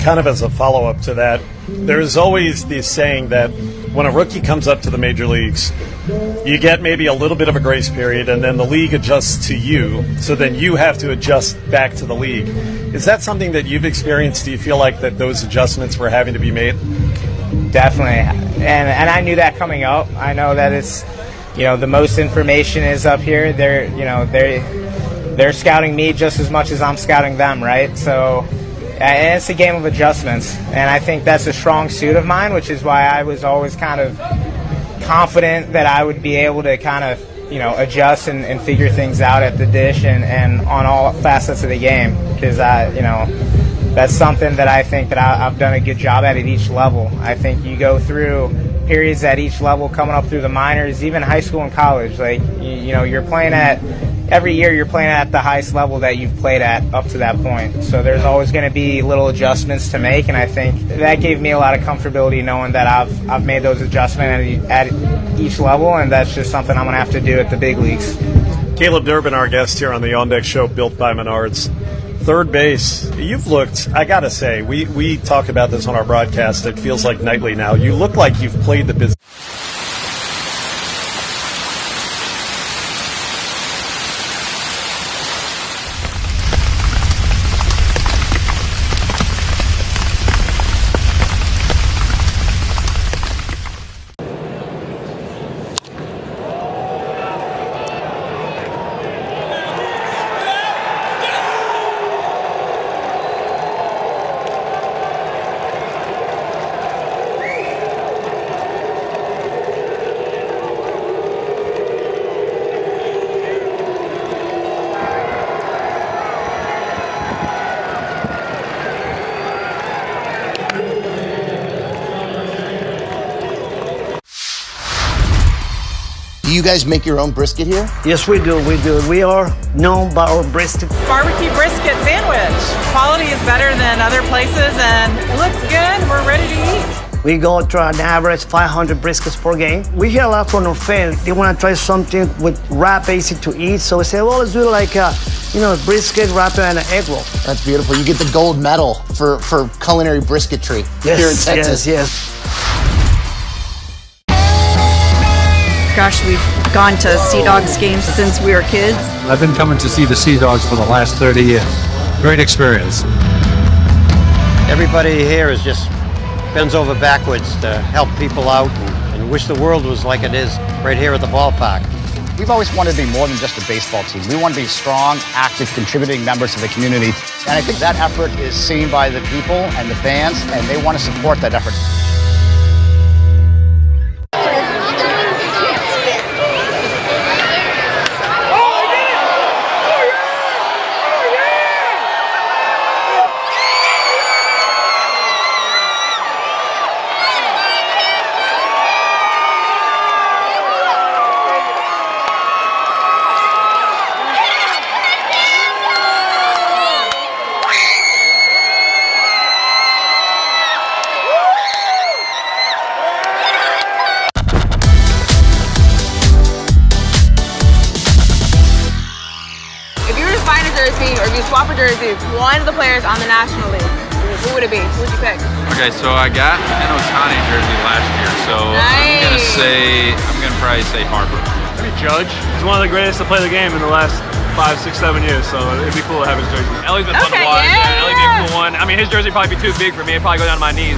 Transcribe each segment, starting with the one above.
kind of as a follow-up to that, there's always this saying that when a rookie comes up to the major leagues, you get maybe a little bit of a grace period, and then the league adjusts to you, so then you have to adjust back to the league. Is that something that you've experienced? Do you feel like that those adjustments were having to be made? Definitely, and I knew that coming up. I know that it's, the most information is up here. They're scouting me just as much as I'm scouting them, right? So, and it's a game of adjustments, and I think that's a strong suit of mine, which is why I was always kind of confident that I would be able to kind of, adjust and figure things out at the dish and on all facets of the game, because that's something that I think that I've done a good job at each level. I think you go through periods at each level, coming up through the minors, even high school and college. Like, you're playing every year you're playing at the highest level that you've played at up to that point. So there's always going to be little adjustments to make, and I think that gave me a lot of comfortability knowing that I've made those adjustments at each level, and that's just something I'm going to have to do at the big leagues. Caleb Durbin, our guest here on the On Deck Show, built by Menards. Third base, you've looked, I got to say, we talk about this on our broadcast, it feels like nightly now. You look like you've played the business. Do you guys make your own brisket here? Yes, we do. We are known by our brisket. Barbecue brisket sandwich. Quality is better than other places, and it looks good. We're ready to eat. We go to an average 500 briskets per game. We hear a lot from our fans. They want to try something with wrap, easy to eat. So we say, well, let's do like a brisket, wrap, and an egg roll. That's beautiful. You get the gold medal for culinary brisketry here in Texas. Yes. Gosh, we've gone to Sea Dogs games since we were kids. I've been coming to see the Sea Dogs for the last 30 years. Great experience. Everybody here is just bends over backwards to help people out and wish the world was like it is right here at the ballpark. We've always wanted to be more than just a baseball team. We want to be strong, active, contributing members of the community. And I think that effort is seen by the people and the fans, and they want to support that effort. Or if you swap a jersey, one of the players on the National League, who would it be? Who would you pick? Okay, so I got an Ohtani jersey last year, so nice. I'm gonna probably say Harper. Maybe Judge. He's one of the greatest to play the game in the last 5, 6, 7 years, so it'd be cool to have his jersey. Ellie's been fun to watch. Yeah, Ellie'd be a cool one. I mean, his jersey would probably be too big for me. It'd probably go down to my knees.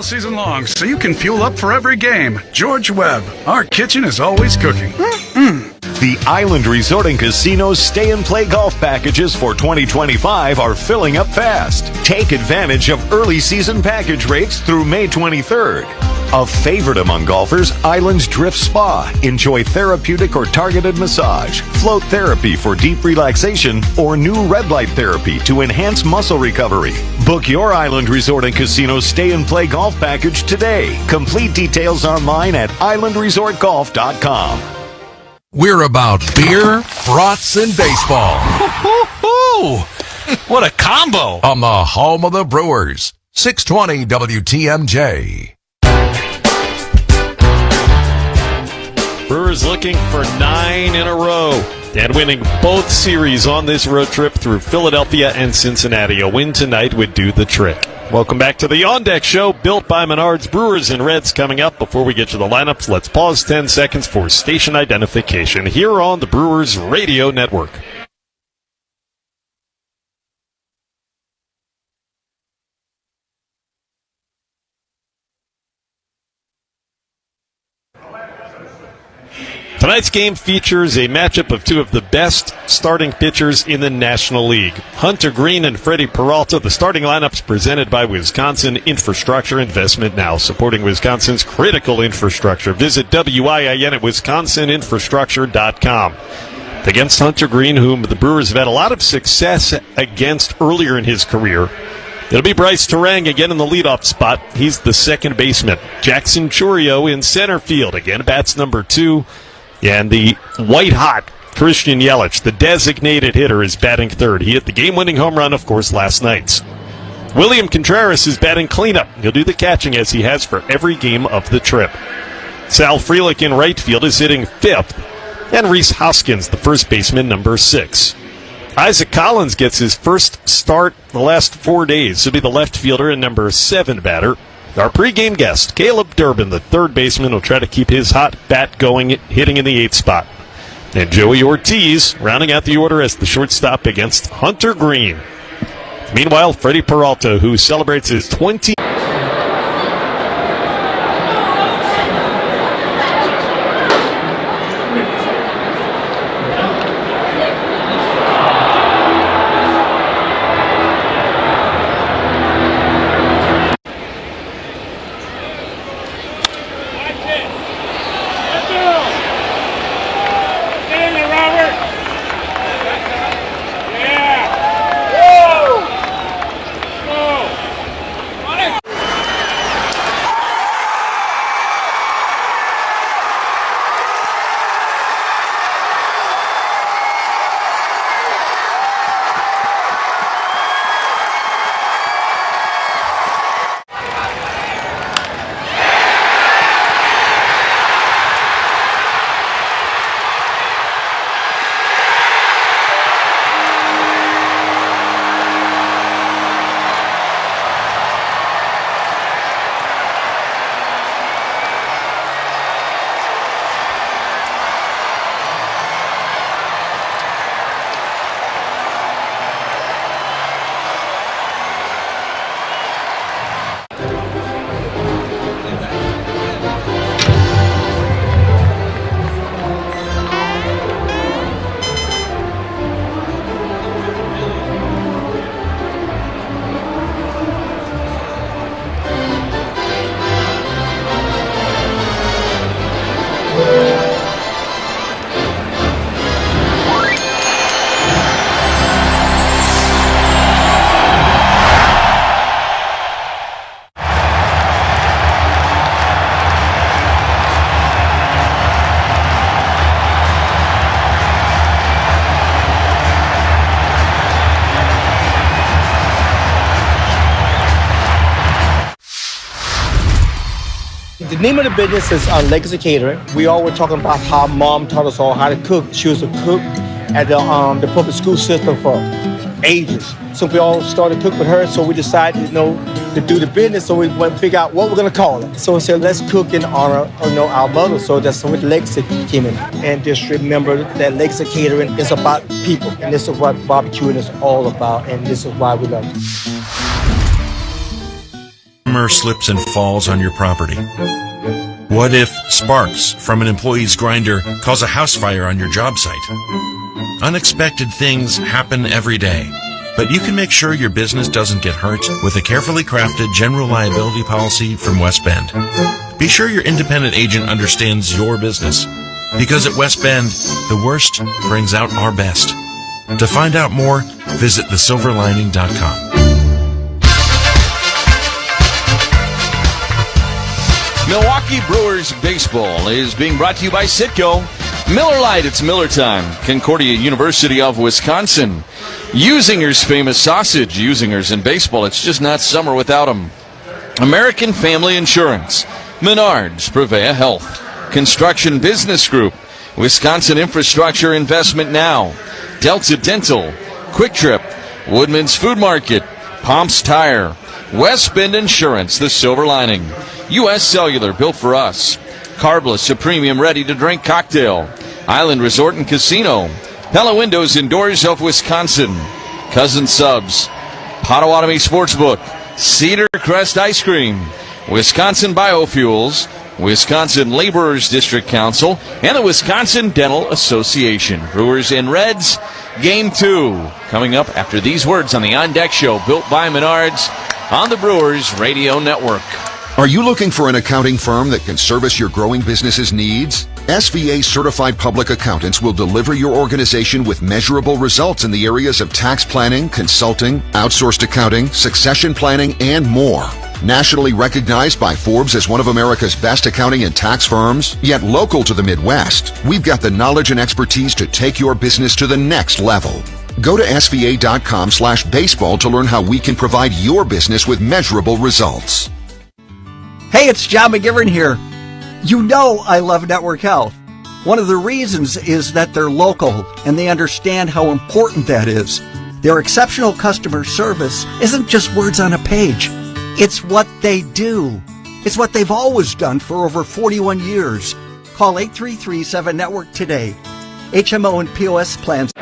Season long, so you can fuel up for every game. George Webb, our kitchen is always cooking. The Island Resort and Casino's Stay and Play golf packages for 2025 are filling up fast. Take advantage of early season package rates through May 23rd. A favorite among golfers, Island's Drift Spa. Enjoy therapeutic or targeted massage, float therapy for deep relaxation, or new red light therapy to enhance muscle recovery. Book your Island Resort and Casino Stay and Play golf package today. Complete details online at islandresortgolf.com. We're about beer, brats, and baseball. What a combo! On the home of the Brewers, 620 WTMJ. Brewers looking for 9 in a row and winning both series on this road trip through Philadelphia and Cincinnati. A win tonight would do the trick. Welcome back to the On Deck Show, built by Menards. Brewers and Reds coming up. Before we get to the lineups, let's pause 10 seconds for station identification here on the Brewers Radio Network. Tonight's game features a matchup of two of the best starting pitchers in the National League. Hunter Green and Freddie Peralta, the starting lineups presented by Wisconsin Infrastructure Investment Now, supporting Wisconsin's critical infrastructure. Visit WIIN at wisconsininfrastructure.com. Against Hunter Green, whom the Brewers have had a lot of success against earlier in his career, it'll be Bryce Terang again in the leadoff spot. He's the second baseman. Jackson Churio in center field. Again, bats number 2. And the white-hot Christian Yelich, the designated hitter, is batting third. He hit the game-winning home run, of course, last night. William Contreras is batting cleanup. He'll do the catching as he has for every game of the trip. Sal Frelick in right field is hitting 5th. And Rhys Hoskins, the first baseman, number 6. Isaac Collins gets his first start the last 4 days. He'll be the left fielder and number 7 batter. Our pregame guest, Caleb Durbin, the third baseman, will try to keep his hot bat going, hitting in the 8th spot. And Joey Ortiz rounding out the order as the shortstop against Hunter Green. Meanwhile, Freddie Peralta, who celebrates his 20th. The name of the business is Legacy Catering. We all were talking about how Mom taught us all how to cook. She was a cook at the public school system for ages. So we all started to cook with her, so we decided, to do the business, so we went to figure out what we're going to call it. So we said, let's cook in honor of, our mother. So that's what Legacy came in. And just remember that Legacy Catering is about people. And this is what barbecuing is all about, and this is why we love it. Slips and falls on your property? What if sparks from an employee's grinder cause a house fire on your job site? Unexpected things happen every day, but you can make sure your business doesn't get hurt with a carefully crafted general liability policy from West Bend. Be sure your independent agent understands your business, because at West Bend, the worst brings out our best. To find out more, visit thesilverlining.com. Milwaukee Brewers Baseball is being brought to you by Citgo. Miller Lite, it's Miller time. Concordia University of Wisconsin. Usinger's famous sausage. Usinger's in baseball. It's just not summer without them. American Family Insurance. Menards, Prevea Health. Construction Business Group. Wisconsin Infrastructure Investment Now. Delta Dental. Quick Trip. Woodman's Food Market. Pomps Tire. West Bend Insurance, the silver lining. U.S. Cellular, built for us. Carbless, a premium ready-to-drink cocktail. Island Resort and Casino. Pella Windows and Doors of Wisconsin. Cousin Subs. Potawatomi Sportsbook. Cedar Crest Ice Cream. Wisconsin Biofuels. Wisconsin Laborers District Council. And the Wisconsin Dental Association. Brewers and Reds, Game 2. Coming up after these words on the On Deck Show, built by Menards on the Brewers Radio Network. Are you looking for an accounting firm that can service your growing business's needs? SVA Certified Public Accountants will deliver your organization with measurable results in the areas of tax planning, consulting, outsourced accounting, succession planning, and more. Nationally recognized by Forbes as one of America's best accounting and tax firms, yet local to the Midwest, we've got the knowledge and expertise to take your business to the next level. Go to sva.com/baseball to learn how we can provide your business with measurable results. Hey, it's John McGivern here. You know I love Network Health. One of the reasons is that they're local and they understand how important that is. Their exceptional customer service isn't just words on a page. It's what they do. It's what they've always done for over 41 years. Call 833-7-NETWORK today. HMO and POS plans.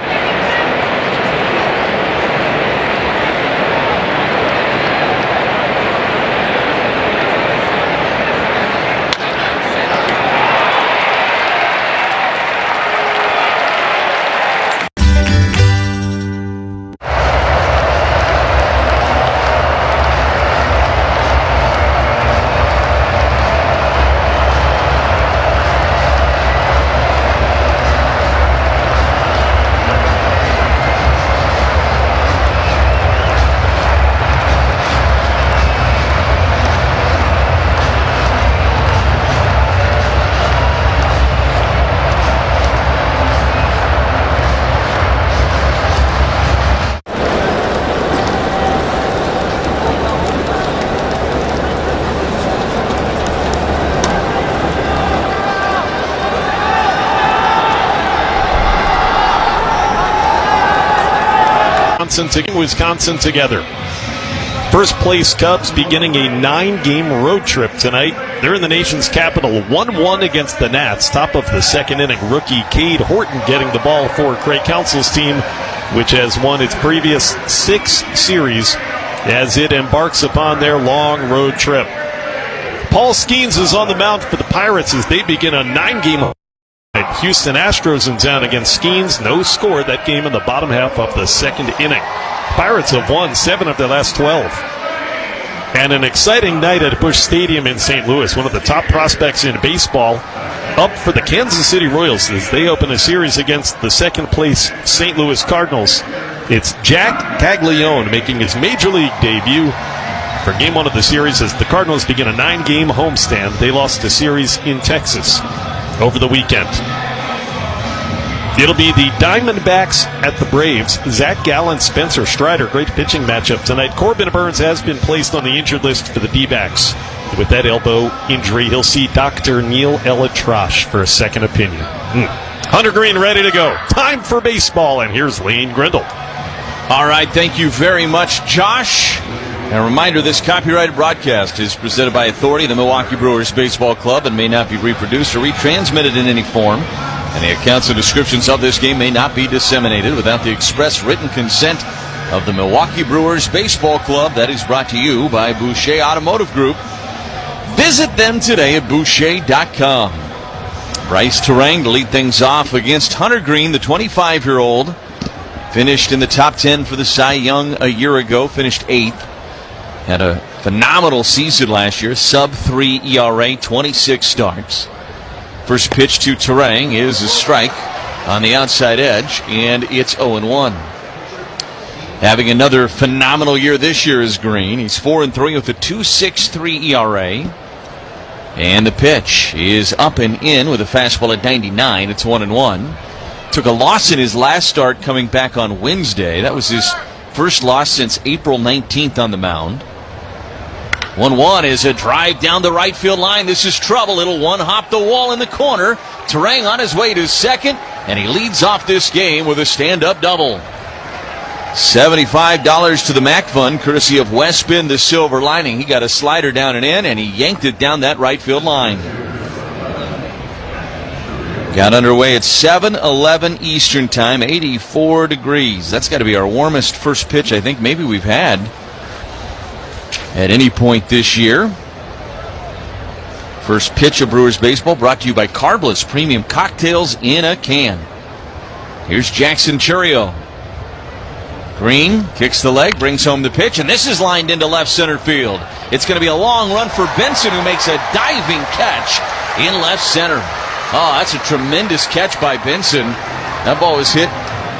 Wisconsin together. First place Cubs beginning a 9-game road trip tonight. They're in the nation's capital, 1-1 against the Nats. Top of the second inning, rookie Cade Horton getting the ball for Craig Counsell's team, which has won its previous 6 series as it embarks upon their long road trip. Paul Skeens is on the mound for the Pirates as they begin a 9-game Houston Astros in town against Skeens. No score that game in the bottom half of the second inning. Pirates have won 7 of their last 12. And an exciting night at Busch Stadium in St. Louis. One of the top prospects in baseball up for the Kansas City Royals as they open a series against the second-place St. Louis Cardinals. It's Jack Caglione making his Major League debut for Game 1 of the series as the Cardinals begin a 9-game homestand. They lost a series in Texas over the weekend. It'll be the Diamondbacks at the Braves. Zach Gallen, Spencer Strider. Great pitching matchup tonight. Corbin Burns has been placed on the injured list for the D-backs. With that elbow injury, he'll see Dr. Neil Elatrash for a second opinion. Hunter Green ready to go. Time for baseball, and here's Lane Grindle. All right, thank you very much, Josh. And a reminder, this copyrighted broadcast is presented by authority of the Milwaukee Brewers Baseball Club and may not be reproduced or retransmitted in any form. And the accounts and descriptions of this game may not be disseminated without the express written consent of the Milwaukee Brewers Baseball Club. That is brought to you by Boucher Automotive Group. Visit them today at Boucher.com. Bryce Terang to lead things off against Hunter Green, the 25-year-old. Finished in the top 10 for the Cy Young a year ago, finished 8th. Had a phenomenal season last year, sub-3 ERA, 26 starts. First pitch to Terang is a strike on the outside edge, and it's 0-1. Having another phenomenal year this year is Green. He's 4-3 with a 2.63 ERA. And the pitch is up and in with a fastball at 99. It's 1-1. Took a loss in his last start coming back on Wednesday. That was his first loss since April 19th on the mound. 1-1 is a drive down the right field line. This is trouble. It'll one-hop the wall in the corner. Terang on his way to second, and he leads off this game with a stand-up double. $75 to the MAC Fund, courtesy of Westbin, the silver lining. He got a slider down and in, and he yanked it down that right field line. Got underway at 7:11 Eastern Time, 84 degrees. That's got to be our warmest first pitch I think maybe we've had at any point this year. First pitch of Brewers baseball brought to you by Carbless Premium Cocktails in a Can. Here's Jackson Churio. Green kicks the leg, brings home the pitch, and this is lined into left center field. It's going to be a long run for Benson, who makes a diving catch in left center. Oh, that's a tremendous catch by Benson. That ball was hit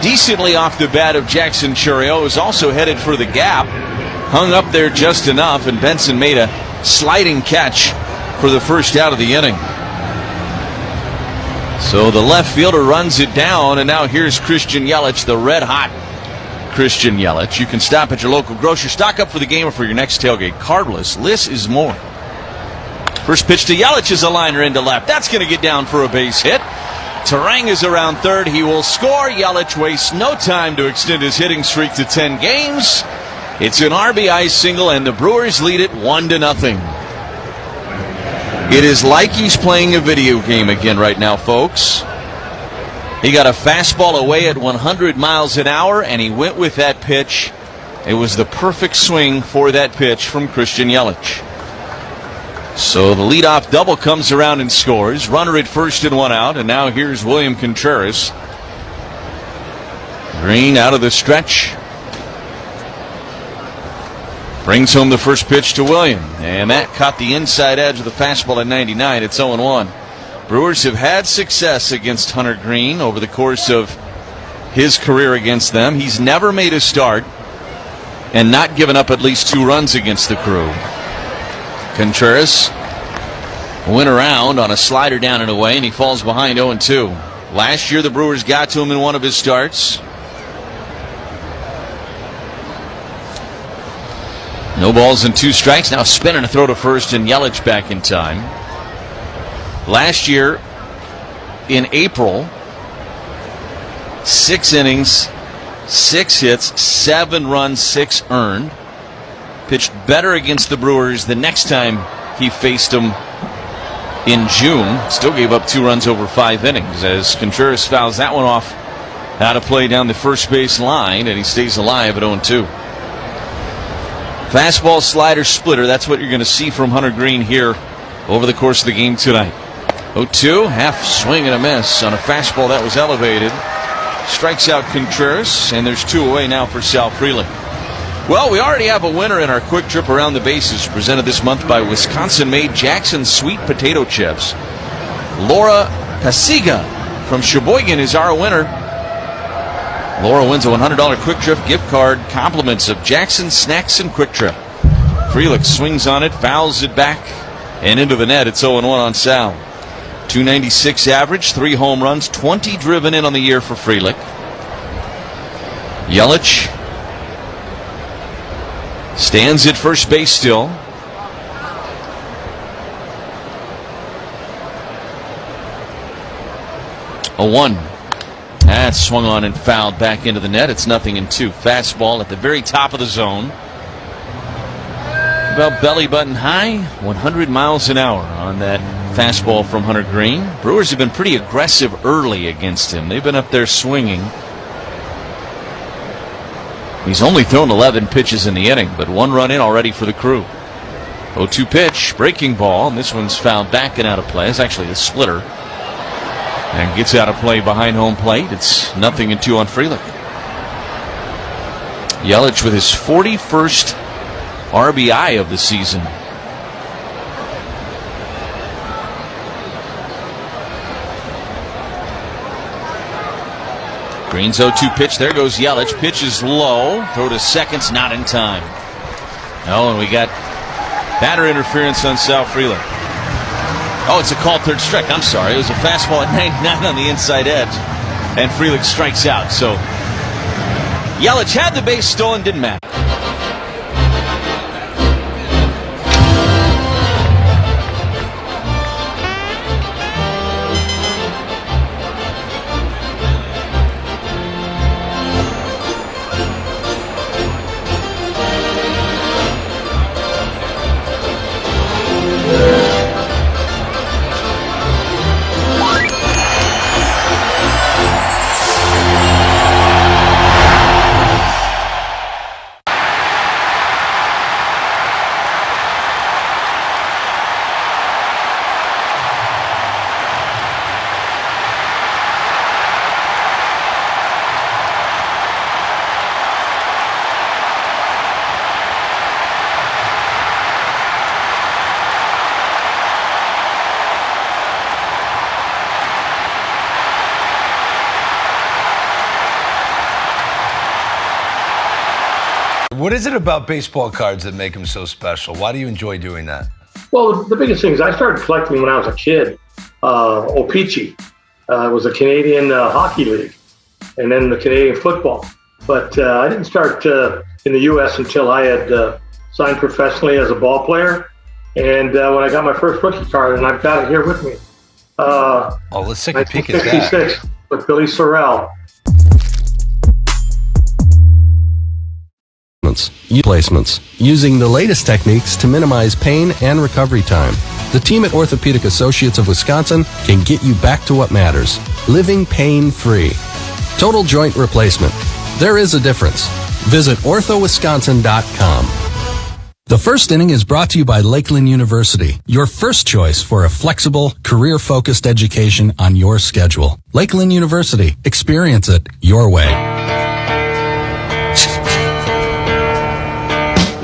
decently off the bat of Jackson Churio. It was also headed for the gap. Hung up there just enough, and Benson made a sliding catch for the first out of the inning. So the left fielder runs it down, and now here's Christian Yelich, the red-hot Christian Yelich. You can stop at your local grocer, stock up for the game or for your next tailgate. Carbless, less is more. First pitch to Yelich is a liner into left. That's going to get down for a base hit. Terang is around third. He will score. Yelich wastes no time to extend his hitting streak to 10 games. It's an RBI single, and the Brewers lead it 1-0. It is like he's playing a video game again right now, folks. He got a fastball away at 100 miles an hour, and he went with that pitch. It was the perfect swing for that pitch from Christian Yelich. So the leadoff double comes around and scores. Runner at first and one out, and now here's William Contreras. Green out of the stretch. Brings home the first pitch to William, and that caught the inside edge of the fastball at 99. It's 0-1. Brewers have had success against Hunter Green over the course of his career against them. He's never made a start and not given up at least 2 runs against the Crew. Contreras went around on a slider down and away, and he falls behind 0-2. Last year the Brewers got to him in one of his starts. No balls and 2 strikes. Now spinning a throw to first, and Yelich back in time. Last year, in April, 6 innings, 6 hits, 7 runs, 6 earned. Pitched better against the Brewers the next time he faced them in June. Still gave up 2 runs over 5 innings as Contreras fouls that one off out of play down the first base line, and he stays alive at 0-2. Fastball, slider, splitter. That's what you're going to see from Hunter Green here over the course of the game tonight. 0-2, half swing and a miss on a fastball that was elevated. Strikes out Contreras, and there's 2 away now for Sal Frelick. Well, we already have a winner in our quick trip around the bases, presented this month by Wisconsin-made Jackson Sweet Potato Chips. Laura Pasiga from Sheboygan is our winner. Laura wins a $100 Quick Trip gift card, compliments of Jackson Snacks and Quick Trip. Frelick swings on it, fouls it back, and into the net. It's 0-1 on Sal. 296 average, 3 home runs, 20 driven in on the year for Frelick. Yelich stands at first base still. A 1. That's swung on and fouled back into the net. It's 0-2. Fastball at the very top of the zone. About belly button high, 100 miles an hour on that fastball from Hunter Green. Brewers have been pretty aggressive early against him. They've been up there swinging. He's only thrown 11 pitches in the inning, but 1 run in already for the Crew. 0-2 pitch, breaking ball, and this one's fouled back and out of play. It's actually the splitter. And gets out of play behind home plate. It's 0-2 on Frelick. Yelich with his 41st RBI of the season. Green's 0-2 pitch. There goes Yelich. Pitch is low. Throw to second's not in time. Oh, and we got batter interference on Sal Frelick. Oh, it's a called third strike. I'm sorry. It was a fastball at 99 on the inside edge. And Frelick strikes out. So Yelich had the base stolen, didn't matter. What is it about baseball cards that make them so special? Why do you enjoy doing that? Well, the biggest thing is I started collecting when I was a kid. O-Pee-Chee was a Canadian hockey league, and then the Canadian football. But I didn't start in the U.S. until I had signed professionally as a ball player. And when I got my first rookie card, and I've got it here with me. Let's take a peek at that. 1966 with Billy Sorrell. Placements, using the latest techniques to minimize pain and recovery time. The team at Orthopedic Associates of Wisconsin can get you back to what matters, living pain-free. Total joint replacement. There is a difference. Visit orthowisconsin.com. The first inning is brought to you by Lakeland University, your first choice for a flexible, career-focused education on your schedule. Lakeland University. Experience it your way.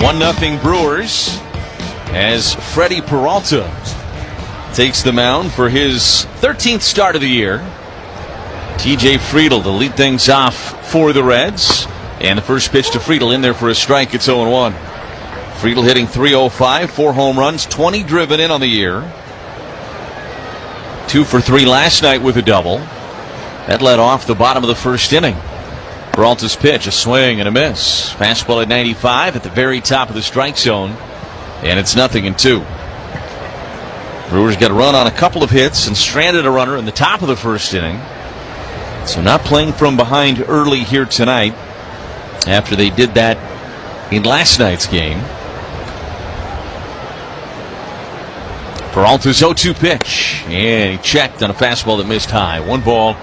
1-0 Brewers as Freddie Peralta takes the mound for his 13th start of the year. TJ Friedl to lead things off for the Reds. And the first pitch to Friedl in there for a strike. It's 0-1. Friedl hitting .305, 4 home runs, 20 driven in on the year. 2 for 3 last night with a double. That led off the bottom of the first inning. Peralta's pitch, a swing and a miss. Fastball at 95 at the very top of the strike zone. And it's 0-2. Brewers got a run on a couple of hits and stranded a runner in the top of the first inning. So not playing from behind early here tonight after they did that in last night's game. Peralta's 0-2 pitch. And he checked on a fastball that missed high. 1 ball.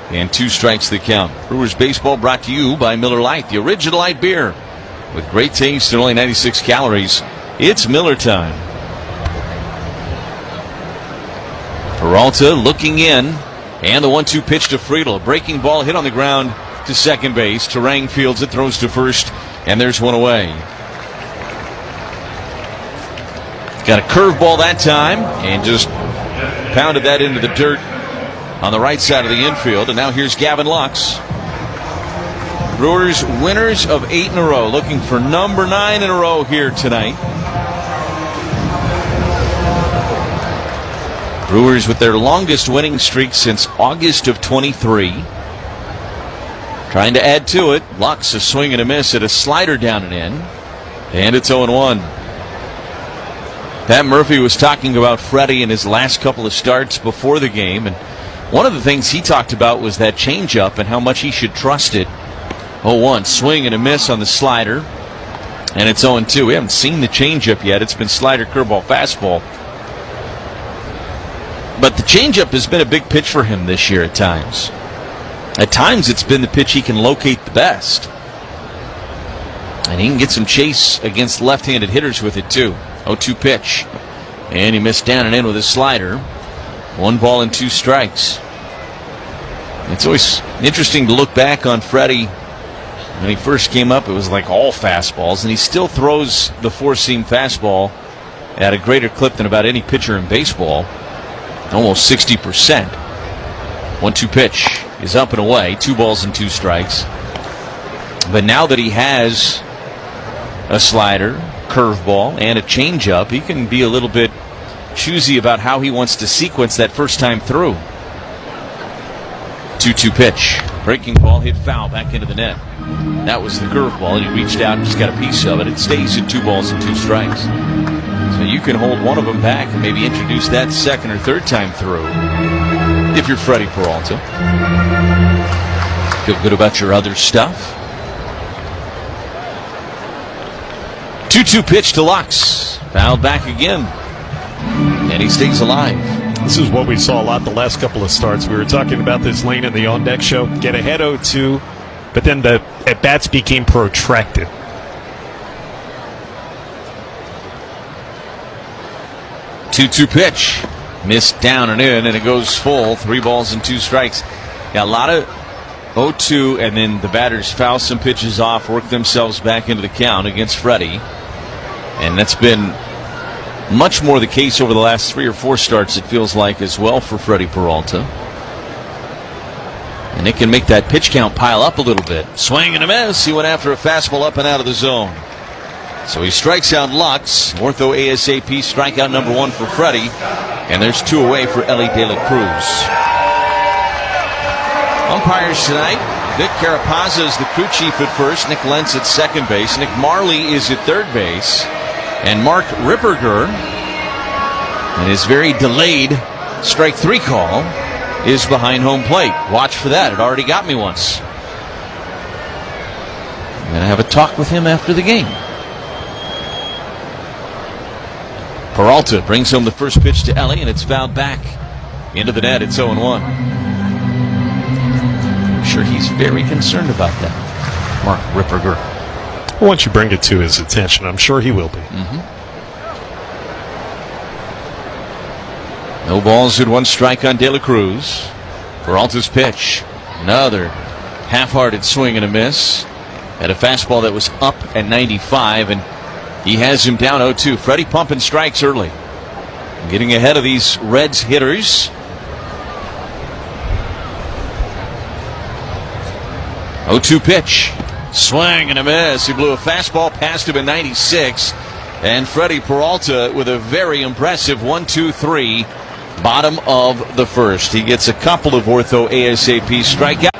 And 2 strikes the count. Brewers baseball brought to you by Miller Lite, the original light beer. With great taste and only 96 calories, it's Miller time. Peralta looking in. And the 1-2 pitch to Friedl. A breaking ball hit on the ground to second base. Terang fields it, throws to first, and there's one away. Got a curveball that time, and just pounded that into the dirt on the right side of the infield. And now here's Gavin Lux. Brewers winners of 8 in a row, looking for number 9 in a row here tonight. Brewers with their longest winning streak since August of 23. Trying to add to it. Lux a swing and a miss at a slider down and in. And it's 0-1. Pat Murphy was talking about Freddie in his last couple of starts before the game, and one of the things he talked about was that changeup and how much he should trust it. 0-1, swing and a miss on the slider. And it's 0-2. We haven't seen the changeup yet. It's been slider, curveball, fastball. But the changeup has been a big pitch for him this year at times. At times it's been the pitch he can locate the best. And he can get some chase against left-handed hitters with it too. 0-2 pitch. And he missed down and in with his slider. 1 ball and 2 strikes. It's always interesting to look back on Freddie. When he first came up, it was like all fastballs, and he still throws the 4-seam fastball at a greater clip than about any pitcher in baseball. Almost 60%. 1-2 pitch is up and away. 2 balls and 2 strikes. But now that he has a slider, curveball, and a changeup, he can be a little bit choosy about how he wants to sequence that first time through. 2-2 pitch. Breaking ball hit foul back into the net. That was the curveball. He reached out and just got a piece of it. It stays at 2 balls and 2 strikes. So you can hold one of them back and maybe introduce that second or third time through if you're Freddie Peralta. Feel good about your other stuff. 2-2 pitch to Lux. Fouled back again. And he stays alive. This is what we saw a lot the last couple of starts. We were talking about this lane in the on-deck show. Get ahead 0-2, but then the at-bats became protracted. Two pitch. Missed down and in, and it goes full. 3 balls and 2 strikes. Got a lot of 0-2, and then the batters foul some pitches off, work themselves back into the count against Freddie. And that's been much more the case over the last 3 or 4 starts, it feels like, as well for Freddie Peralta. And it can make that pitch count pile up a little bit. Swing and a miss. He went after a fastball up and out of the zone. So he strikes out Lux. Ortho ASAP strikeout number 1 for Freddie. And there's 2 away for Ellie De La Cruz. Umpires tonight. Vic Carapazza is the crew chief at first. Nick Lentz at second base. Nick Marley is at third base. And Mark Ripperger, and his very delayed strike 3 call, is behind home plate. Watch for that. It already got me once. I'm going to have a talk with him after the game. Peralta brings home the first pitch to Ellie, and it's fouled back into the net. It's 0-1. I'm sure he's very concerned about that, Mark Ripperger. Once you bring it to his attention, I'm sure he will be. No balls and 1 strike on De La Cruz. Peralta's pitch. Another half-hearted swing and a miss. At a fastball that was up at 95, and he has him down 0-2. Freddie pumping strikes early. Getting ahead of these Reds hitters. 0-2 pitch. Swing and a miss. He blew a fastball past him at 96. And Freddie Peralta with a very impressive 1-2-3, bottom of the first. He gets a couple of Ortho ASAP strikeouts.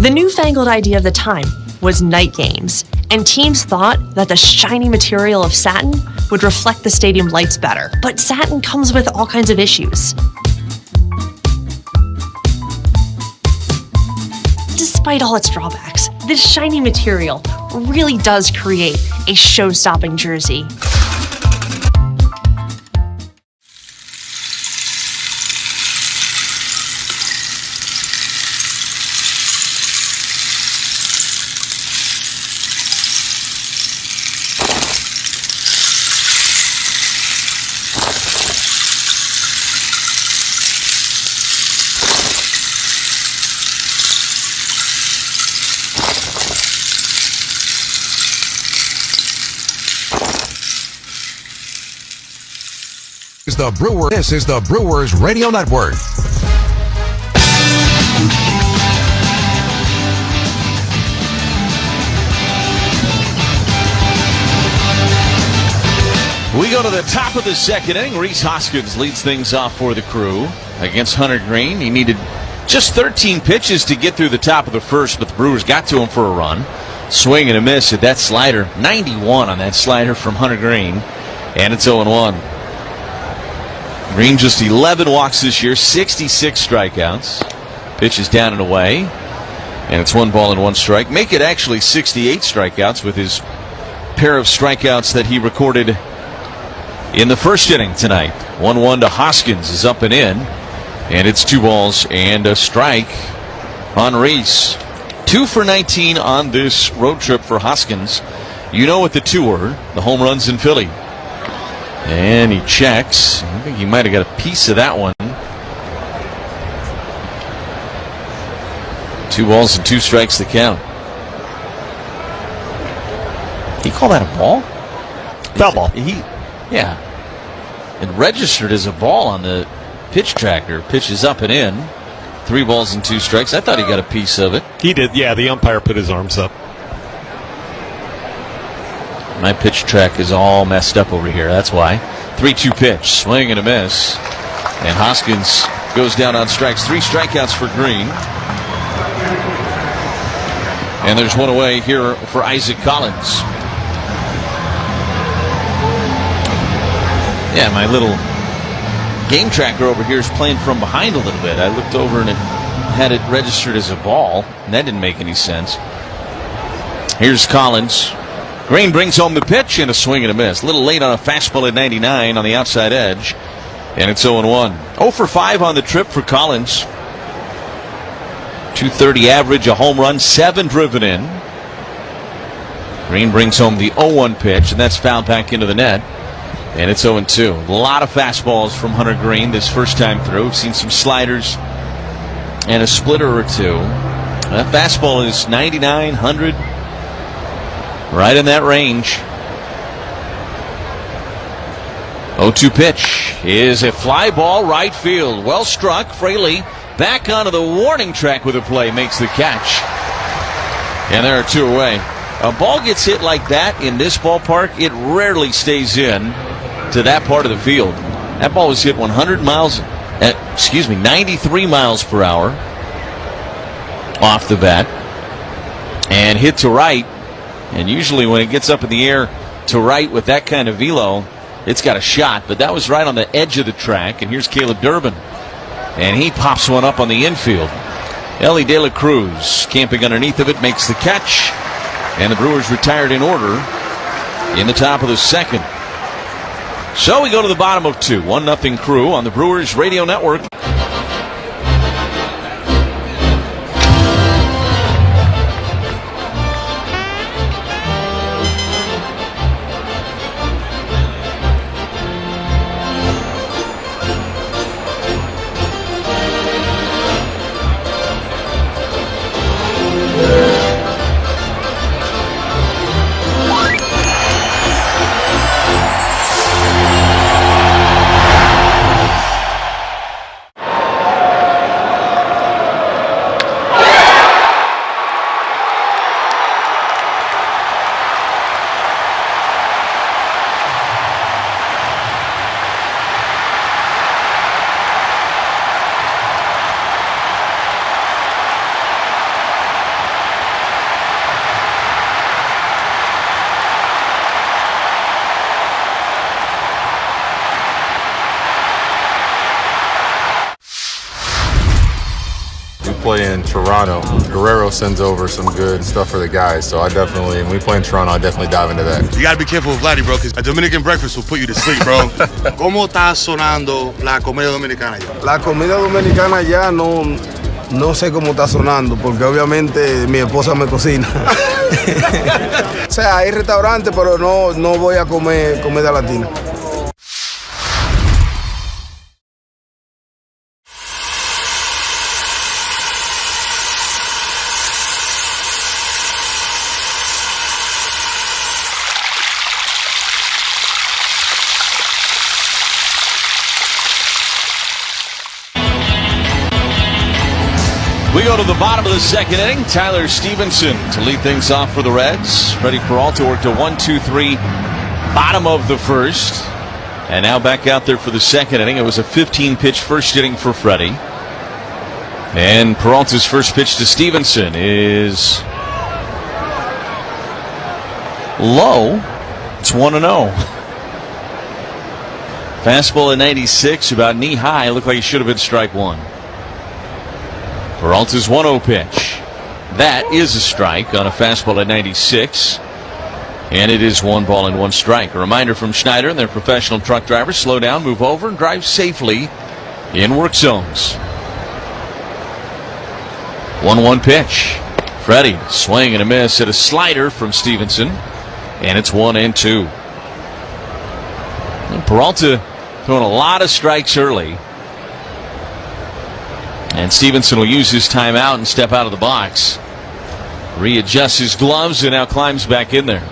The newfangled idea of the time was night games, and teams thought that the shiny material of satin would reflect the stadium lights better. But satin comes with all kinds of issues. Despite all its drawbacks, this shiny material really does create a show-stopping jersey. This is the Brewers Radio Network. We go to the top of the second inning. Rhys Hoskins leads things off for the Crew against Hunter Green. He needed just 13 pitches to get through the top of the first, but the Brewers got to him for a run. Swing and a miss at that slider. 91 on that slider from Hunter Green, and it's 0-1. Green just 11 walks this year, 66 strikeouts. Pitch is down and away. And it's 1 ball and 1 strike. Make it actually 68 strikeouts with his pair of strikeouts that he recorded in the first inning tonight. 1-1 to Hoskins is up and in. And it's 2 balls and a strike on Reese. 2 for 19 on this road trip for Hoskins. You know what the 2 were, the home runs in Philly. And he checks. I think he might have got a piece of that one. 2 balls and 2 strikes to count. He called that a ball? Foul ball. Yeah. It registered as a ball on the pitch tracker. Pitch is up and in. 3 balls and 2 strikes. I thought he got a piece of it. He did, yeah. The umpire put his arms up. My pitch track is all messed up over here. That's why. 3-2 pitch. Swing and a miss. And Hoskins goes down on strikes. 3 strikeouts for Green. And there's 1 away here for Isaac Collins. Yeah, my little game tracker over here is playing from behind a little bit. I looked over and it had it registered as a ball, and that didn't make any sense. Here's Collins. Green brings home the pitch and a swing and a miss. A little late on a fastball at 99 on the outside edge. And it's 0-1. 0 for 5 on the trip for Collins. .230 average, a home run, 7 driven in. Green brings home the 0-1 pitch, and that's fouled back into the net. And it's 0-2. A lot of fastballs from Hunter Green this first time through. We've seen some sliders and a splitter or 2. That fastball is 99, 100, right in that range. 0-2 pitch is a fly ball right field. Well struck. Fraley back onto the warning track with a play. Makes the catch. And there are 2 away. A ball gets hit like that in this ballpark, it rarely stays in to that part of the field. That ball was hit 93 miles per hour off the bat and hit to right. And usually when it gets up in the air to right with that kind of velo, it's got a shot, but that was right on the edge of the track. And here's Caleb Durbin, and he pops one up on the infield. Ellie De La Cruz camping underneath of it, makes the catch, and the Brewers retired in order in the top of the second. So we go to the bottom of 2. 1-0 Crew on the Brewers Radio Network. Play in Toronto. Guerrero sends over some good stuff for the guys, so when we play in Toronto, I definitely dive into that. You gotta be careful with Vladdy, bro, because a Dominican breakfast will put you to sleep, bro. ¿Cómo está sonando la comida dominicana ya? La comida dominicana ya no sé cómo está sonando, porque obviamente mi esposa me cocina. O sea, hay restaurantes, pero no voy a comer comida latina. We go to the bottom of the second inning. Tyler Stevenson to lead things off for the Reds. Freddie Peralta worked a 1-2-3 bottom of the first. And now back out there for the second inning. It was a 15-pitch first inning for Freddie. And Peralta's first pitch to Stevenson is low. It's 1-0. Fastball at 96, about knee high. Looked like he should have been strike 1. Peralta's 1-0 pitch That is a strike on a fastball at 96. And it is 1 ball and 1 strike. A reminder from Schneider and their professional truck drivers: slow down, move over, and drive safely in work zones. 1-1 pitch. Freddie swing and a miss at a slider from Stevenson. And it's 1-2. And Peralta throwing a lot of strikes early. And Stevenson will use his timeout and step out of the box. Readjusts his gloves and now climbs back in there.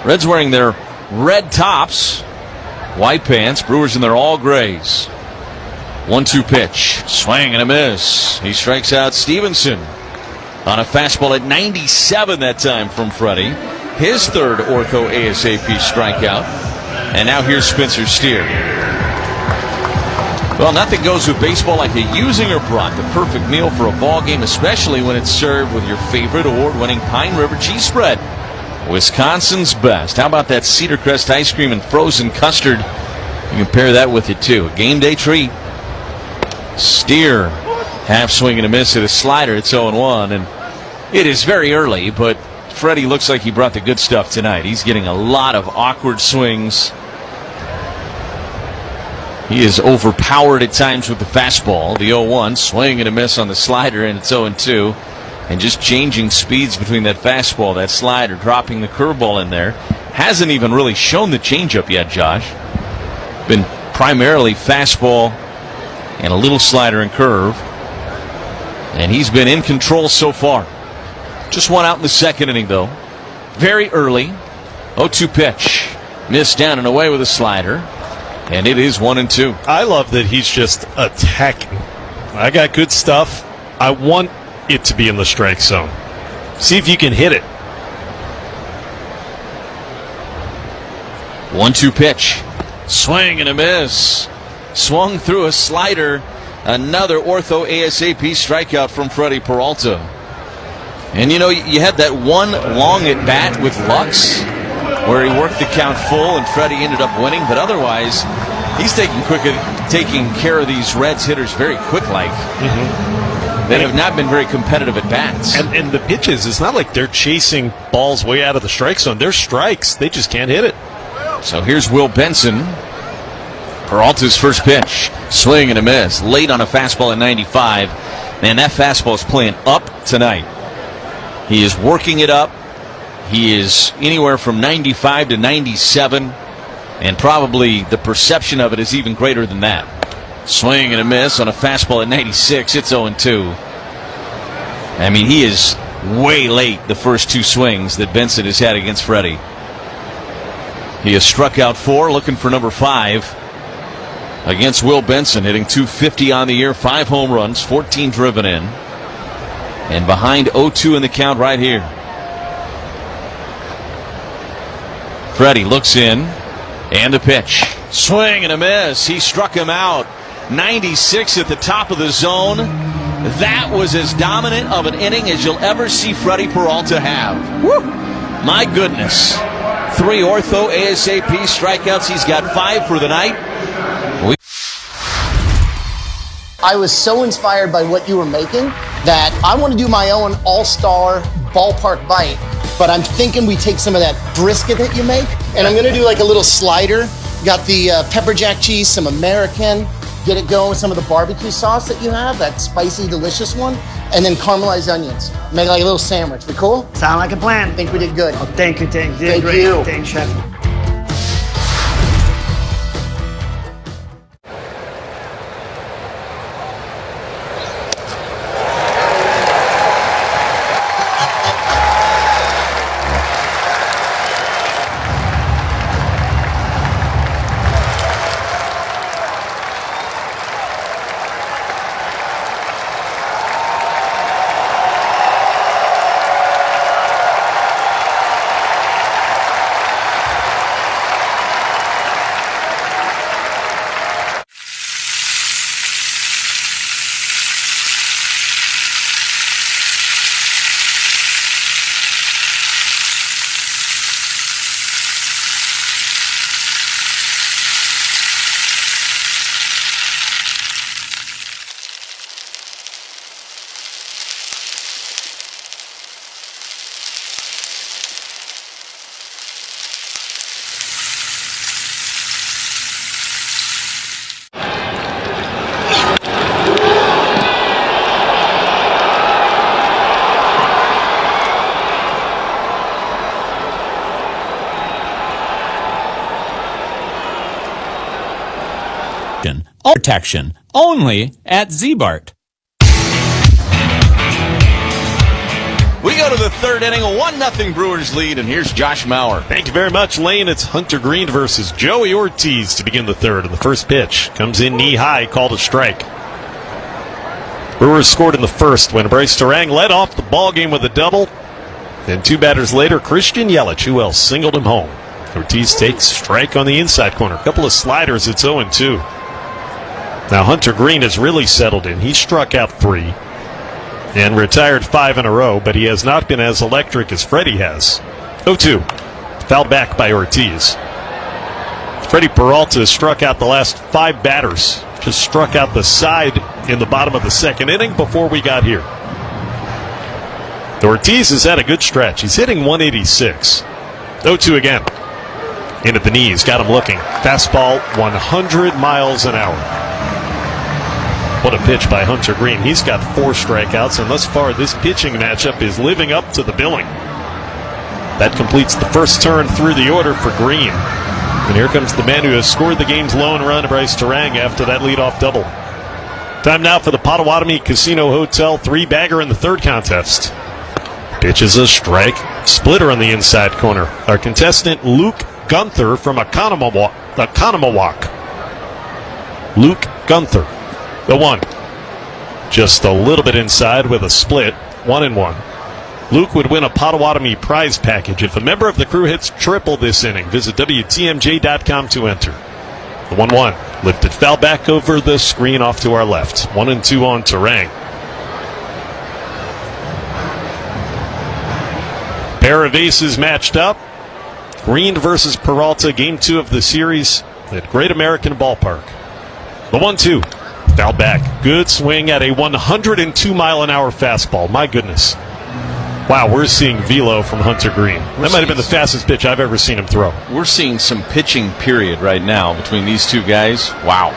Reds wearing their red tops, white pants. Brewers in their all grays. 1-2 pitch. Swing and a miss. He strikes out Stevenson on a fastball at 97 that time from Freddie. His third Ortho ASAP strikeout. And now here's Spencer Steer. Well, nothing goes with baseball like a Usinger brat, the perfect meal for a ball game, especially when it's served with your favorite award-winning Pine River cheese spread. Wisconsin's best. How about that Cedar Crest ice cream and frozen custard? You can pair that with it, too. A game day treat. Steer, half swing and a miss at a slider. It's 0-1, and it is very early, but Freddie looks like he brought the good stuff tonight. He's getting a lot of awkward swings. He is overpowered at times with the fastball. The 0-1, swing and a miss on the slider, and it's 0-2. And just changing speeds between that fastball, that slider, dropping the curveball in there. Hasn't even really shown the changeup yet, Josh. Been primarily fastball and a little slider and curve. And he's been in control so far. Just one out in the second inning, though. Very early. 0-2 pitch. Missed down and away with a slider. And it is 1-2. I love that he's just attacking. I got good stuff. I want it to be in the strike zone. See if you can hit it. 1-2 pitch. Swing and a miss. Swung through a slider. Another Ortho ASAP strikeout from Freddie Peralta. And you know, you had that one long at bat with Lux where he worked the count full and Freddie ended up winning, but otherwise he's taking care of these Reds hitters very quick-like. They have not been very competitive at bats. And the pitches, it's not like they're chasing balls way out of the strike zone. They're strikes. They just can't hit it. So here's Will Benson. Peralta's first pitch. Swing and a miss. Late on a fastball at 95. And that fastball is playing up tonight. He is working it up. He is anywhere from 95 to 97. And probably the perception of it is even greater than that. Swing and a miss on a fastball at 96. It's 0-2. I mean, he is way late the first two swings that Benson has had against Freddie. He has struck out 4, looking for number 5 against Will Benson, hitting .250 on the year, 5 home runs, 14 driven in. And behind 0-2 in the count right here. Freddie looks in, and a pitch. Swing and a miss. He struck him out. 96 at the top of the zone. That was as dominant of an inning as you'll ever see Freddie Peralta have. Woo! My goodness. 3 Ortho ASAP strikeouts. He's got 5 for the night. I was so inspired by what you were making that I want to do my own all-star ballpark bite, but I'm thinking we take some of that brisket that you make, and I'm going to do like a little slider. Got the pepper jack cheese, some American, get it going with some of the barbecue sauce that you have, that spicy, delicious one, and then caramelized onions. Make like a little sandwich. We cool? Sound like a plan. I think we did good. Oh, thank you. Did Thank great. you. Thanks, Chef. Protection only at Z-Bart. We go to the third inning, a 1-0 Brewers lead, and here's Josh Mauer. Thank you very much, Lane. It's Hunter Green versus Joey Ortiz to begin the third, and the first pitch comes in knee-high, called a strike. Brewers scored in the first when Bryce Terang led off the ball game with a double. Then 2 batters later, Christian Yelich, who else, singled him home. Ortiz takes strike on the inside corner. A couple of sliders, it's 0-2. Now Hunter Green has really settled in. He struck out 3 and retired 5 in a row, but he has not been as electric as Freddie has. 0-2. Fouled back by Ortiz. Freddie Peralta struck out the last 5 batters. Just struck out the side in the bottom of the second inning before we got here. Ortiz has had a good stretch. He's hitting 186. 0-2 again. Into the knees, got him looking. Fastball 100 miles an hour. What a pitch by Hunter Green. He's got 4 strikeouts, and thus far this pitching matchup is living up to the billing. That completes the first turn through the order for Green. And here comes the man who has scored the game's lone run, Bryce Terang, after that leadoff double. Time now for the Potawatomi Casino Hotel 3-bagger in the third contest. Pitch is a strike. Splitter on the inside corner. Our contestant, Luke Gunther from Economawalk. Luke Gunther. The 1. Just a little bit inside with a split. 1-1. Luke would win a Potawatomi prize package if a member of the crew hits triple this inning. Visit WTMJ.com to enter. The 1-1. Lifted foul back over the screen off to our left. 1-2 on Terang. Pair of aces matched up. Green versus Peralta, game 2 of the series at Great American Ballpark. The 1-2. Fouled back. Good swing at a 102-mile-an-hour fastball. My goodness. Wow, we're seeing velo from Hunter Green. That might have been the fastest pitch I've ever seen him throw. We're seeing some pitching period right now between these 2 guys. Wow.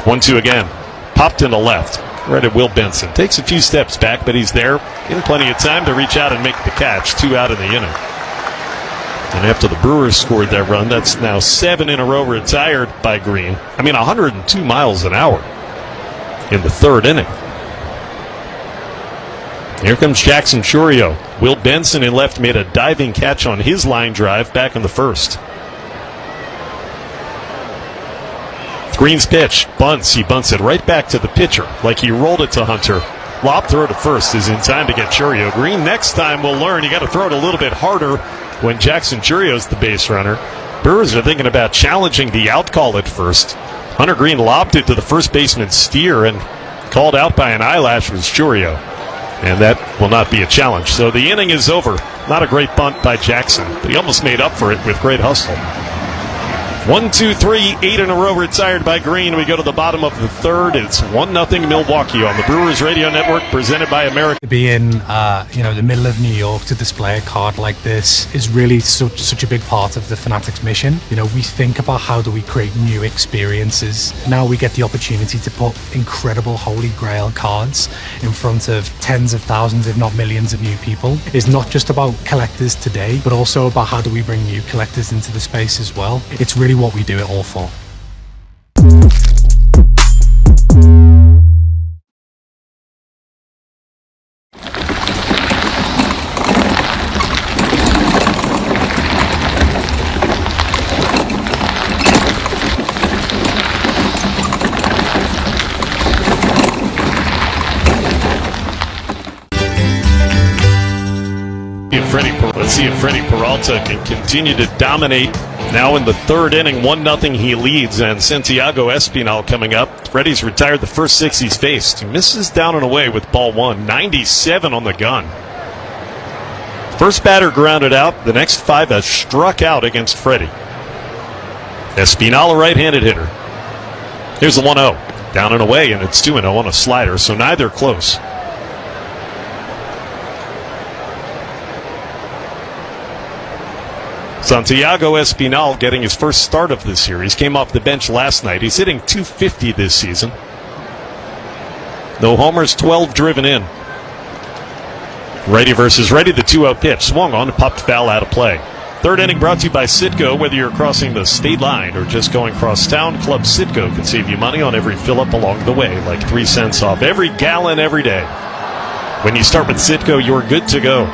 1-2 again. Popped in the left. Right at Will Benson. Takes a few steps back, but he's there. Getting plenty of time to reach out and make the catch. 2 out in the inning. And after the Brewers scored that run, that's now 7 in a row retired by Green. 102 miles an hour in the third inning. Here comes Jackson Churio. Will Benson in left made a diving catch on his line drive back in the first. Green's pitch. Bunts. He bunts it right back to the pitcher like he rolled it to Hunter. Lob throw to first is in time to get Churio. Green next time will learn you got to throw it a little bit harder when Jackson Churio's the base runner. Brewers are thinking about challenging the out call at first. Hunter Green lobbed it to the first baseman's steer, and called out by an eyelash was Churio. And that will not be a challenge. So the inning is over. Not a great bunt by Jackson, but he almost made up for it with great hustle. 1, 2, 3, 8 in a row retired by Green. We go to the bottom of the third. It's 1-0 Milwaukee on the Brewers Radio Network, presented by America. To be in, the middle of New York to display a card like this is really such a big part of the Fanatics mission. We think about how do we create new experiences. Now we get the opportunity to put incredible Holy Grail cards in front of tens of thousands, if not millions of new people. It's not just about collectors today, but also about how do we bring new collectors into the space as well. It's really what we do it all for. Let's see if Freddie Peralta can continue to dominate. Now in the third inning, 1-0 he leads, and Santiago Espinal coming up. Freddie's retired the first 6 he's faced. He misses down and away with ball 1. 97 on the gun. First batter grounded out. The next 5 have struck out against Freddie. Espinal, a right-handed hitter. Here's the 1-0. Down and away, and it's 2-0 on a slider, so neither close. Santiago Espinal getting his first start of this series. Came off the bench last night. He's hitting .250 this season. No homers, 12 driven in. Righty versus righty, the 2-0 pitch. Swung on and popped foul out of play. Third inning brought to you by Citgo. Whether you're crossing the state line or just going cross town, Club Citgo can save you money on every fill-up along the way, like 3 cents off every gallon every day. When you start with Citgo, you're good to go.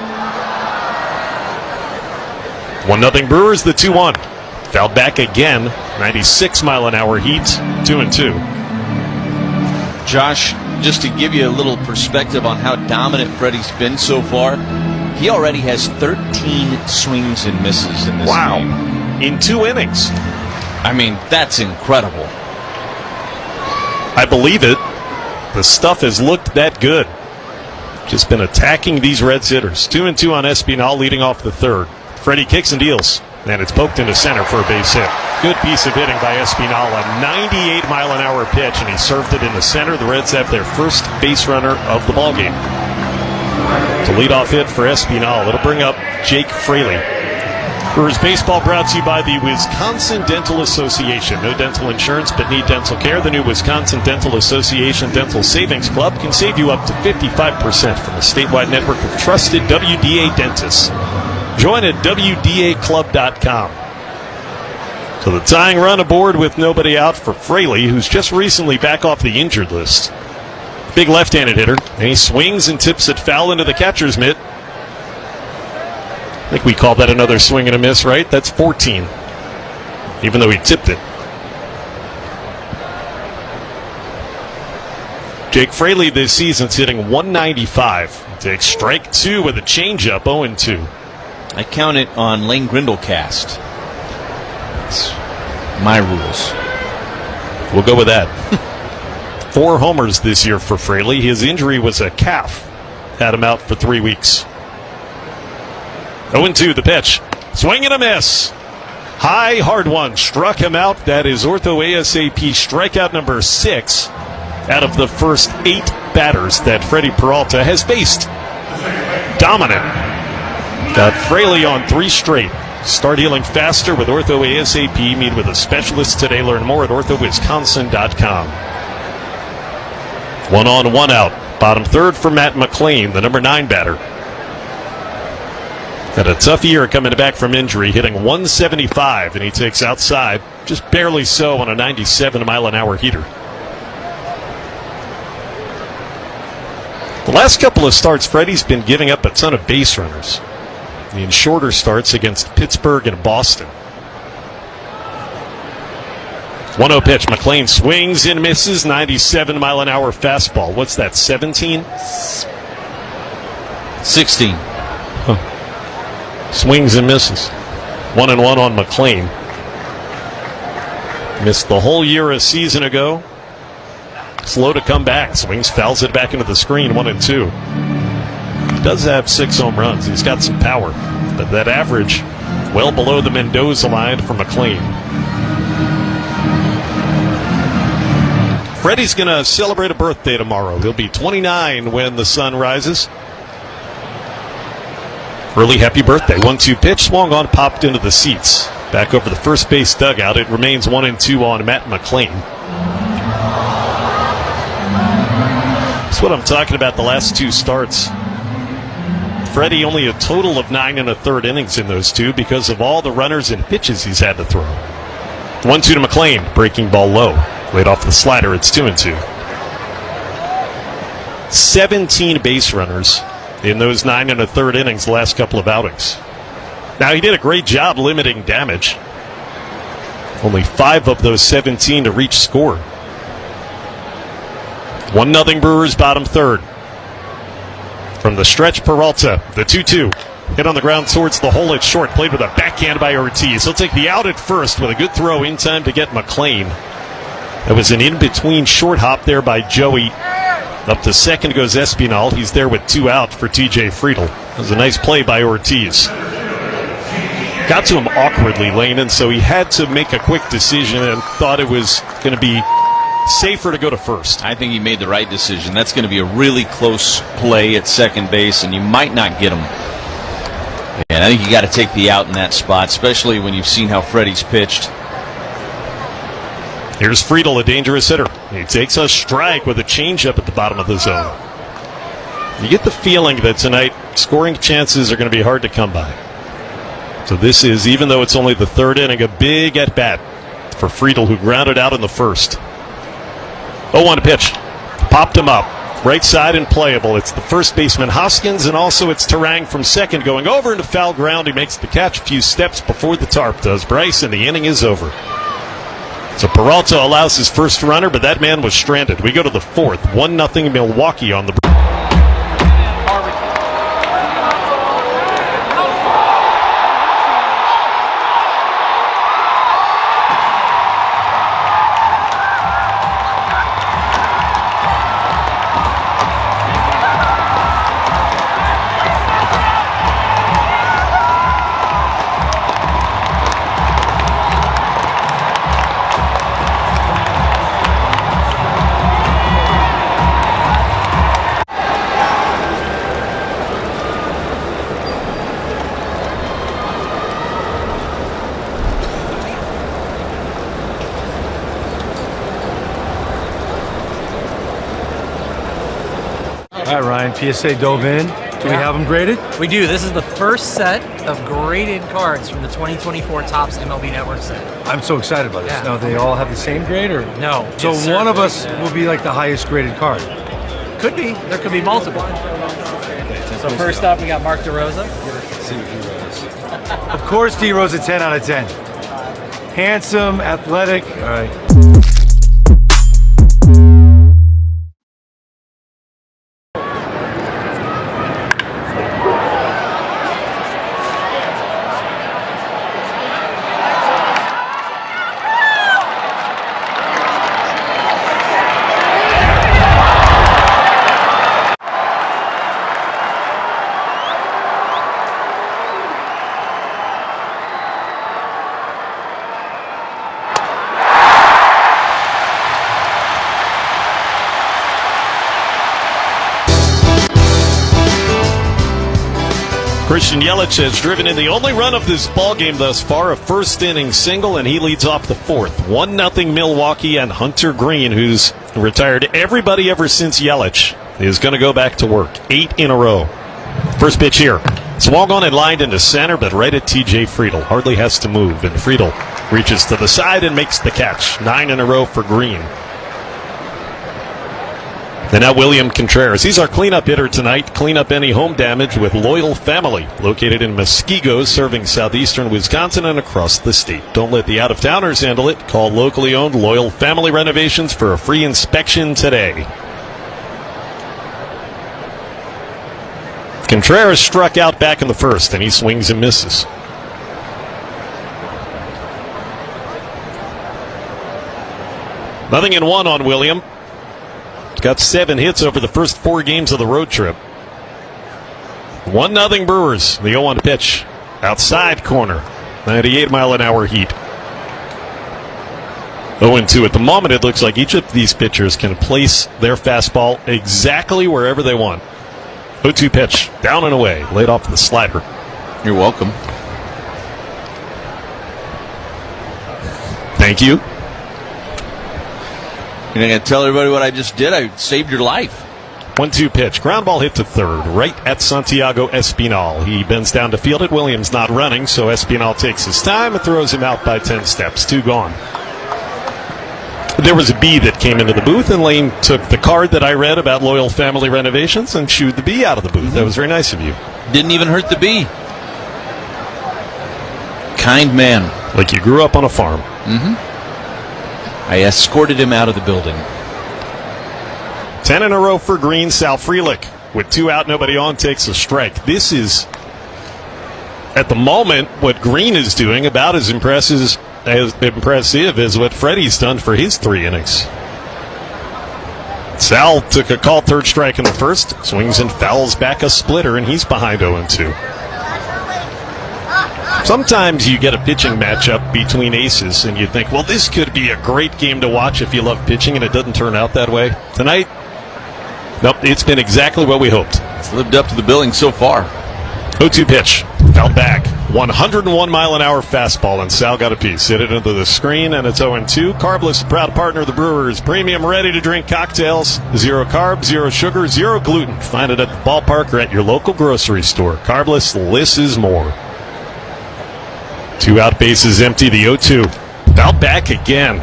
1-0 Brewers, the 2-1. Fouled back again, 96-mile-an-hour heat, 2-2. Josh, just to give you a little perspective on how dominant Freddie's been so far, he already has 13 swings and misses in this game. In 2 innings. I mean, that's incredible. I believe it. The stuff has looked that good. Just been attacking these Reds hitters. 2-2 on Espinal, leading off the third. Freddie kicks and deals, and it's poked into center for a base hit. Good piece of hitting by Espinal, a 98-mile-an-hour pitch, and he served it into center. The Reds have their first base runner of the ballgame. It's a leadoff hit for Espinal. It'll bring up Jake Fraley. Brewers baseball brought to you by the Wisconsin Dental Association. No dental insurance, but need dental care. The new Wisconsin Dental Association Dental Savings Club can save you up to 55% from a statewide network of trusted WDA dentists. Join at WDAclub.com. So the tying run aboard with nobody out for Fraley, who's just recently back off the injured list. Big left-handed hitter, and he swings and tips it foul into the catcher's mitt. I think we call that another swing and a miss, right? That's 14, even though he tipped it. Jake Fraley this season's hitting 195. Takes strike 2 with a changeup, 0-2. I count it on Lane Grindlecast. It's my rules. We'll go with that. 4 homers this year for Fraley. His injury was a calf. Had him out for 3 weeks. 0-2 the pitch. Swing and a miss. High, hard one. Struck him out. That is Ortho ASAP strikeout number 6 out of the first 8 batters that Freddie Peralta has faced. Dominant. Got Fraley on 3 straight. Start healing faster with Ortho ASAP. Meet with a specialist today. Learn more at orthowisconsin.com. 1 on, 1 out. Bottom third for Matt McLean, the number 9 batter. Had a tough year coming back from injury, hitting 175, and he takes outside, just barely so, on a 97-mile-an-hour heater. The last couple of starts, Freddie's been giving up a ton of base runners in shorter starts against Pittsburgh and Boston. 1-0 pitch. McLean swings and misses. 97-mile-an-hour fastball. What's that, 17? 16. Swings and misses. 1-1 on McLean. Missed the whole year a season ago. Slow to come back. Swings, fouls it back into the screen. 1-2. He does have 6 home runs. He's got some power. But that average, well below the Mendoza line for McLean. Freddie's going to celebrate a birthday tomorrow. He'll be 29 when the sun rises. Early happy birthday. 1-2 pitch, swung on, popped into the seats. Back over the first base dugout. It remains 1-2 on Matt McLean. That's what I'm talking about the last 2 starts. Freddie only a total of 9 1/3 innings in those 2 because of all the runners and pitches he's had to throw. 1-2 to McLean. Breaking ball low. Laid off the slider. It's 2-2. 17 base runners in those 9 1/3 innings the last couple of outings. Now, he did a great job limiting damage. Only 5 of those 17 to reach score. 1-0 Brewers, bottom third. From the stretch, Peralta, the 2-2. Hit on the ground towards the hole at short. Played with a backhand by Ortiz. He'll take the out at first with a good throw in time to get McLean. That was an in-between short hop there by Joey. Up to second goes Espinal. He's there with 2 out for TJ Friedel. That was a nice play by Ortiz. Got to him awkwardly, Lane, and so he had to make a quick decision and thought it was going to be safer to go to first. I think he made the right decision. That's going to be a really close play at second base, and you might not get him. And I think you got to take the out in that spot, especially when you've seen how Freddie's pitched. Here's Friedel, a dangerous hitter. He takes a strike with a changeup at the bottom of the zone. You get the feeling that tonight scoring chances are going to be hard to come by. So this is, even though it's only the third inning, a big at-bat for Friedel, who grounded out in the first. 0-1 pitch. Popped him up. Right side and playable. It's the first baseman Hoskins, and also it's Terang from second going over into foul ground. He makes the catch a few steps before the tarp does, Bryce, and the inning is over. So Peralta allows his first runner, but that man was stranded. We go to the fourth. 1-0 Milwaukee on the... All right, Ryan, PSA dove in. Do we have them graded? We do. This is the first set of graded cards from the 2024 Topps MLB Network set. I'm so excited about this. Yeah. Now, they all have the same grade, or? No. So Yes, one sir. of us will be like the highest graded card. Could be. There could be multiple. So first up, we got Mark DeRosa. Let's see what he wrote. Of course, D Rose a 10 out of 10. Handsome, athletic. All right. Christian Yelich has driven in the only run of this ballgame thus far, a first-inning single, and he leads off the fourth. 1-0 Milwaukee, and Hunter Green, who's retired everybody ever since Yelich, is going to go back to work. 8 in a row. First pitch here. Swung on and lined into center, but right at T.J. Friedel. Hardly has to move, and Friedel reaches to the side and makes the catch. 9 in a row for Green. And now William Contreras. He's our cleanup hitter tonight. Clean up any home damage with Loyal Family, located in Muskego, serving southeastern Wisconsin and across the state. Don't let the out-of-towners handle it. Call locally owned Loyal Family Renovations for a free inspection today. Contreras struck out back in the first, and he swings and misses. Nothing in one on William. Got 7 hits over the first 4 games of the road trip. 1-0 Brewers. The 0-1 pitch. Outside corner. 98-mile-an-hour heat. 0-2 at the moment. It looks like each of these pitchers can place their fastball exactly wherever they want. 0-2 pitch. Down and away. Laid off the slider. You're welcome. Thank you. You're not going to tell everybody what I just did? I saved your life. 1-2 pitch. Ground ball hit to third, right at Santiago Espinal. He bends down to field it. Williams not running, so Espinal takes his time and throws him out by 10 steps. 2 gone. There was a bee that came into the booth, and Lane took the card that I read about Loyal Family Renovations and shooed the bee out of the booth. That was very nice of you. Didn't even hurt the bee. Kind man. Like you grew up on a farm. Mm-hmm. I escorted him out of the building. 10 in a row for Green. Sal Frelick, with 2 out, nobody on, takes a strike. This is, at the moment, what Green is doing about as impressive as what Freddie's done for his 3 innings. Sal took a call, third strike in the first, swings and fouls back a splitter, and he's behind 0-2. Sometimes you get a pitching matchup between aces, and you think, well, this could be a great game to watch if you love pitching, and it doesn't turn out that way. Tonight, nope, it's been exactly what we hoped. It's lived up to the billing so far. 0-2 pitch. Fouled back. 101-mile-an-hour fastball, and Sal got a piece. Hit it into the screen, and it's 0-2. Carbless, proud partner of the Brewers. Premium ready-to-drink cocktails. 0 carbs, 0 sugar, 0 gluten. Find it at the ballpark or at your local grocery store. Carbless, less is more. 2 out, bases empty. The 0-2. Fouled back again.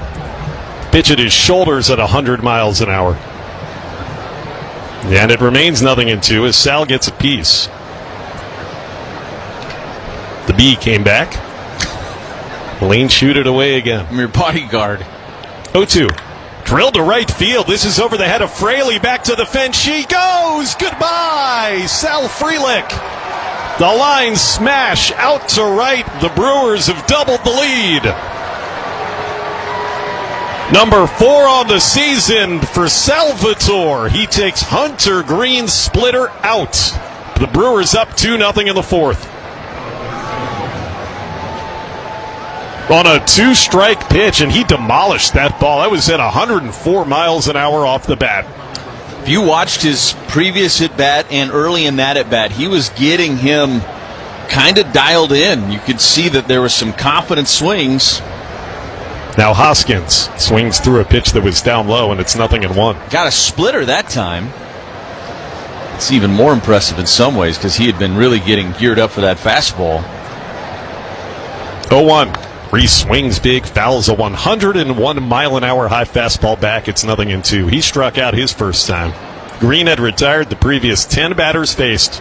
Pitch at his shoulders at 100 miles an hour. And it remains 0-2 as Sal gets a piece. The B came back. Lane shoot it away again. I'm your bodyguard. 0-2. Drilled to right field. This is over the head of Fraley. Back to the fence. She goes. Goodbye, Sal Frelick. The line smash out to right. The Brewers have doubled the lead. Number 4 on the season for Salvatore. He takes Hunter Green's splitter out. The Brewers up 2-0 in the 4th. On a 2-strike pitch, and he demolished that ball. That was at 104 miles an hour off the bat. If you watched his previous at-bat and early in that at-bat, he was getting him kind of dialed in. You could see that there were some confident swings. Now Hoskins swings through a pitch that was down low, and it's 0-1. Got a splitter that time. It's even more impressive in some ways because he had been really getting geared up for that fastball. 0-1. Reese swings big, fouls a 101-mile-an-hour high fastball back. It's 0-2. He struck out his first time. Green had retired the previous 10 batters faced.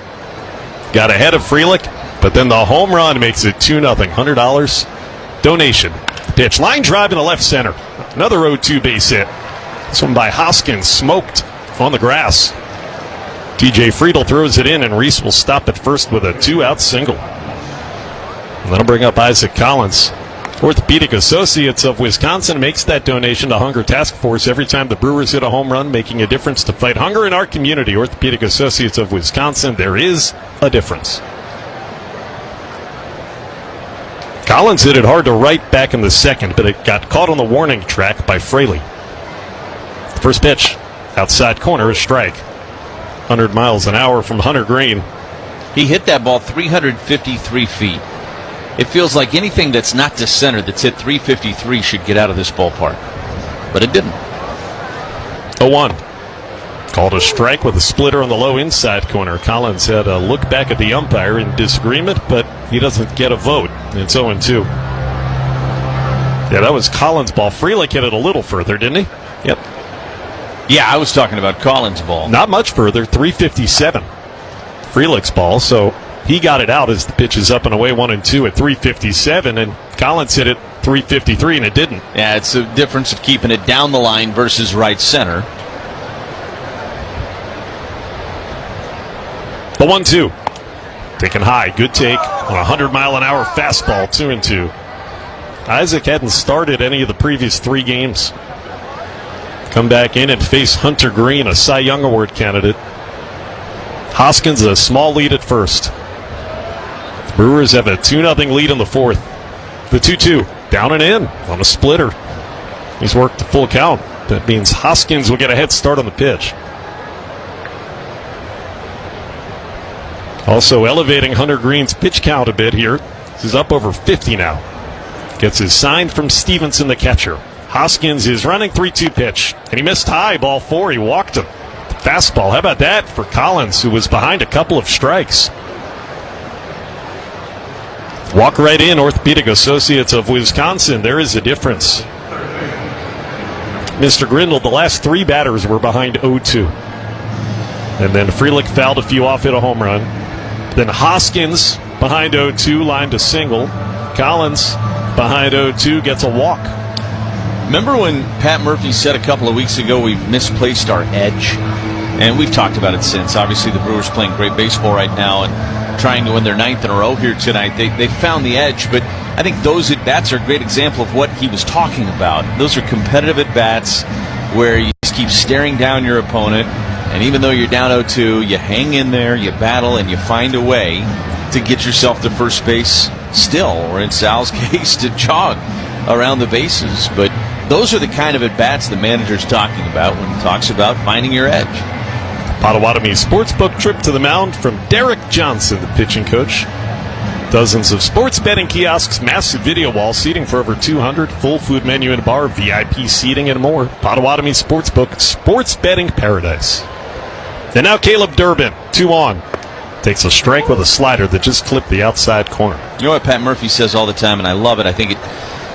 Got ahead of Frelick, but then the home run makes it 2-0. $100 donation. Pitch, line drive in the left center. Another 0-2 base hit. This one by Hoskins, smoked on the grass. TJ Friedel throws it in, and Reese will stop at first with a 2-out single. And that'll bring up Isaac Collins. Orthopedic Associates of Wisconsin makes that donation to Hunger Task Force every time the Brewers hit a home run, making a difference to fight hunger in our community. Orthopedic Associates of Wisconsin, there is a difference. Collins hit it hard to right back in the second, but it got caught on the warning track by Fraley. First pitch, outside corner, a strike. 100 miles an hour from Hunter Green. He hit that ball 353 feet. It feels like anything that's not to center that's hit 353 should get out of this ballpark. But it didn't. 0-1. Called a strike with a splitter on the low inside corner. Collins had a look back at the umpire in disagreement, but he doesn't get a vote. It's 0-2. Yeah, that was Collins' ball. Frelick hit it a little further, didn't he? Yep. Yeah, I was talking about Collins' ball. Not much further, 357. Frelick's ball, so he got it out as the pitch is up and away 1-2 at 357, and Collins hit it 353, and it didn't. Yeah, it's the difference of keeping it down the line versus right center. The 1-2. Taken high, good take on a 100-mile-an-hour fastball, 2-2. Isaac hadn't started any of the previous 3 games. Come back in and face Hunter Green, a Cy Young Award candidate. Hoskins a small lead at first. Brewers have a 2-0 lead in the 4th. The 2-2, down and in on a splitter. He's worked the full count. That means Hoskins will get a head start on the pitch. Also elevating Hunter Green's pitch count a bit here. He's up over 50 now. Gets his sign from Stevenson, the catcher. Hoskins is running 3-2 pitch, and he missed high, ball 4. He walked him. Fastball. How about that for Collins, who was behind a couple of strikes? Walk right in, Orthopedic Associates of Wisconsin. There is a difference. Mr. Grindle, the last 3 batters were behind 0-2. And then Frelick fouled a few off, hit a home run. Then Hoskins behind 0-2, lined a single. Collins behind 0-2 gets a walk. Remember when Pat Murphy said a couple of weeks ago we've misplaced our edge? And we've talked about it since. Obviously, the Brewers playing great baseball right now and trying to win their 9th in a row here tonight. They found the edge, but I think those at-bats are a great example of what he was talking about. Those are competitive at-bats where you just keep staring down your opponent, and even though you're down 0-2, you hang in there, you battle, and you find a way to get yourself to first base still, or in Sal's case, to jog around the bases. But those are the kind of at-bats the manager's talking about when he talks about finding your edge. Potawatomi Sportsbook trip to the mound from Derek Johnson, the pitching coach. Dozens of sports betting kiosks, massive video wall, seating for over 200, full food menu and bar, VIP seating, and more. Potawatomi Sportsbook, sports betting paradise. And now Caleb Durbin, 2 on. Takes a strike with a slider that just clipped the outside corner. You know what Pat Murphy says all the time, and I love it. I think it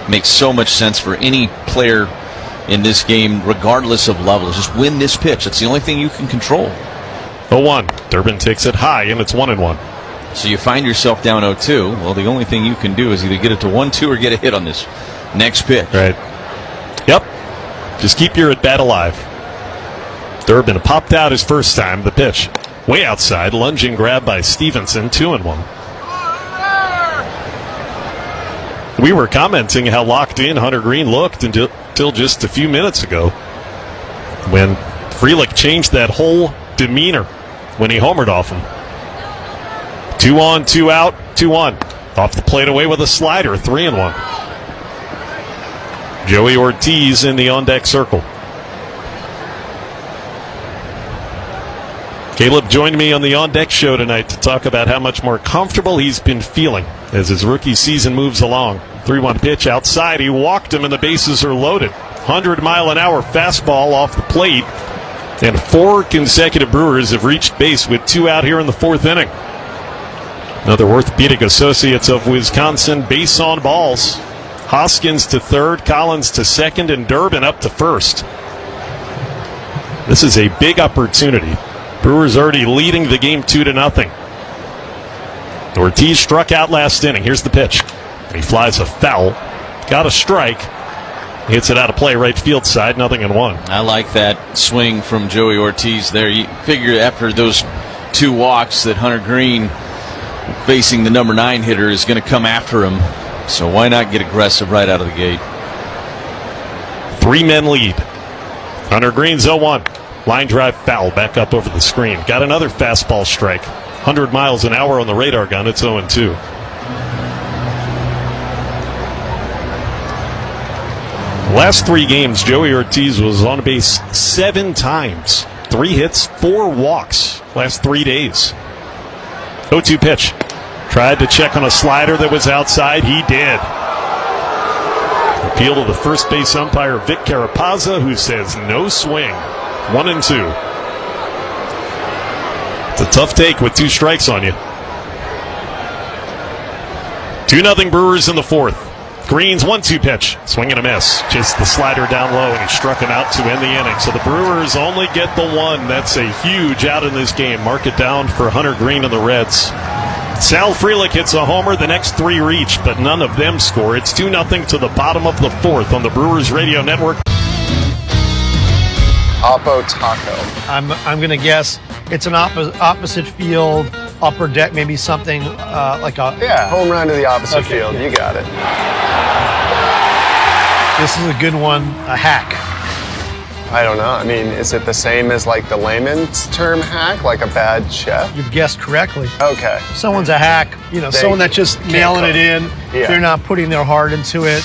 makes so much sense for any player in this game, regardless of level. Just win this pitch. That's the only thing you can control. 0-1. Durbin takes it high, and it's 1-1. So you find yourself down 0-2. Well, the only thing you can do is either get it to 1-2 or get a hit on this next pitch. Right. Yep. Just keep your at-bat alive. Durbin popped out his first time. The pitch. Way outside. Lunging grab by Stevenson. 2-1. We were commenting how locked in Hunter Green looked until just a few minutes ago when Frelick changed that whole demeanor when he homered off him. 2 on, 2 out, 2-1. Off the plate away with a slider, 3-1. Joey Ortiz in the on-deck circle. Caleb joined me on the on-deck show tonight to talk about how much more comfortable he's been feeling as his rookie season moves along. 3-1 pitch outside. He walked him and the bases are loaded. 100-mile-an-hour fastball off the plate. And 4 consecutive Brewers have reached base with 2 out here in the 4th inning. Another Orthopedic Associates of Wisconsin base on balls. Hoskins to third, Collins to second, and Durbin up to first. This is a big opportunity. Brewers already leading the game 2-0. Ortiz struck out last inning. Here's the pitch. He flies a foul. Got a strike. Hits it out of play right field side, 0-1. I like that swing from Joey Ortiz there. You figure after those 2 walks that Hunter Green, facing the number 9 hitter, is going to come after him. So why not get aggressive right out of the gate? 3-men lead. Hunter Green's 0-1. Line drive foul back up over the screen. Got another fastball strike. 100 miles an hour on the radar gun. It's 0-2. Last 3 games, Joey Ortiz was on base 7 times. 3 hits, 4 walks. Last 3 days. 0-2 pitch. Tried to check on a slider that was outside. He did. Appeal to the first base umpire, Vic Carapazza, who says no swing. 1-2. It's a tough take with 2 strikes on you. 2-0 Brewers in the 4th. Green's 1-2 pitch. Swing and a miss. Just the slider down low, and he struck him out to end the inning. So the Brewers only get the 1. That's a huge out in this game. Mark it down for Hunter Green and the Reds. Sal Frelick hits a homer. The next 3 reach, but none of them score. It's 2-0 to the bottom of the 4th on the Brewers Radio Network. Oppo Taco. I'm going to guess it's an opposite field, upper deck, maybe something like a... Yeah, home run to the opposite field. You got it. This is a good one, a hack. I don't know. I mean, is it the same as like the layman's term hack, like a bad chef? You've guessed correctly. Okay. Someone's a hack, someone that's just nailing it in. Yeah. They're not putting their heart into it.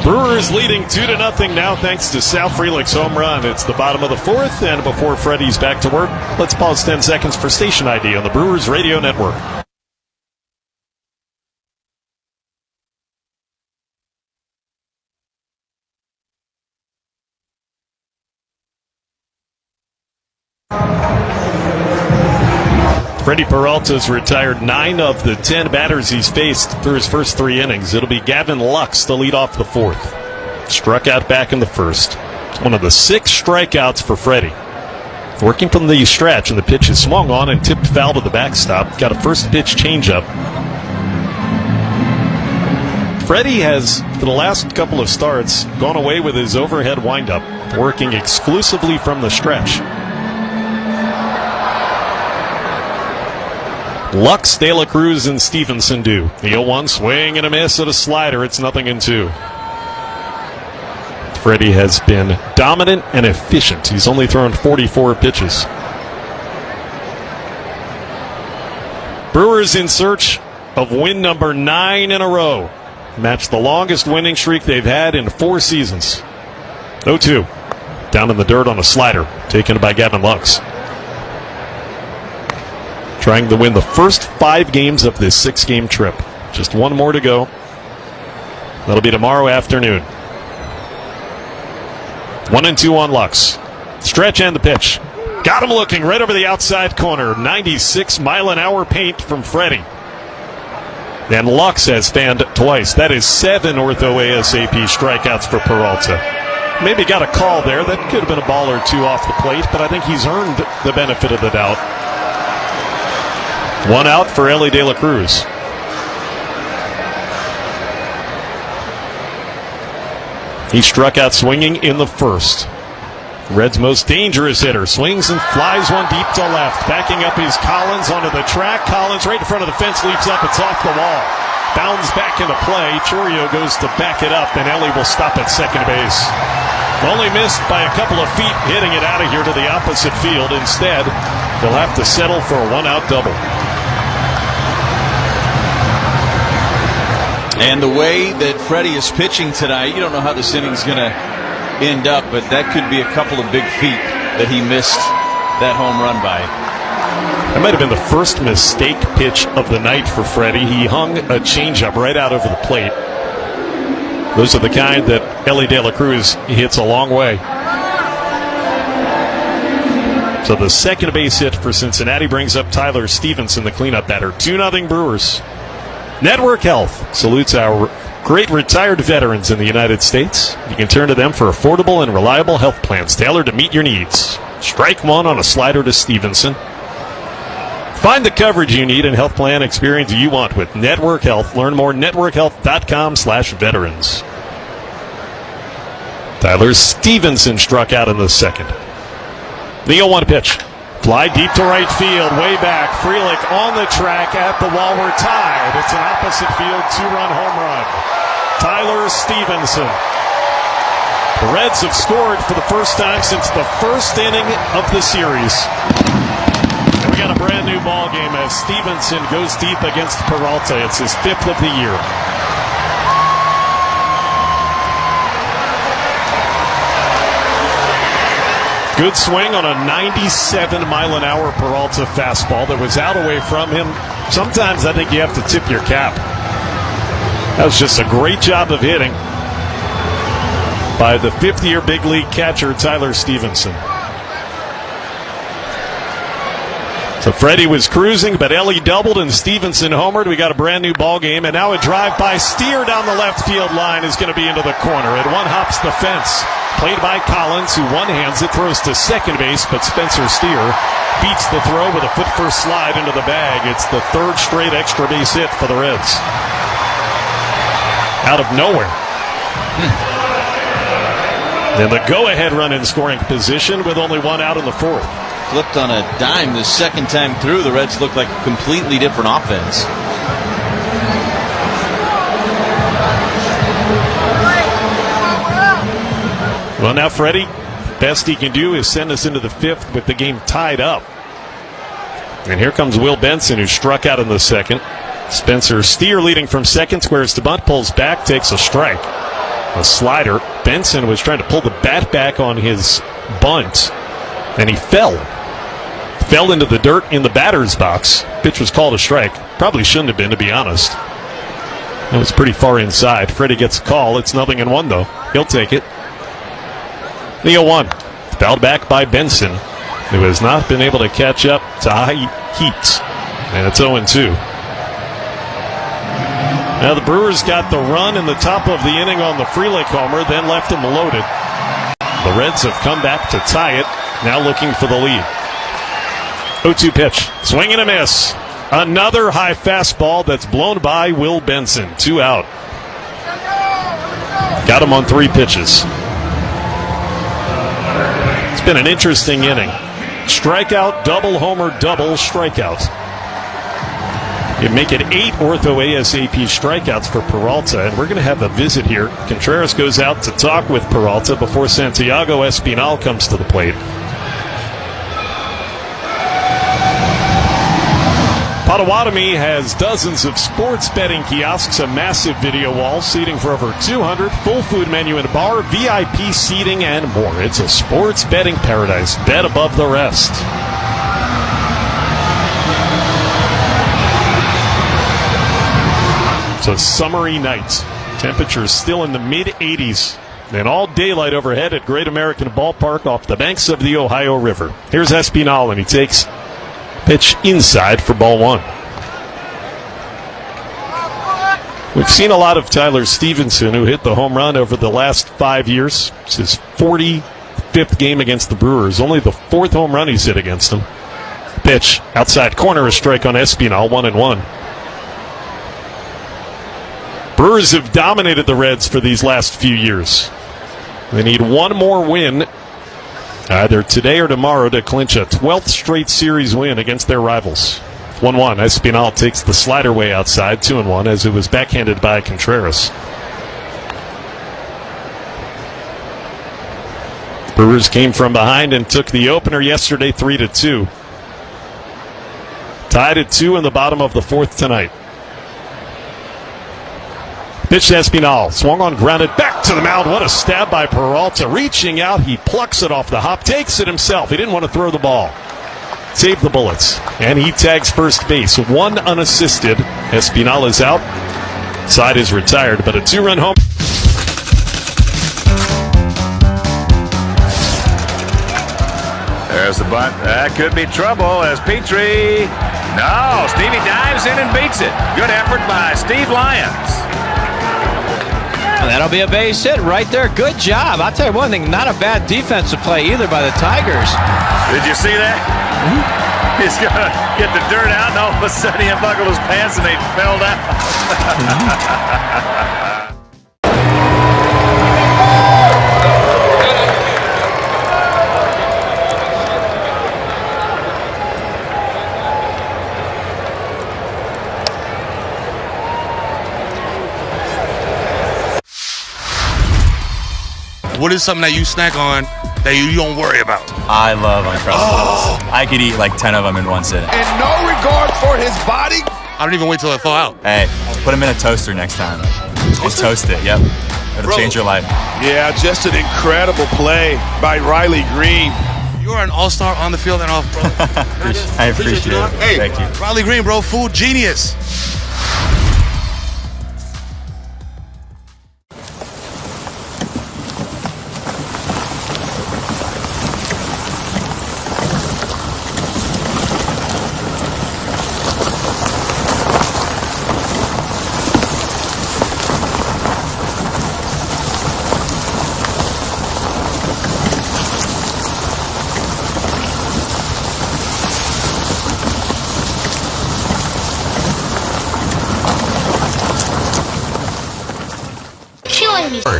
Brewers leading 2-0 now thanks to Sal Frelick's home run. It's the bottom of the 4th, and before Freddie's back to work, let's pause 10 seconds for station ID on the Brewers Radio Network. Freddie Peralta's retired 9 of the 10 batters he's faced through his first 3 innings. It'll be Gavin Lux to lead off the 4th. Struck out back in the first. One of the 6 strikeouts for Freddie. Working from the stretch, and the pitch is swung on and tipped foul to the backstop. Got a first pitch changeup. Freddie has, for the last couple of starts, gone away with his overhead windup, working exclusively from the stretch. Lux, De La Cruz, and Stevenson do. The 0-1 swing and a miss at a slider. It's 0-2. Freddie has been dominant and efficient. He's only thrown 44 pitches. Brewers in search of win number 9 in a row. Match the longest winning streak they've had in 4 seasons. 0-2. Down in the dirt on a slider. Taken by Gavin Lux. Trying to win the first 5 games of this 6-game trip. Just 1 more to go. That'll be tomorrow afternoon. 1-2 on Lux. Stretch and the pitch. Got him looking right over the outside corner. 96-mile-an-hour paint from Freddie. And Lux has fanned twice. That is 7 ortho ASAP strikeouts for Peralta. Maybe got a call there. That could have been a ball or 2 off the plate, but I think he's earned the benefit of the doubt. 1 out for Ellie De La Cruz. He struck out swinging in the first. Reds' most dangerous hitter swings and flies one deep to left. Backing up is Collins onto the track. Collins right in front of the fence, leaps up. It's off the wall. Bounds back into play. Chorio goes to back it up, and Ellie will stop at second base. Only missed by a couple of feet, hitting it out of here to the opposite field. Instead, they'll have to settle for a 1-out double. And the way that Freddie is pitching tonight, you don't know how this inning's going to end up, but that could be a couple of big feet that he missed that home run by. That might have been the first mistake pitch of the night for Freddie. He hung a changeup right out over the plate. Those are the kind that Ellie De La Cruz hits a long way. So the second base hit for Cincinnati brings up Tyler Stevenson, the cleanup batter. 2-0 Brewers. Network Health salutes our great retired veterans in the United States. You can turn to them for affordable and reliable health plans tailored to meet your needs. Strike 1 on a slider to Stevenson. Find the coverage you need and health plan experience you want with Network Health. Learn more at networkhealth.com/veterans. Tyler Stevenson struck out in the second. The 0-1 pitch. Fly deep to right field, way back. Frelick on the track at the wall. We're tied. It's an opposite field 2-run home run. Tyler Stevenson. The Reds have scored for the first time since the first inning of the series. And we got a brand new ball game as Stevenson goes deep against Peralta. It's his 5th of the year. Good swing on a 97-mile-an-hour Peralta fastball that was out away from him. Sometimes I think you have to tip your cap. That was just a great job of hitting by the 5th-year big league catcher, Tyler Stevenson. So Freddie was cruising, but Ellie doubled and Stevenson homered. We got a brand new ball game, and now a drive by Steer down the left field line is going to be into the corner. It one-hops the fence. Played by Collins, who one-hands it, throws to second base, but Spencer Steer beats the throw with a foot-first slide into the bag. It's the 3rd straight extra base hit for the Reds. Out of nowhere. Then the go-ahead run in scoring position with only 1 out in the 4th. Flipped on a dime the second time through. The Reds look like a completely different offense. Well, now Freddie, best he can do is send us into the 5th with the game tied up. And here comes Will Benson, who struck out in the second. Spencer Steer leading from second, squares to bunt, pulls back, takes a strike. A slider. Benson was trying to pull the bat back on his bunt, and he fell. Fell into the dirt in the batter's box. Pitch was called a strike. Probably shouldn't have been, to be honest. It was pretty far inside. Freddie gets a call. It's 0-1, though. He'll take it. The 0-1. Fouled back by Benson, who has not been able to catch up to high heat. And it's 0-2. Now the Brewers got the run in the top of the inning on the Freelick homer, then left them loaded. The Reds have come back to tie it, now looking for the lead. 0-2 pitch. Swing and a miss. Another high fastball that's blown by Will Benson. 2 out. Got him on 3 pitches. It's been an interesting inning. Strikeout, double homer, double strikeout. You make it 8 ortho ASAP strikeouts for Peralta, and we're going to have a visit here. Contreras goes out to talk with Peralta before Santiago Espinal comes to the plate. Potawatomi has dozens of sports betting kiosks, a massive video wall, seating for over 200, full food menu and bar, VIP seating, and more. It's a sports betting paradise. Bet above the rest. It's a summery night. Temperatures still in the mid-80s. And all daylight overhead at Great American Ballpark off the banks of the Ohio River. Here's Espinal, and he takes pitch inside for ball 1. We've seen a lot of Tyler Stevenson, who hit the home run over the last 5 years. It's his 45th game against the Brewers. Only the 4th home run he's hit against them. Pitch outside corner, a strike on Espinal, 1-1. Brewers have dominated the Reds for these last few years. They need one more win, either today or tomorrow, to clinch a 12th straight series win against their rivals. 1-1. Espinal takes the slider way outside, 2-1, as it was backhanded by Contreras. Brewers came from behind and took the opener yesterday 3-2. Tied at 2 in the bottom of the 4th tonight. Pitch to Espinal. Swung on, grounded back to the mound. What a stab by Peralta. Reaching out, he plucks it off the hop, takes it himself. He didn't want to throw the ball. Save the bullets. And he tags first base. 1 unassisted. Espinal is out. Side is retired, but a 2-run home. There's the bunt. That could be trouble as Petrie. No, Stevie dives in and beats it. Good effort by Steve Lyons. And that'll be a base hit right there. Good job. I'll tell you one thing, not a bad defensive play either by the Tigers. Did you see that? He's going to get the dirt out, and all of a sudden he unbuckled his pants and they fell down. What is something that you snack on that you don't worry about? I love Uncrustables. I could eat like 10 of them in one sitting. And no regard for his body. I don't even wait till I thaw out. Hey, put them in a toaster next time. Just toast it, yep. It'll change your life. Yeah, just an incredible play by Riley Green. You're an all-star on the field and off, bro. I appreciate it. Hey, thank you. Riley Green, bro, food genius.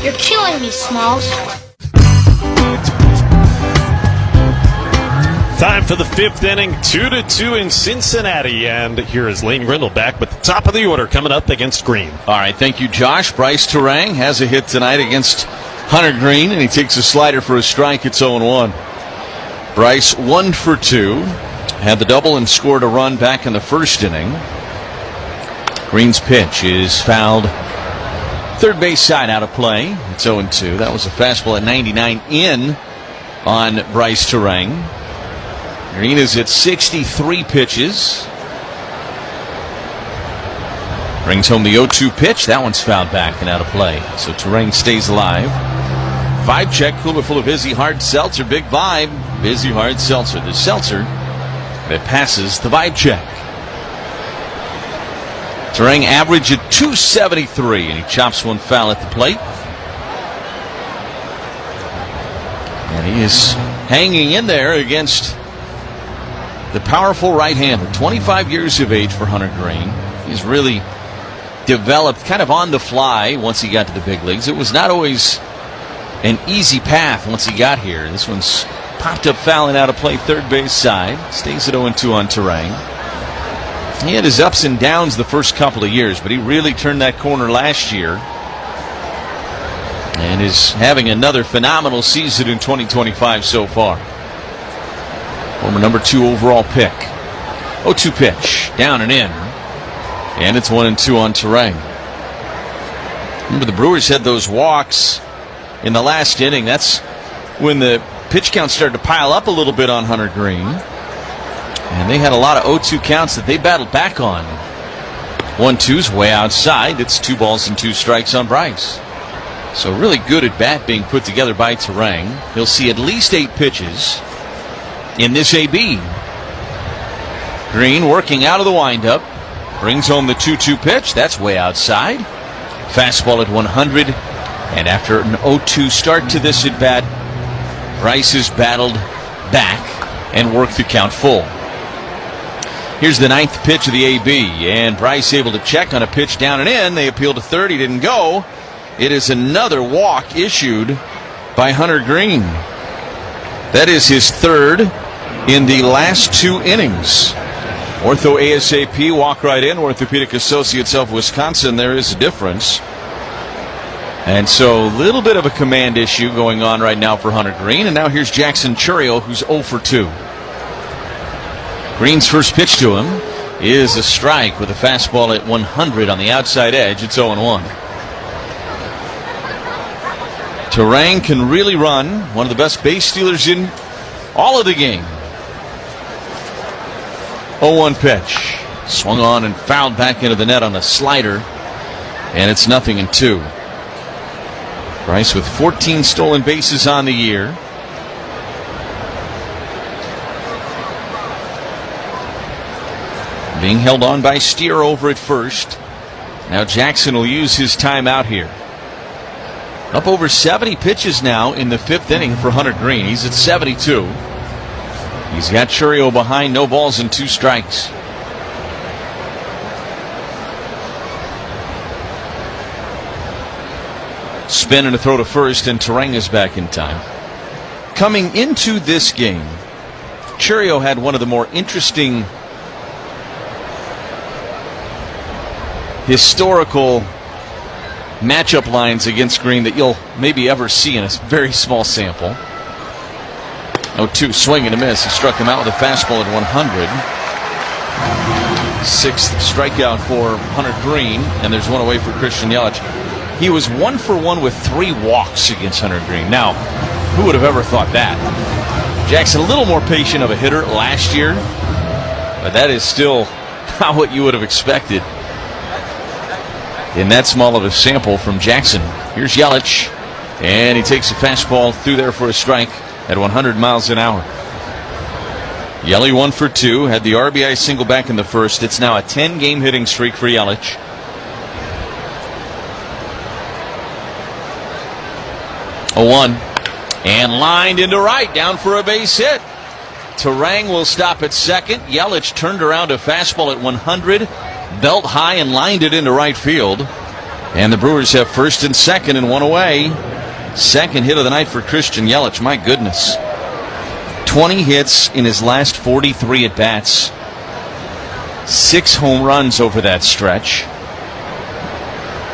You're killing me, Smalls. Time for the 5th inning, 2-2 in Cincinnati. And here is Lane Grindle back with the top of the order coming up against Green. All right, thank you, Josh. Bryce Terang has a hit tonight against Hunter Green, and he takes a slider for a strike. It's 0-1. Bryce 1 for 2. Had the double and scored a run back in the first inning. Green's pitch is fouled third base side, out of play. It's 0-2. That was a fastball at 99 in on Bryce Terang. Green is at 63 pitches. Brings home the 0-2 pitch. That one's fouled back and out of play. So Terang stays alive. Vibe check, cooler full of Vizzy Hard Seltzer. Big Vibe, Vizzy Hard Seltzer. The seltzer that passes the vibe check. Turang average at 273, and he chops one foul at the plate. And he is hanging in there against the powerful right-hander. 25 years of age for Hunter Green. He's really developed kind of on the fly once he got to the big leagues. It was not always an easy path once he got here. This one's popped up fouling out of play, third base side. Stays at 0-2 on Turang. He had his ups and downs the first couple of years, but he really turned that corner last year and is having another phenomenal season in 2025 so far. Former number 2 overall pick. 0-2 pitch, down and in. And it's 1-2 on Turang. Remember, the Brewers had those walks in the last inning. That's when the pitch count started to pile up a little bit on Hunter Green. And they had a lot of 0-2 counts that they battled back on. 1-2's way outside. It's 2 balls and 2 strikes on Bryce. So really good at bat being put together by Turang. He'll see at least 8 pitches in this AB. Green working out of the windup. Brings home the 2-2 pitch. That's way outside. Fastball at 100. And after an 0-2 start to this at bat, Bryce has battled back and worked the count full. Here's the 9th pitch of the AB, and Bryce able to check on a pitch down and in. They appealed to third. He didn't go. It is another walk issued by Hunter Green. That is his third in the last 2 innings. Ortho ASAP, walk right in. Orthopedic Associates of Wisconsin, there is a difference. And so a little bit of a command issue going on right now for Hunter Green. And now here's Jackson Chourio, who's 0-2. Green's first pitch to him is a strike with a fastball at 100 on the outside edge. It's 0-1. Turang can really run. One of the best base stealers in all of the game. 0-1 pitch. Swung on and fouled back into the net on a slider. And it's 0-2. Bryce with 14 stolen bases on the year. Being held on by Steer over at first. Now Jackson will use his time out here. Up over 70 pitches now in the 5th inning for Hunter Green. He's at 72. He's got Chourio behind, no balls and 2 strikes. Spin and a throw to first, and Turang is back in time. Coming into this game, Chourio had one of the more interesting historical matchup lines against Green that you'll maybe ever see in a very small sample. 0-2 swing and a miss. He struck him out with a fastball at 100. 6th strikeout for Hunter Green, and there's one away for Christian Yelich. He was 1-for-1 with 3 walks against Hunter Green. Now, who would have ever thought that? Jackson a little more patient of a hitter last year, but that is still not what you would have expected in that small of a sample from Jackson. Here's Yelich, and he takes a fastball through there for a strike at 100 miles an hour. Yelich 1-for-2, had the RBI single back in the first. It's now a 10-game hitting streak for Yelich. A 1, and lined into right, down for a base hit. Turang will stop at second. Yelich turned around a fastball at 100. Belt high and lined it into right field. And the Brewers have first and second and 1 away. Second hit of the night for Christian Yelich. My goodness. 20 hits in his last 43 at-bats. 6 home runs over that stretch.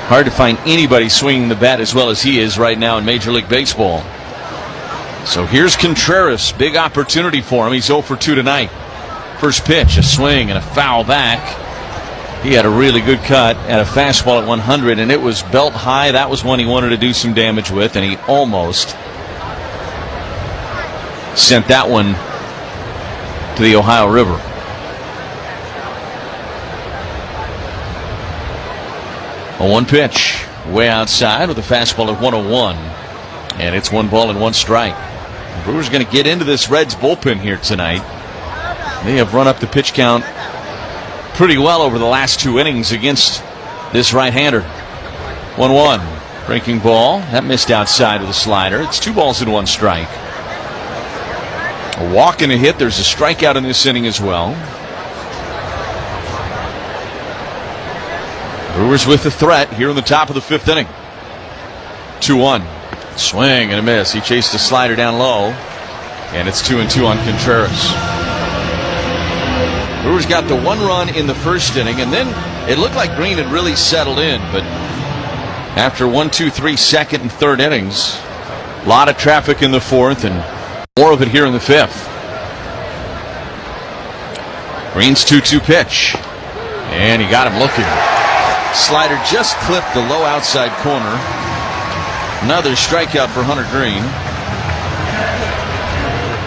Hard to find anybody swinging the bat as well as he is right now in Major League Baseball. So here's Contreras. Big opportunity for him. He's 0-for-2 tonight. First pitch, a swing and a foul back. He had a really good cut at a fastball at 100, and it was belt high. That was one he wanted to do some damage with, and he almost sent that one to the Ohio River. A 1 pitch, way outside with a fastball at 101, and it's 1 ball and 1 strike. The Brewers going to get into this Reds bullpen here tonight. They have run up the pitch count pretty well over the last 2 innings against this right-hander. 1-1. Breaking ball. That missed outside with a slider. It's 2 balls and 1 strike. A walk and a hit. There's a strikeout in this inning as well. Brewers with the threat here in the top of the 5th inning. 2-1. Swing and a miss. He chased a slider down low. And it's 2-2 on Contreras. Brewers got the 1 run in the 1st inning, and then it looked like Green had really settled in. But after 1, 2, 3 second and 3rd innings, a lot of traffic in the 4th and more of it here in the 5th. Green's 2-2 pitch. And he got him looking. Slider just clipped the low outside corner. Another strikeout for Hunter Green.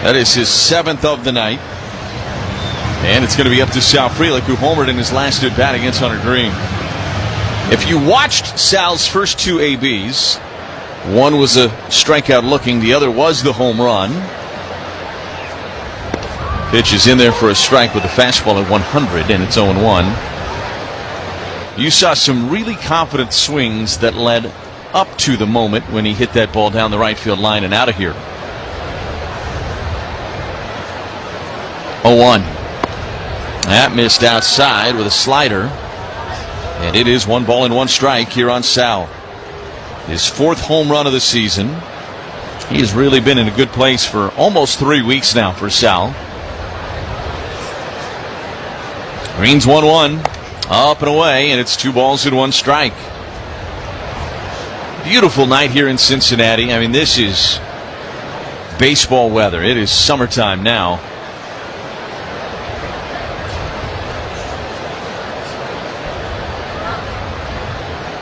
That is his 7th of the night. And it's going to be up to Sal Frelick, who homered in his last at-bat against Hunter Green. If you watched Sal's first 2 ABs, one was a strikeout looking, the other was the home run. Pitch is in there for a strike with a fastball at 100, and it's 0-1. You saw some really confident swings that led up to the moment when he hit that ball down the right field line and out of here. 0-1. That missed outside with a slider. And it is 1 ball and 1 strike here on Sal. His 4th home run of the season. He has really been in a good place for almost 3 weeks now for Sal. Green's 1-1. Up and away, and it's 2 balls and 1 strike. Beautiful night here in Cincinnati. I mean, this is baseball weather. It is summertime now.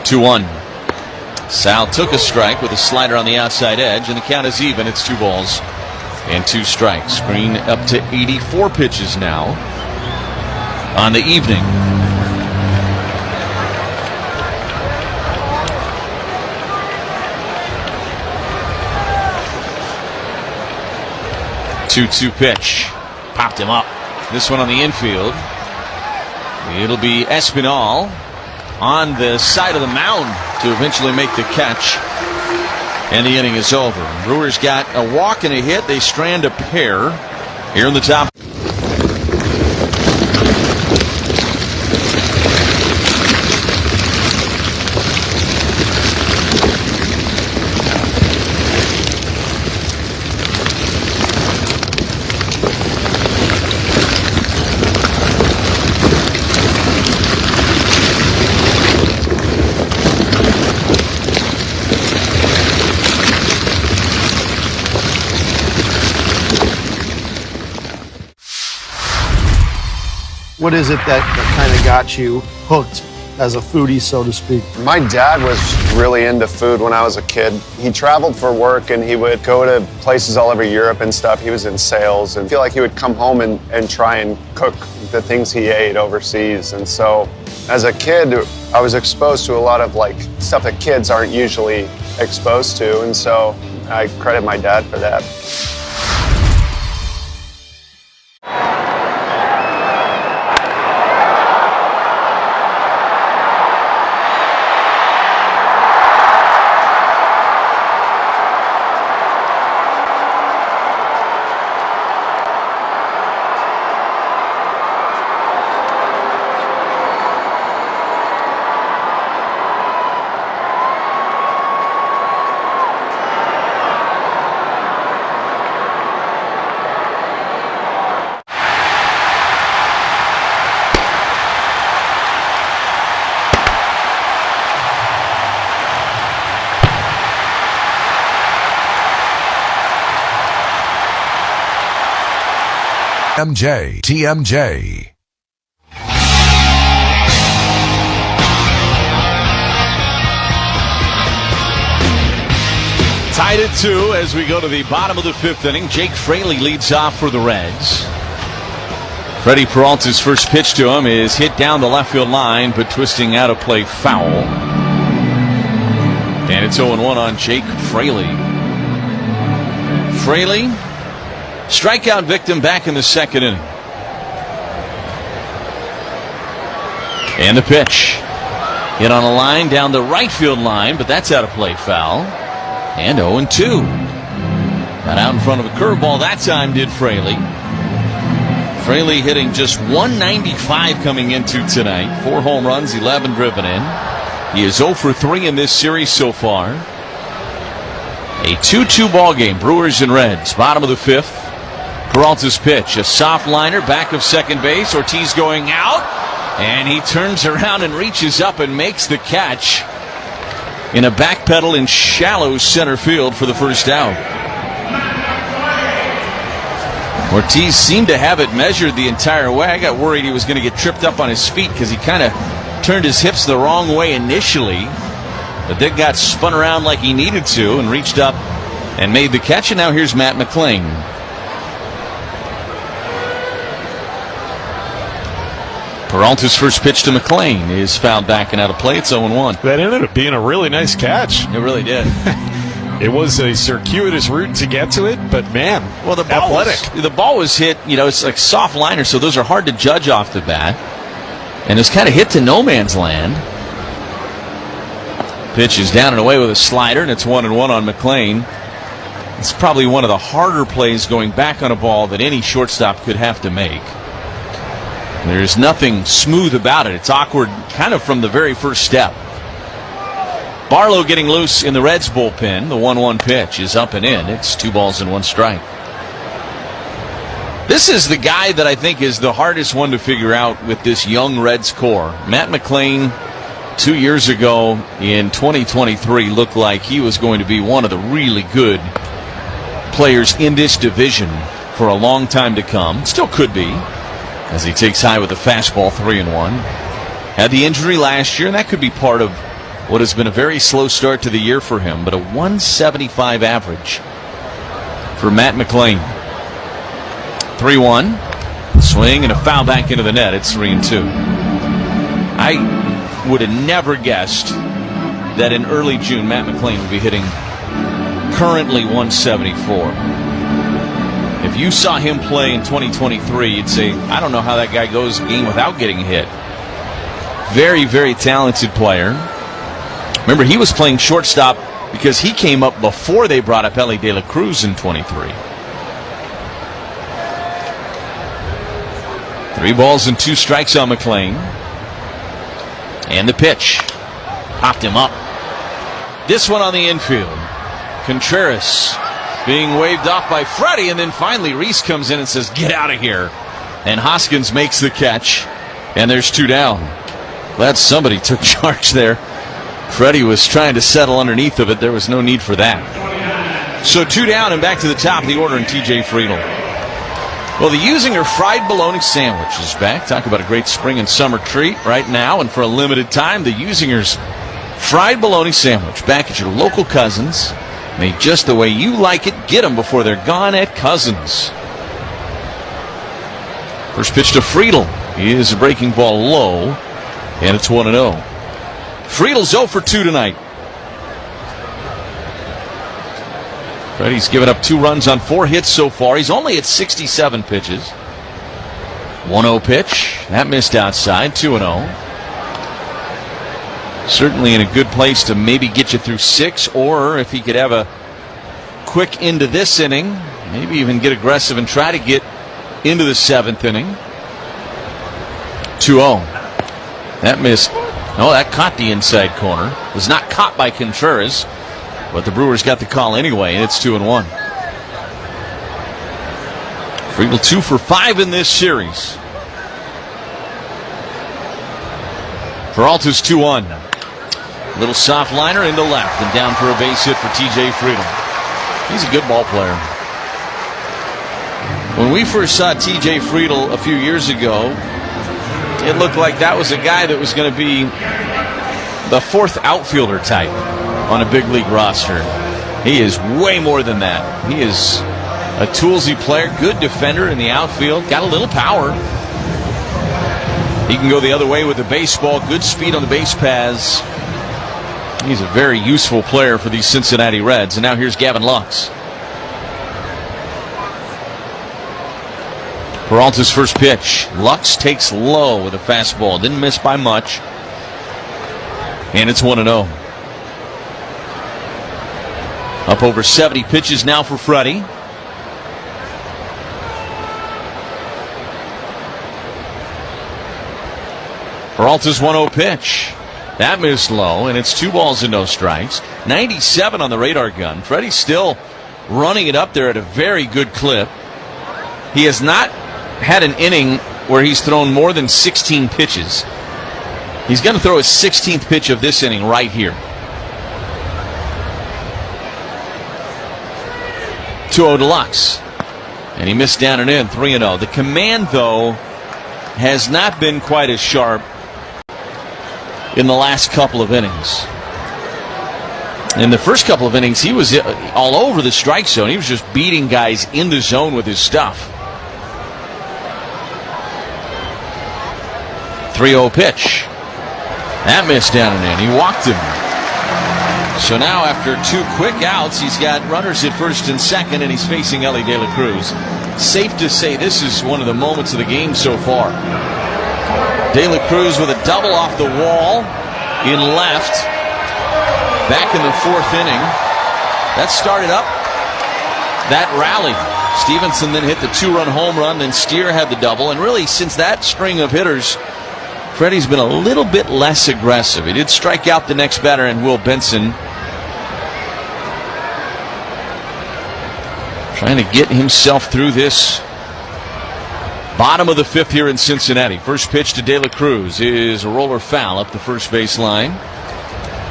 Two-1. Sal took a strike with a slider on the outside edge, and the count is even. It's 2 balls and 2 strikes. Green up to 84 pitches now on the evening. Two-two pitch. Popped him up. This one on the infield. It'll be Espinal on the side of the mound to eventually make the catch. And the inning is over. Brewers got a walk and a hit. They strand a pair here in the top. What is it that kind of got you hooked as a foodie, so to speak? My dad was really into food when I was a kid. He traveled for work and he would go to places all over Europe and stuff. He was in sales, and I feel like he would come home and try and cook the things he ate overseas. And so as a kid, I was exposed to a lot of like stuff that kids aren't usually exposed to. And so I credit my dad for that. TMJ. Tied at 2 as we go to the bottom of the 5th inning. Jake Fraley leads off for the Reds. Freddie Peralta's first pitch to him is hit down the left field line, but twisting out of play foul. And it's 0-1 on Jake Fraley. Fraley, strikeout victim back in the 2nd inning. And the pitch. Hit on a line down the right field line, but that's out of play, foul. And 0-2. Got out in front of a curveball that time, did Fraley. Fraley hitting just 195 coming into tonight. 4 home runs, 11 driven in. He is 0 for 3 in this series so far. A 2-2 ball game, Brewers and Reds. Bottom of the 5th. Peralta's pitch, a soft liner, back of second base. Ortiz going out, and he turns around and reaches up and makes the catch in a back pedal in shallow center field for the first out. Ortiz seemed to have it measured the entire way. I got worried he was going to get tripped up on his feet because he kind of turned his hips the wrong way initially, but then got spun around like he needed to and reached up and made the catch. And now here's Matt McClain. Peralta's first pitch to McClain is fouled back and out of play. It's 0-1. That ended up being a really nice catch. It really did. It was a circuitous route to get to it, but man, well, the ball was hit, it's like soft liner, so those are hard to judge off the bat. And it's kind of hit to no man's land. Pitch is down and away with a slider, and it's 1-1 on McClain. It's probably one of the harder plays going back on a ball that any shortstop could have to make. There's nothing smooth about it. It's awkward kind of from the very first step. Barlow getting loose in the Reds bullpen. The 1-1 pitch is up and in. It's 2 balls and 1 strike. This is the guy that I think is the hardest one to figure out with this young Reds core. Matt McClain, 2 years ago in 2023, looked like he was going to be one of the really good players in this division for a long time to come. Still could be, as he takes high with a fastball, 3-1. Had the injury last year, and that could be part of what has been a very slow start to the year for him, but a 175 average for Matt McClain. 3-1. Swing and a foul back into the net. It's 3-2. I would have never guessed that in early June Matt McClain would be hitting currently 174. If you saw him play in 2023, you'd say, I don't know how that guy goes a game without getting hit. Very, very talented player. Remember, he was playing shortstop because he came up before they brought up Ellie De La Cruz in 23. 3 balls and 2 strikes on McClain. And the pitch. Popped him up. This one on the infield. Contreras being waved off by Freddie, and then finally Reese comes in and says, get out of here. And Hoskins makes the catch, and there's 2 down. Glad somebody took charge there. Freddie was trying to settle underneath of it. There was no need for that. So 2 down and back to the top of the order in TJ Friedl. Well, the Usinger fried bologna sandwich is back. Talk about a great spring and summer treat right now. And for a limited time, the Usinger's fried bologna sandwich back at your local Cousins. Made just the way you like it. Get them before they're gone at Cousins. First pitch to Friedl. He is a breaking ball low, and it's 1-0. Friedel's 0 for 2 tonight. Freddie's given up 2 runs on 4 hits so far. He's only at 67 pitches. 1-0 pitch. That missed outside. 2-0. Certainly in a good place to maybe get you through 6, or if he could have a quick into this inning, maybe even get aggressive and try to get into the 7th inning. 2-0. That missed. Oh, that caught the inside corner. Was not caught by Contreras, but the Brewers got the call anyway, and it's 2-1. Friedl 2 for 5 in this series. Peralta's 2-1. Little soft liner into left and down for a base hit for TJ Friedl. He's a good ball player. When we first saw TJ Friedl a few years ago, it looked like that was a guy that was going to be the 4th outfielder type on a big league roster. He is way more than that. He is a toolsy player, good defender in the outfield, got a little power. He can go the other way with the baseball, good speed on the base paths. He's a very useful player for these Cincinnati Reds. And now here's Gavin Lux. Peralta's first pitch. Lux takes low with a fastball. Didn't miss by much. And it's 1-0. Up over 70 pitches now for Freddie. Peralta's 1-0 pitch. That missed low, and it's 2 balls and no strikes. 97 on the radar gun. Freddie's still running it up there at a very good clip. He has not had an inning where he's thrown more than 16 pitches. He's going to throw his 16th pitch of this inning right here. 2-0 to Lux. And he missed down and in, 3-0. The command, though, has not been quite as sharp in the last couple of innings. In the first couple of innings, he was all over the strike zone. He was just beating guys in the zone with his stuff. 3-0 pitch. That missed down and in. He walked him. So now after 2 quick outs, he's got runners at first and second, and he's facing Ellie De La Cruz. Safe to say this is one of the moments of the game so far. De La Cruz with a double off the wall in left. Back in the 4th inning. That started up that rally. Stevenson then hit the 2-run home run, then Steer had the double. And really, since that string of hitters, Freddie's been a little bit less aggressive. He did strike out the next batter, and Will Benson trying to get himself through this bottom of the 5th here in Cincinnati. First pitch to De La Cruz is a roller foul up the first base line.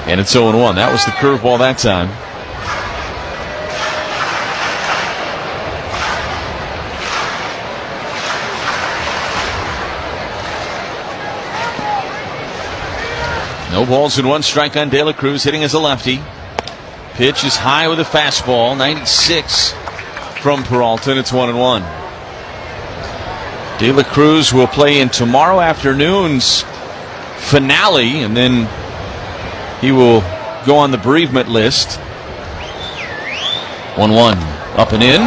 And it's 0-1. That was the curveball that time. No balls and 1 strike on De La Cruz, hitting as a lefty. Pitch is high with a fastball. 96 from Peralta, and it's 1-1. De La Cruz will play in tomorrow afternoon's finale, and then he will go on the bereavement list. 1-1. Up and in.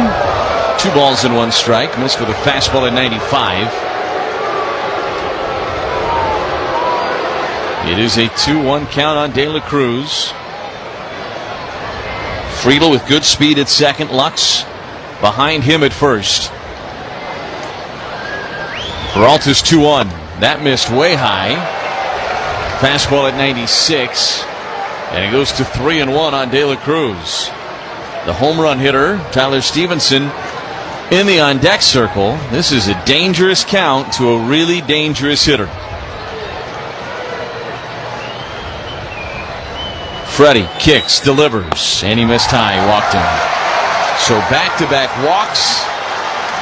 2 balls and 1 strike. Missed with a fastball at 95. It is a 2-1 count on De La Cruz. Friedel with good speed at second. Lux behind him at first. Peralta's 2-1. That missed way high. Fastball at 96. And it goes to 3-1 on De La Cruz. The home run hitter, Tyler Stevenson, in the on-deck circle. This is a dangerous count to a really dangerous hitter. Freddie kicks, delivers, and he missed high, walked him. So back-to-back walks.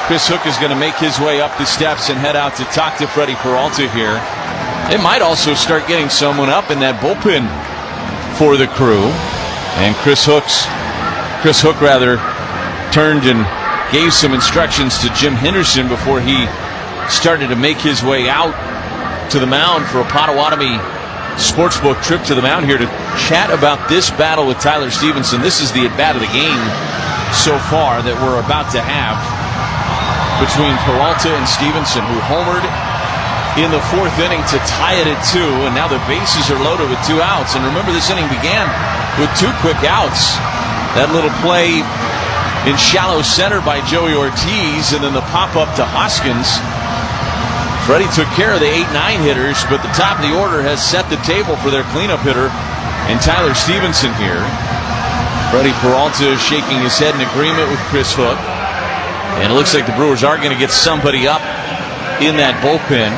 Chris Hook is going to make his way up the steps and head out to talk to Freddie Peralta here. They might also start getting someone up in that bullpen for the Crew. And Chris Hook turned and gave some instructions to Jim Henderson before he started to make his way out to the mound for a Potawatomi Sportsbook trip to the mound here to chat about this battle with Tyler Stevenson. This is the at-bat of the game so far that we're about to have between Peralta and Stevenson, who homered in the 4th inning to tie it at 2, and now the bases are loaded with 2 outs. And remember, this inning began with 2 quick outs. That little play in shallow center by Joey Ortiz, and then the pop-up to Hoskins. Freddie took care of the 8-9 hitters, but the top of the order has set the table for their cleanup hitter, and Tyler Stevenson here. Freddie Peralta is shaking his head in agreement with Chris Hook. And it looks like the Brewers are going to get somebody up in that bullpen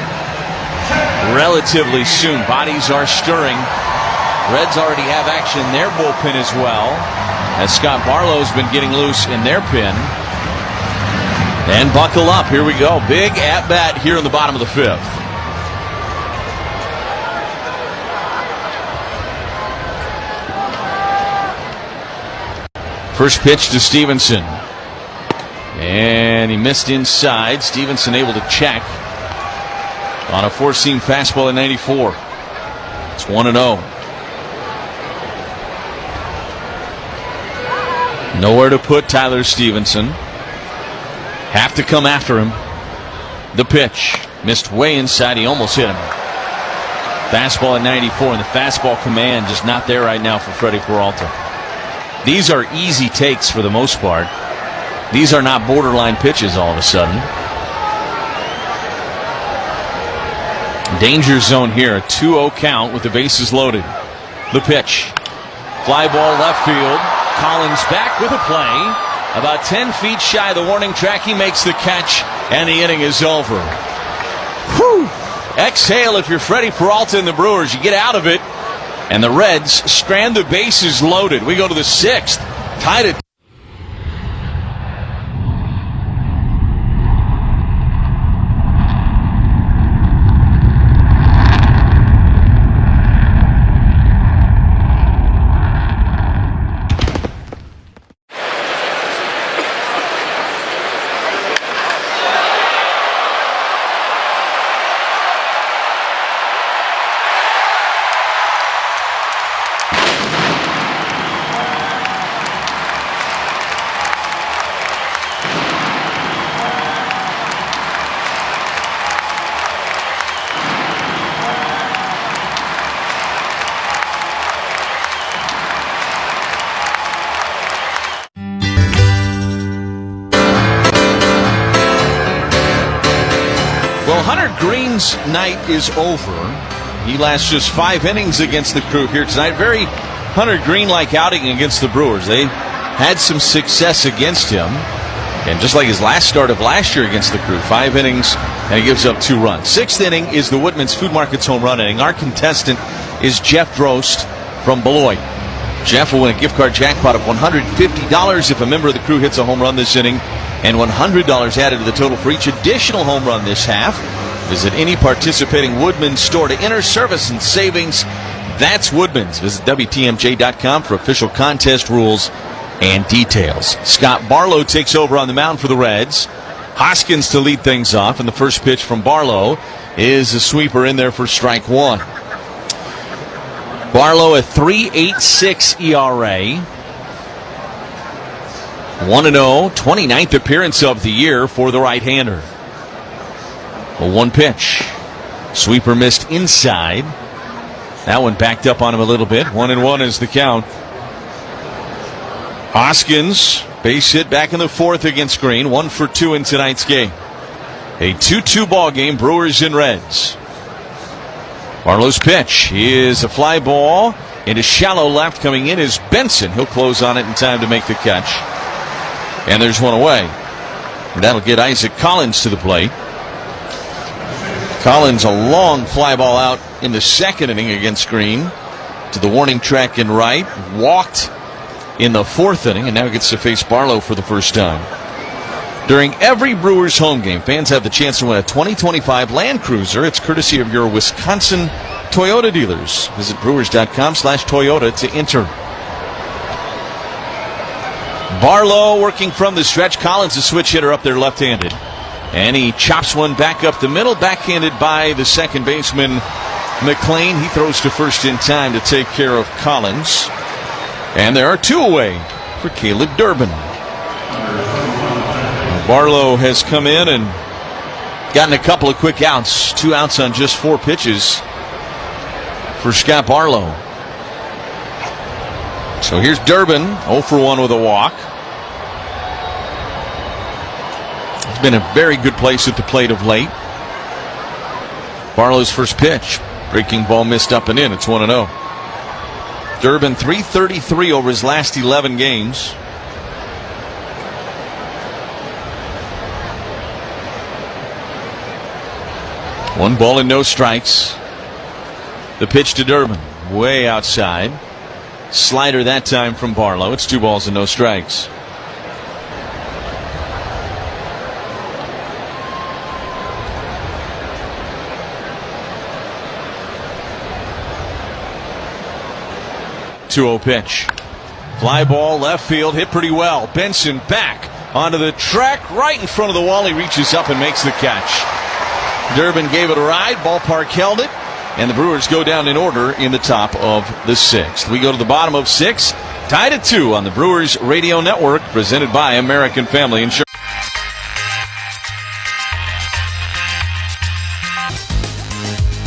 relatively soon. Bodies are stirring. Reds already have action in their bullpen as well, as Scott Barlow's been getting loose in their pen. And buckle up. Here we go. Big at-bat here in the bottom of the 5th. First pitch to Stevenson. And he missed inside. Stevenson able to check on a 4-seam fastball at 94. It's 1-0. Nowhere to put Tyler Stevenson. Have to come after him. The pitch. Missed way inside. He almost hit him. Fastball at 94, and the fastball command just not there right now for Freddie Peralta. These are easy takes for the most part. These are not borderline pitches all of a sudden. Danger zone here. A 2-0 count with the bases loaded. The pitch. Fly ball left field. Collins back with a play. About 10 feet shy of the warning track. He makes the catch, and the inning is over. Whew. Exhale if you're Freddie Peralta and the Brewers. You get out of it, and the Reds strand the bases loaded. We go to the 6th. Tied it. Green's night is over. He lasts just 5 innings against the Crew here tonight. Very Hunter Green-like outing against the Brewers. They had some success against him. And just like his last start of last year against the Crew, 5 innings, and he gives up 2 runs. 6th inning is the Woodman's Food Market's home run inning. Our contestant is Jeff Drost from Beloit. Jeff will win a gift card jackpot of $150 if a member of the Crew hits a home run this inning, and $100 added to the total for each additional home run this half. Visit any participating Woodman's store to enter service and savings. That's Woodman's. Visit WTMJ.com for official contest rules and details. Scott Barlow takes over on the mound for the Reds. Hoskins to lead things off, and the first pitch from Barlow is a sweeper in there for strike 1. Barlow a 3.86 ERA. 1-0, 29th appearance of the year for the right-hander. A 1 pitch. Sweeper missed inside. That one backed up on him a little bit. 1-1 is the count. Hoskins, base hit back in the 4th against Green. 1 for 2 in tonight's game. A 2-2 ball game, Brewers and Reds. Barlow's pitch is a fly ball into shallow left. Coming in is Benson. He'll close on it in time to make the catch. And there's one away. And that'll get Isaac Collins to the plate. Collins, a long fly ball out in the 2nd inning against Green to the warning track in right. Walked in the 4th inning, and now gets to face Barlow for the first time. During every Brewers home game, fans have the chance to win a 2025 Land Cruiser. It's courtesy of your Wisconsin Toyota dealers. Visit Brewers.com/Toyota to enter. Barlow working from the stretch. Collins, a switch hitter up there left-handed. And he chops one back up the middle, backhanded by the second baseman, McLean. He throws to first in time to take care of Collins. And there are 2 away for Caleb Durbin. Barlow has come in and gotten a couple of quick outs. 2 outs on just 4 pitches for Scott Barlow. So here's Durbin, 0 for 1 with a walk. It's been a very good place at the plate of late. Barlow's first pitch. Breaking ball missed up and in. It's 1-0. Durbin, .333 over his last 11 games. One ball and no strikes. The pitch to Durbin, way outside. Slider that time from Barlow. It's 2 balls and no strikes. .2-0 pitch. Fly ball left field, hit pretty well. Benson back onto the track right in front of the wall. He reaches up and makes the catch. Durbin gave it a ride. Ballpark held it. And the Brewers go down in order in the top of the 6th. We go to the bottom of 6. Tied at 2 on the Brewers Radio Network, presented by American Family Insurance.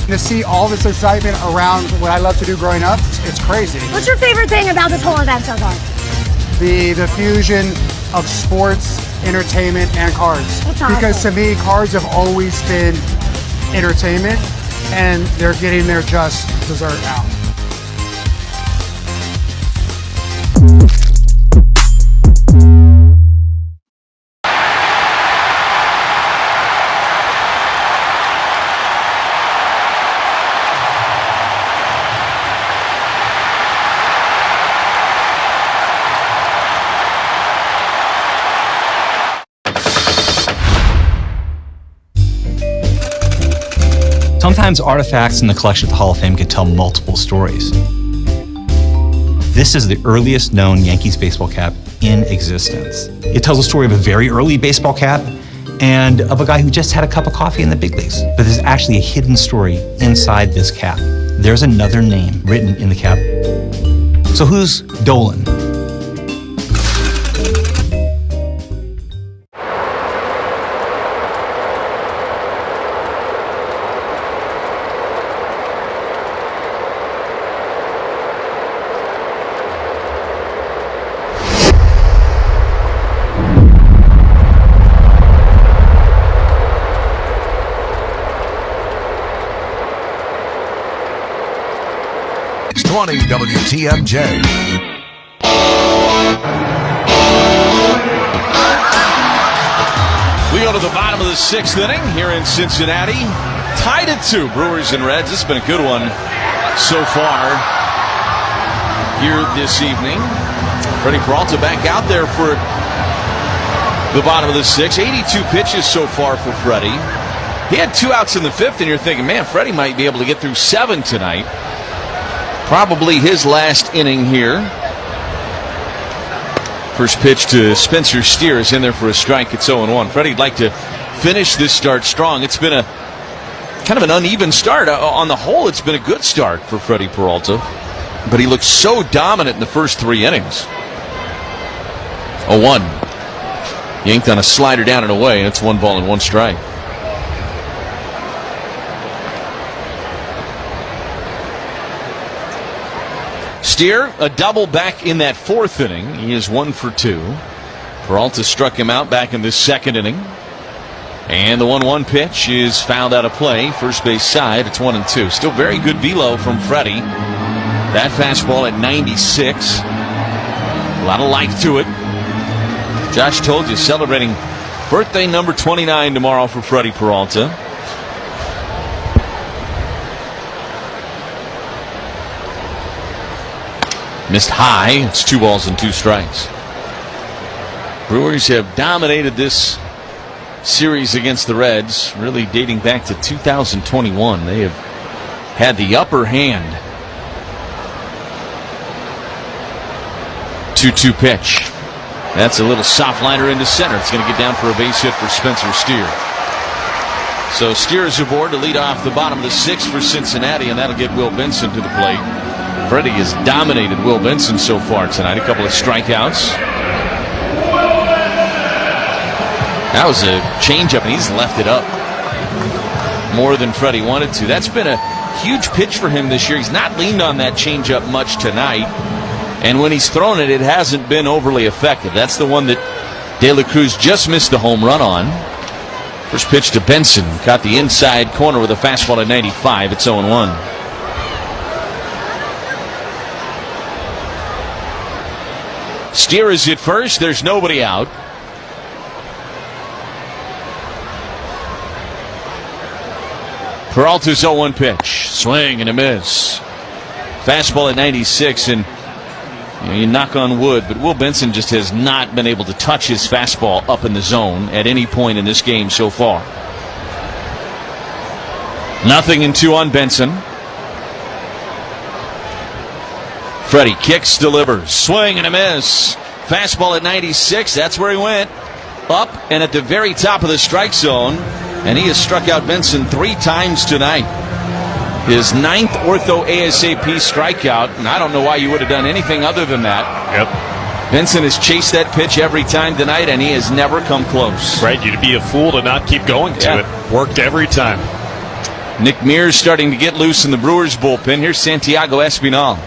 To see all this excitement around what I love to do growing up, it's crazy. What's your favorite thing about this whole event so far? The fusion of sports, entertainment, and cards. That's awesome. Because to me, cards have always been entertainment, and they're getting their just dessert now. Sometimes artifacts in the collection of the Hall of Fame can tell multiple stories. This is the earliest known Yankees baseball cap in existence. It tells a story of a very early baseball cap and of a guy who just had a cup of coffee in the big leagues. But there's actually a hidden story inside this cap. There's another name written in the cap. So who's Dolan? WTMJ. We go to the bottom of the 6th inning here in Cincinnati. Tied at 2, Brewers and Reds. This has been a good one so far here this evening. Freddie Peralta back out there for the bottom of the 6th. 82 pitches so far for Freddie. He had 2 outs in the 5th, and you're thinking, man, Freddie might be able to get through 7 tonight. Probably his last inning here. First pitch to Spencer Steer is in there for a strike. It's 0-1. Freddie'd like to finish this start strong. It's been a kind of an uneven start. On the whole, it's been a good start for Freddie Peralta. But he looked so dominant in the first 3 innings. 0-1. Yanked on a slider down and away, and it's 1 ball and 1 strike. Steer, a double back in that 4th inning. He is 1 for 2. Peralta struck him out back in the 2nd inning. And the 1-1 pitch is fouled out of play. First base side, it's 1-2. Still very good velo from Freddie. That fastball at 96. A lot of life to it. Josh told you, celebrating birthday number 29 tomorrow for Freddie Peralta. Missed high. It's 2 balls and 2 strikes. Brewers have dominated this series against the Reds, really dating back to 2021. They have had the upper hand. 2-2 pitch. That's a little soft liner into center. It's going to get down for a base hit for Spencer Steer. So Steer is aboard to lead off the bottom of the 6th for Cincinnati, and that'll get Will Benson to the plate. Freddie has dominated Will Benson so far tonight. A couple of strikeouts. That was a changeup, and he's left it up more than Freddie wanted to. That's been a huge pitch for him this year. He's not leaned on that changeup much tonight, and when he's thrown it, it hasn't been overly effective. That's the one that De La Cruz just missed the home run on. First pitch to Benson. Caught the inside corner with a fastball at 95. It's 0-1. Steer is at first. There's nobody out. Peralta's 0-1 pitch. Swing and a miss. Fastball at 96, and you knock on wood, but Will Benson just has not been able to touch his fastball up in the zone at any point in this game so far. 0-2 on Benson. Freddie kicks, delivers. Swing and a miss. Fastball at 96. That's where he went. Up and at the very top of the strike zone. And he has struck out Benson 3 times tonight. His 9th ortho ASAP strikeout. And I don't know why you would have done anything other than that. Yep. Benson has chased that pitch every time tonight, and he has never come close. Right, you'd be a fool to not keep going to it. Worked every time. Nick Mears starting to get loose in the Brewers bullpen. Here's Santiago Espinal.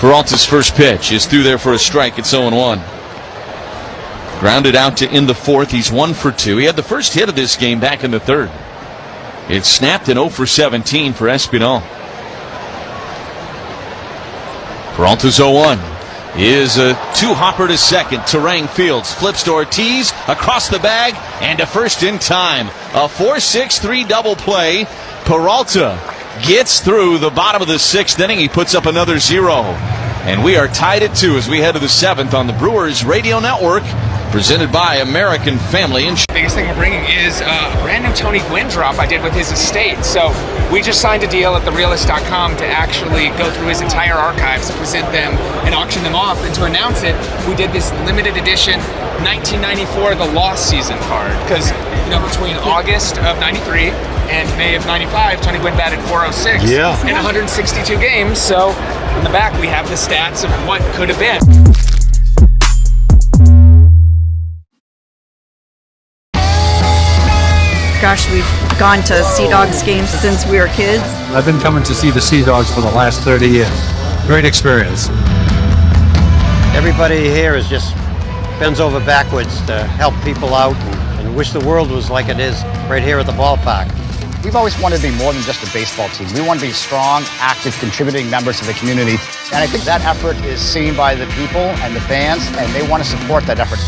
Peralta's first pitch is through there for a strike. It's 0-1. Grounded out to end the fourth. He's 1 for 2. He had the first hit of this game back in the third. It's snapped and 0 for 17 for Espinal. Peralta's 0-1. Is a two-hopper to second. Terang fields, flips to Ortiz, across the bag, and to first in time. A 4-6-3 double play. Peralta gets through the bottom of the sixth inning. He puts up another 0. And we are tied at 2 as we head to the seventh on the Brewers Radio Network, presented by American Family Insurance. The biggest thing we're bringing is a brand new Tony Gwynn drop I did with his estate. So we just signed a deal at therealist.com to actually go through his entire archives, present them, and auction them off. And to announce it, we did this limited edition 1994 The Lost Season card. Because, between August of 93 and May of 95, Tony Gwynn batted .406 in 162 games. So in the back, we have the stats of what could have been. Gosh, we've gone to Sea Dogs games since we were kids. I've been coming to see the Sea Dogs for the last 30 years. Great experience. Everybody here is just bends over backwards to help people out and wish the world was like it is right here at the ballpark. We've always wanted to be more than just a baseball team. We want to be strong, active, contributing members of the community. And I think that effort is seen by the people and the fans, and they want to support that effort.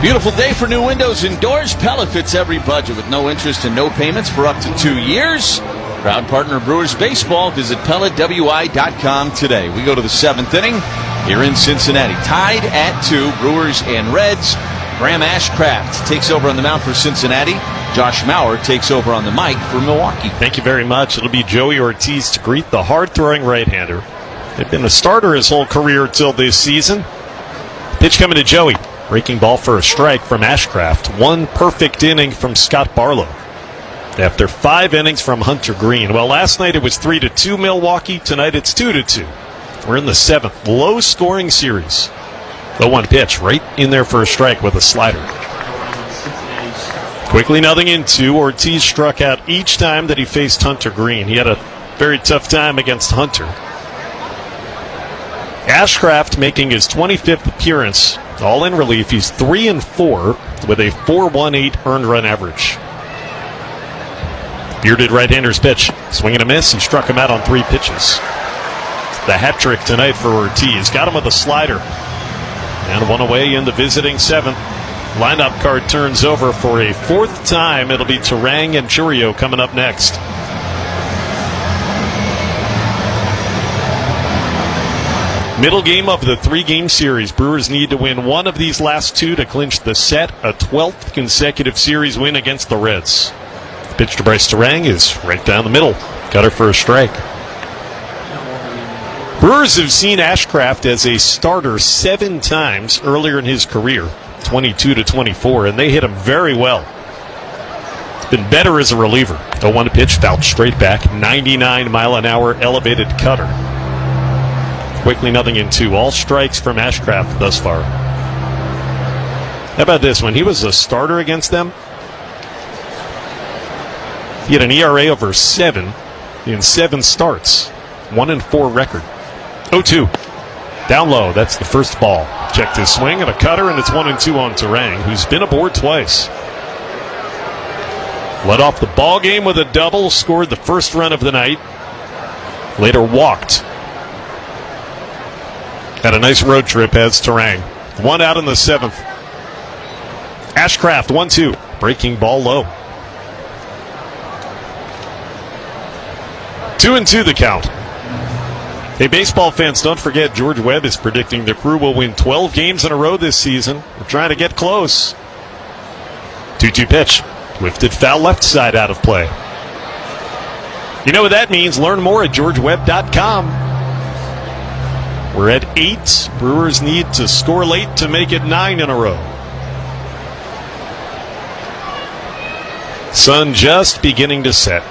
Beautiful day for new windows and doors. Pella fits every budget with no interest and no payments for up to 2 years. Proud partner of Brewers Baseball. Visit PellaWI.com today. We go to the seventh inning here in Cincinnati. Tied at 2, Brewers and Reds. Graham Ashcraft takes over on the mound for Cincinnati. Josh Mauer takes over on the mic for Milwaukee. Thank you very much. It'll be Joey Ortiz to greet the hard-throwing right-hander. They've been a starter his whole career till this season. Pitch coming to Joey. Breaking ball for a strike from Ashcraft. One perfect inning from Scott Barlow. After 5 innings from Hunter Green. Well, last night it was 3-2 Milwaukee. Tonight it's 2-2. We're in the seventh. Low-scoring series. The 1 pitch right in there for a strike with a slider. Quickly 0-2. Ortiz struck out each time that he faced Hunter Green. He had a very tough time against Hunter. Ashcraft making his 25th appearance. All in relief. He's 3-4 with a 4.18 earned run average. Bearded right-hander's pitch. Swing and a miss. He struck him out on 3 pitches. The hat trick tonight for Ortiz. Got him with a slider. And 1 away in the visiting seventh. Lineup card turns over for a 4th time. It'll be Terang and Churio coming up next. Middle game of the 3-game series. Brewers need to win one of these last 2 to clinch the set, a 12th consecutive series win against the Reds. The pitch to Bryce Terang is right down the middle. Got her for a strike. Brewers have seen Ashcraft as a starter 7 times earlier in his career, 22-24, and they hit him very well. It's been better as a reliever. 0-1 pitch, fouled straight back, 99-mile-an-hour elevated cutter. Quickly 0-2. All strikes from Ashcraft thus far. How about this? When he was a starter against them, he had an ERA over 7 in 7 starts. 1-4 record. 0-2. Down low. That's the first ball. Checked his swing and a cutter, and it's 1-2 on Terang, who's been aboard twice. Led off the ball game with a double. Scored the first run of the night. Later walked. Had a nice road trip as Terang. 1 out in the 7th. Ashcraft 1-2. Breaking ball low. 2-2 the count. Hey, baseball fans, don't forget George Webb is predicting the Crew will win 12 games in a row this season. We're trying to get close. 2-2 pitch. Lifted foul left side out of play. You know what that means. Learn more at georgewebb.com. We're at 8. Brewers need to score late to make it 9 in a row. Sun just beginning to set.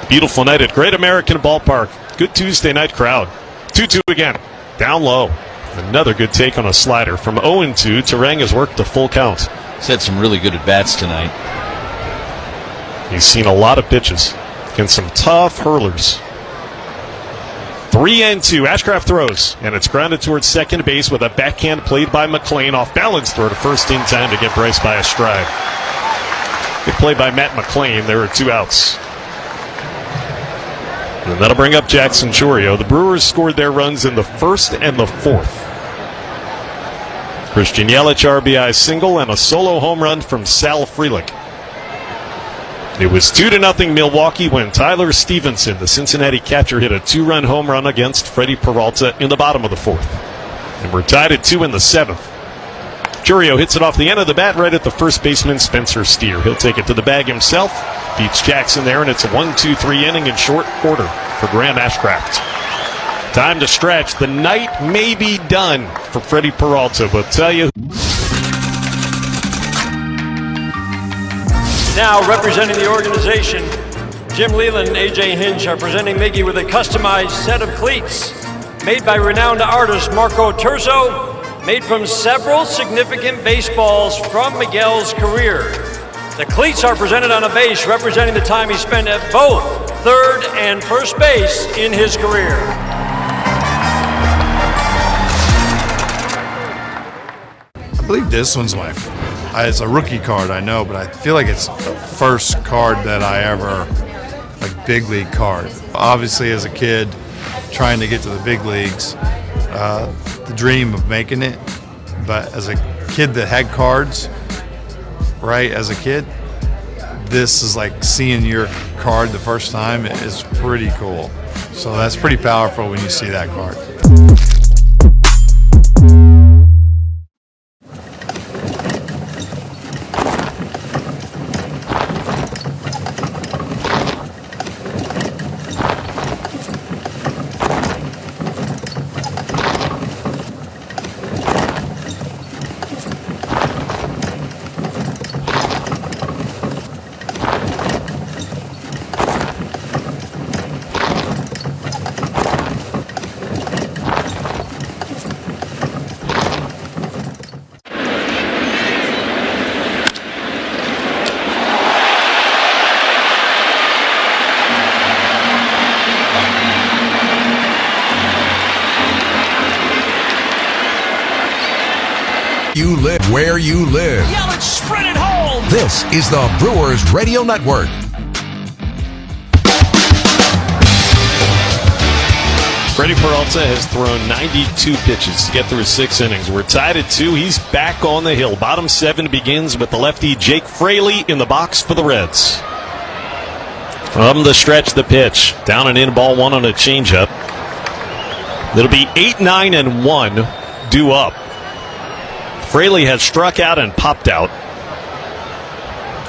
Beautiful night at Great American Ballpark. Good Tuesday night crowd. 2-2 again. Down low. Another good take on a slider. From 0-2, Terang has worked a full count. He's had some really good at-bats tonight. He's seen a lot of pitches against some tough hurlers. 3-2. Ashcraft throws, and it's grounded towards second base with a backhand played by McLean. Off balance throw to first in time to get Bryce by a stride. Good play by Matt McLean. There are 2 outs. And that'll bring up Jackson Chourio. The Brewers scored their runs in the first and the fourth. Christian Yelich RBI single and a solo home run from Sal Frelick. It was 2-0 Milwaukee when Tyler Stevenson, the Cincinnati catcher, hit a 2-run home run against Freddie Peralta in the bottom of the fourth. And we're tied at 2 in the seventh. Chourio hits it off the end of the bat right at the first baseman, Spencer Steer. He'll take it to the bag himself. Beats Jackson there, and it's a 1-2-3 inning in short order for Graham Ashcraft. Time to stretch. The night may be done for Freddie Peralta, but tell you. Now representing the organization, Jim Leland and AJ Hinch are presenting Miggy with a customized set of cleats made by renowned artist Marco Terzo, made from several significant baseballs from Miguel's career. The cleats are presented on a base representing the time he spent at both third and first base in his career. I believe this one's it's a rookie card, I know, but I feel like it's the first card that I ever, like big league card. Obviously as a kid, trying to get to the big leagues, the dream of making it, but as a kid that had cards, right, as a kid, this is like seeing your card the first time is pretty cool. So that's pretty powerful when you see that card. You live where you live. Yelich sprinted home. This is the Brewers Radio Network. Freddie Peralta has thrown 92 pitches to get through 6 innings. We're tied at 2. He's back on the hill. Bottom 7 begins with the lefty Jake Fraley in the box for the Reds. From the stretch, the pitch. Down and in, ball 1 on a changeup. It'll be 8-9-1 due up. Fraley has struck out and popped out.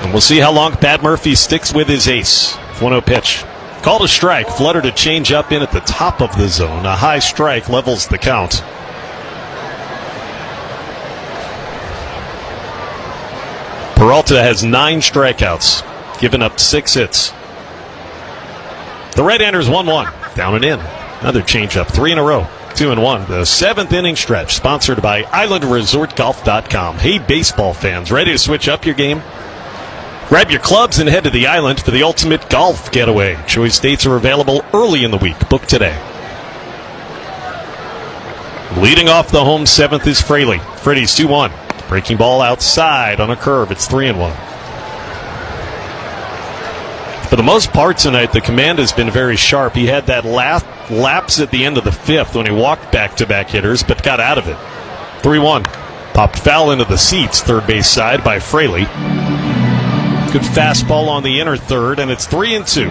And we'll see how long Pat Murphy sticks with his ace. 1-0 pitch. Called a strike. Fluttered a change up in at the top of the zone. A high strike levels the count. Peralta has 9 strikeouts, given up 6 hits. The right-hander's 1-1. Down and in. Another changeup. 3 in a row. 2-1. The 7th inning stretch, sponsored by IslandResortGolf.com. Hey, baseball fans, ready to switch up your game? Grab your clubs and head to the island for the ultimate golf getaway. Choice dates are available early in the week. Book today. Leading off the home 7th is Fraley. Freddie's 2-1. Breaking ball outside on a curve. It's 3-1. For the most part tonight, the command has been very sharp. He had that lapse at the end of the 5th when he walked back-to-back hitters, but got out of it. 3-1. Popped foul into the seats, third base side by Fraley. Good fastball on the inner third, and it's 3-2.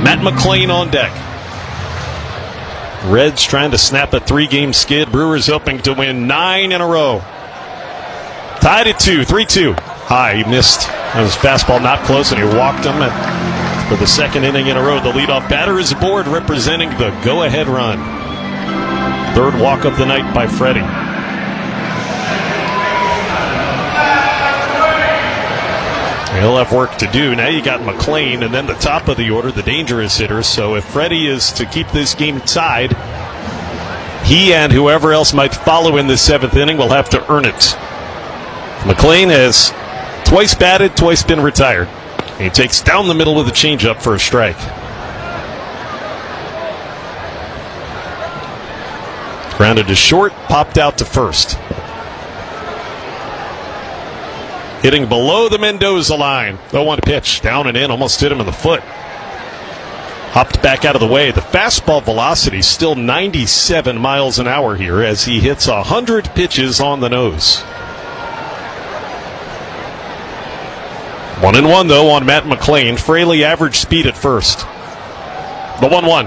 Matt McLean on deck. Reds trying to snap a 3-game skid. Brewers hoping to win 9 in a row. Tied at 2, 3-2. High, he missed. That was fastball not close, and he walked him for the second inning in a row. The leadoff batter is aboard, representing the go-ahead run. Third walk of the night by Freddie. He'll have work to do. Now you got McLean, and then the top of the order, the dangerous hitters. So if Freddie is to keep this game tied, he and whoever else might follow in the 7th inning will have to earn it. McLean has twice batted, twice been retired. He takes down the middle with a changeup for a strike. Grounded to short, popped out to first. Hitting below the Mendoza line. 0-1 pitch, down and in, almost hit him in the foot. Hopped back out of the way. The fastball velocity still 97 miles an hour here as he hits 100 pitches on the nose. 1-1 though on Matt McLean. Fraley average speed at first. The 1-1.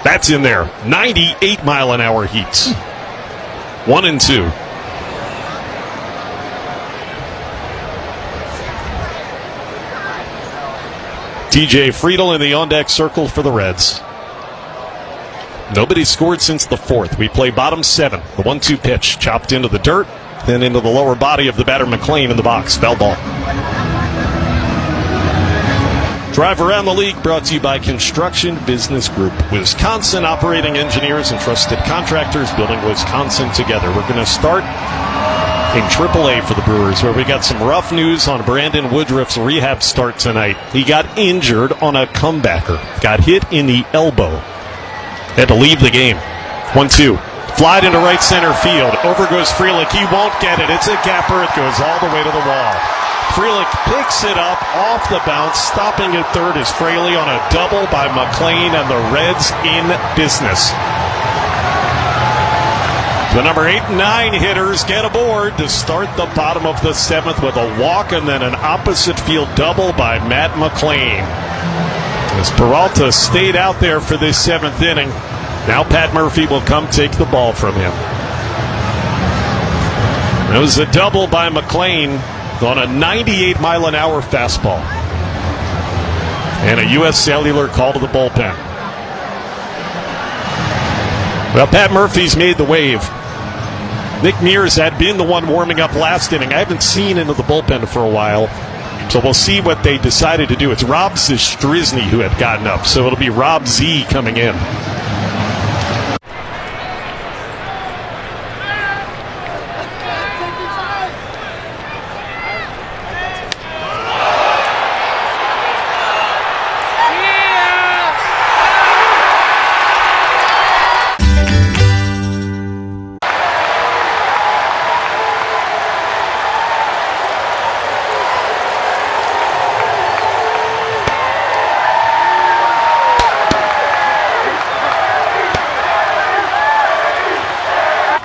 That's in there. 98 mile an hour heats. 1-2. TJ Friedel in the on-deck circle for the Reds. Nobody scored since the 4th. We play bottom 7. The 1-2 pitch chopped into the dirt, then into the lower body of the batter McLean in the box. Foul ball. Drive Around the League brought to you by Construction Business Group. Wisconsin operating engineers and trusted contractors building Wisconsin together. We're going to start in AAA for the Brewers, where we got some rough news on Brandon Woodruff's rehab start tonight. He got injured on a comebacker. Got hit in the elbow. Had to leave the game. 1-2. Flied into right center field. Over goes Frelick. He won't get it. It's a gapper. It goes all the way to the wall. Frelick picks it up off the bounce. Stopping at third is Fraley on a double by McLean, and the Reds in business. The number 8 and 9 hitters get aboard to start the bottom of the 7th with a walk and then an opposite field double by Matt McLean. As Peralta stayed out there for this 7th inning, now Pat Murphy will come take the ball from him. It was a double by McLean on a 98 mile an hour fastball. And a U.S. Cellular call to the bullpen. Well, Pat Murphy's made the wave. Nick Mears had been the one warming up last inning. I haven't seen into the bullpen for a while, so we'll see what they decided to do. It's Rob Zastryzny who had gotten up, so it'll be Rob Z coming in.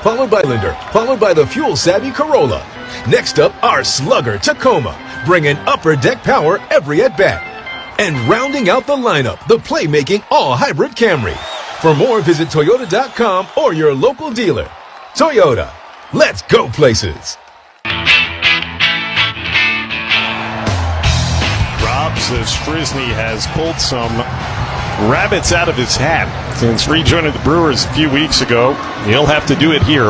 Followed by Linder, followed by the fuel-savvy Corolla. Next up, our slugger Tacoma, bringing upper deck power every at-bat. And rounding out the lineup, the playmaking all-hybrid Camry. For more, visit Toyota.com or your local dealer. Toyota, let's go places. Rob Zastryzny has pulled some rabbits out of his hat since rejoining the Brewers a few weeks ago. He'll have to do it here.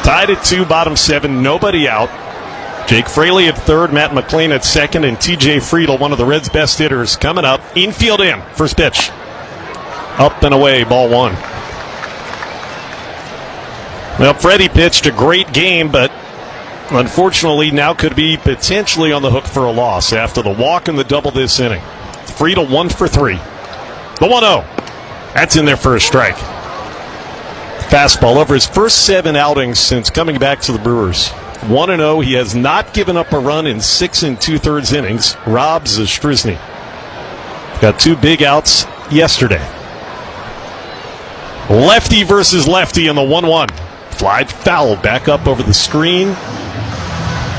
Tied at 2, bottom 7, nobody out. Jake Fraley at third, Matt McLean at second, and TJ Friedel, one of the Reds' best hitters, coming up. Infield in, first pitch. Up and away, ball 1. Well, Freddie pitched a great game, but unfortunately now could be potentially on the hook for a loss after the walk and the double this inning. Friedel 1 for 3. The 1-0. That's in there for a strike. Fastball over his first 7 outings since coming back to the Brewers. 1-0. He has not given up a run in 6 2/3 innings. Rob Zastryzny got 2 big outs yesterday. Lefty versus lefty in the 1-1. Fly foul back up over the screen.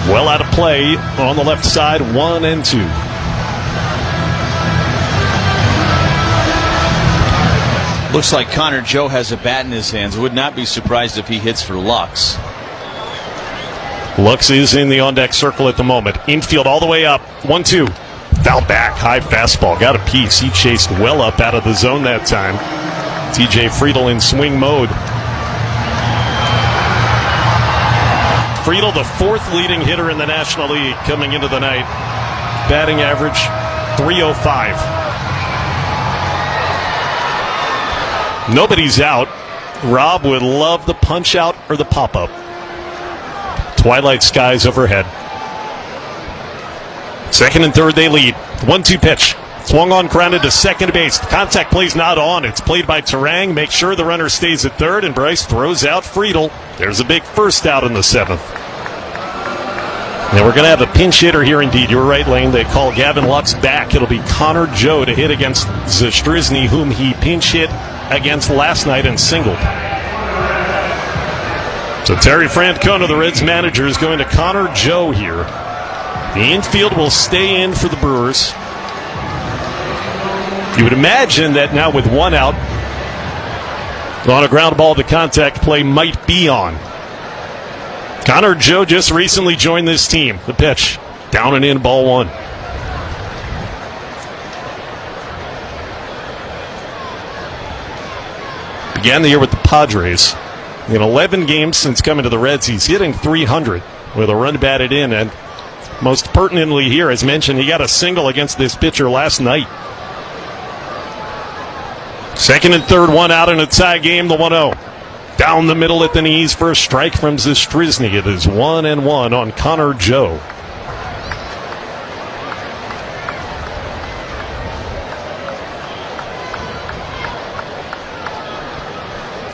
Well out of play on the left side, 1-2. Looks like Connor Joe has a bat in his hands. Would not be surprised if he hits for Lux. Lux is in the on-deck circle at the moment. Infield all the way up. 1-2. Foul back. High fastball. Got a piece. He chased well up out of the zone that time. TJ Friedl in swing mode. Friedl, the fourth leading hitter in the National League coming into the night. Batting average, .305. Nobody's out. Rob would love the punch out or the pop-up. Twilight skies overhead. Second and third, they lead. 1-2 pitch. Swung on, grounded to second base. The contact play's not on. It's played by Terang. Make sure the runner stays at third, and Bryce throws out Friedl. There's a big first out in the seventh. Now we're going to have a pinch hitter here indeed. You were right, Lane. They call Gavin Lux back. It'll be Connor Joe to hit against Zastryzny, whom he pinch hit against last night and singled. So Terry Francona, the Reds manager, is going to Connor Joe here. The infield will stay in for the Brewers. You would imagine that now with one out, on a ground ball, the contact play might be on. Connor Joe just recently joined this team. The pitch, down and in, ball one. Began the year with the Padres. In 11 games since coming to the Reds, he's hitting .300 with a run batted in. And most pertinently here, as mentioned, he got a single against this pitcher last night. Second and third, one out in a tie game, the 1-0. Down the middle at the knees for a strike from Zastryzny. It is 1-1 on Connor Joe.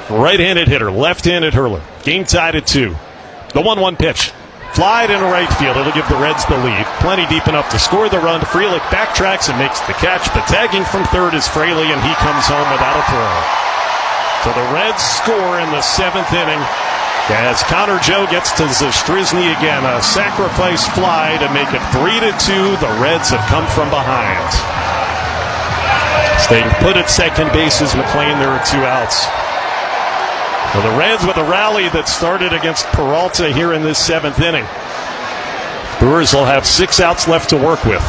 Right-handed hitter, left-handed hurler. Game tied at 2. The 1-1 pitch. Flied into right field. It'll give the Reds the lead. Plenty deep enough to score the run. Frelick backtracks and makes the catch. But tagging from third is Fraley, and he comes home without a throw. So the Reds score in the 7th inning as Connor Joe gets to Zastryzny again. A sacrifice fly to make it 3-2. The Reds have come from behind. Staying put at second base is McLean. There are 2 outs. Well, the Reds with a rally that started against Peralta here in this 7th inning. Brewers will have 6 outs left to work with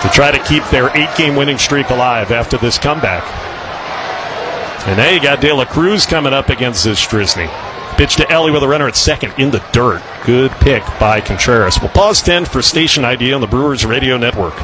to try to keep their 8-game winning streak alive after this comeback. And now you got De La Cruz coming up against Zastryzny. Pitch to Ellie with a runner at second in the dirt. Good pick by Contreras. We'll pause 10 for station ID on the Brewers Radio Network.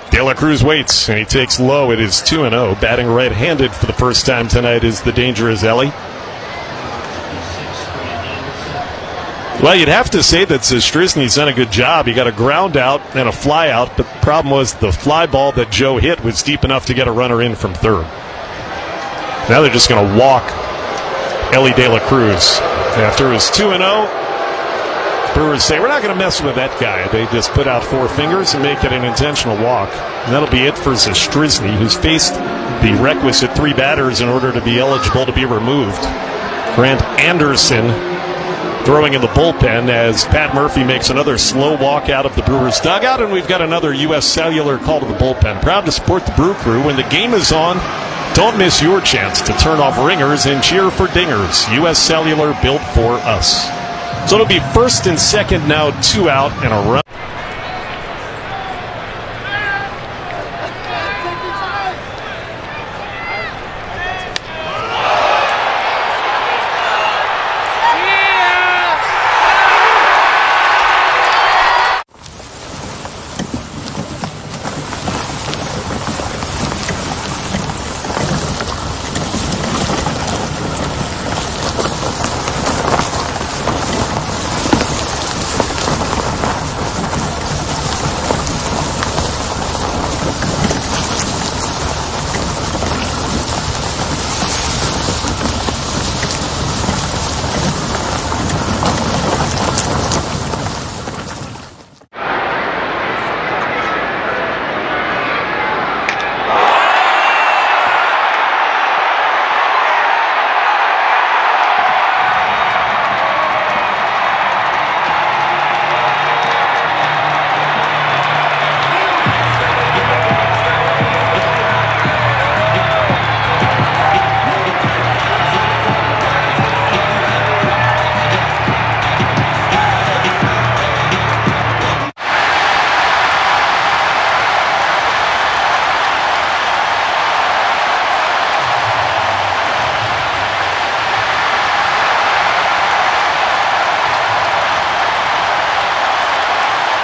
De La Cruz waits, and he takes low. It is 2-0. Batting right-handed for the first time tonight is the dangerous Ellie. Well, you'd have to say that Zastryzny's done a good job. He got a ground out and a fly out, but the problem was the fly ball that Joe hit was deep enough to get a runner in from third. Now they're just going to walk Ellie De La Cruz. After it was 2-0, Brewers say, we're not going to mess with that guy. They just put out 4 fingers and make it an intentional walk. And that'll be it for Zastryzny, who's faced the requisite 3 batters in order to be eligible to be removed. Grant Anderson throwing in the bullpen as Pat Murphy makes another slow walk out of the Brewers dugout, and we've got another U.S. Cellular call to the bullpen. Proud to support the Brew Crew. When the game is on, don't miss your chance to turn off ringers and cheer for dingers. U.S. Cellular, built for us. So it'll be first and second now, 2 out and a run.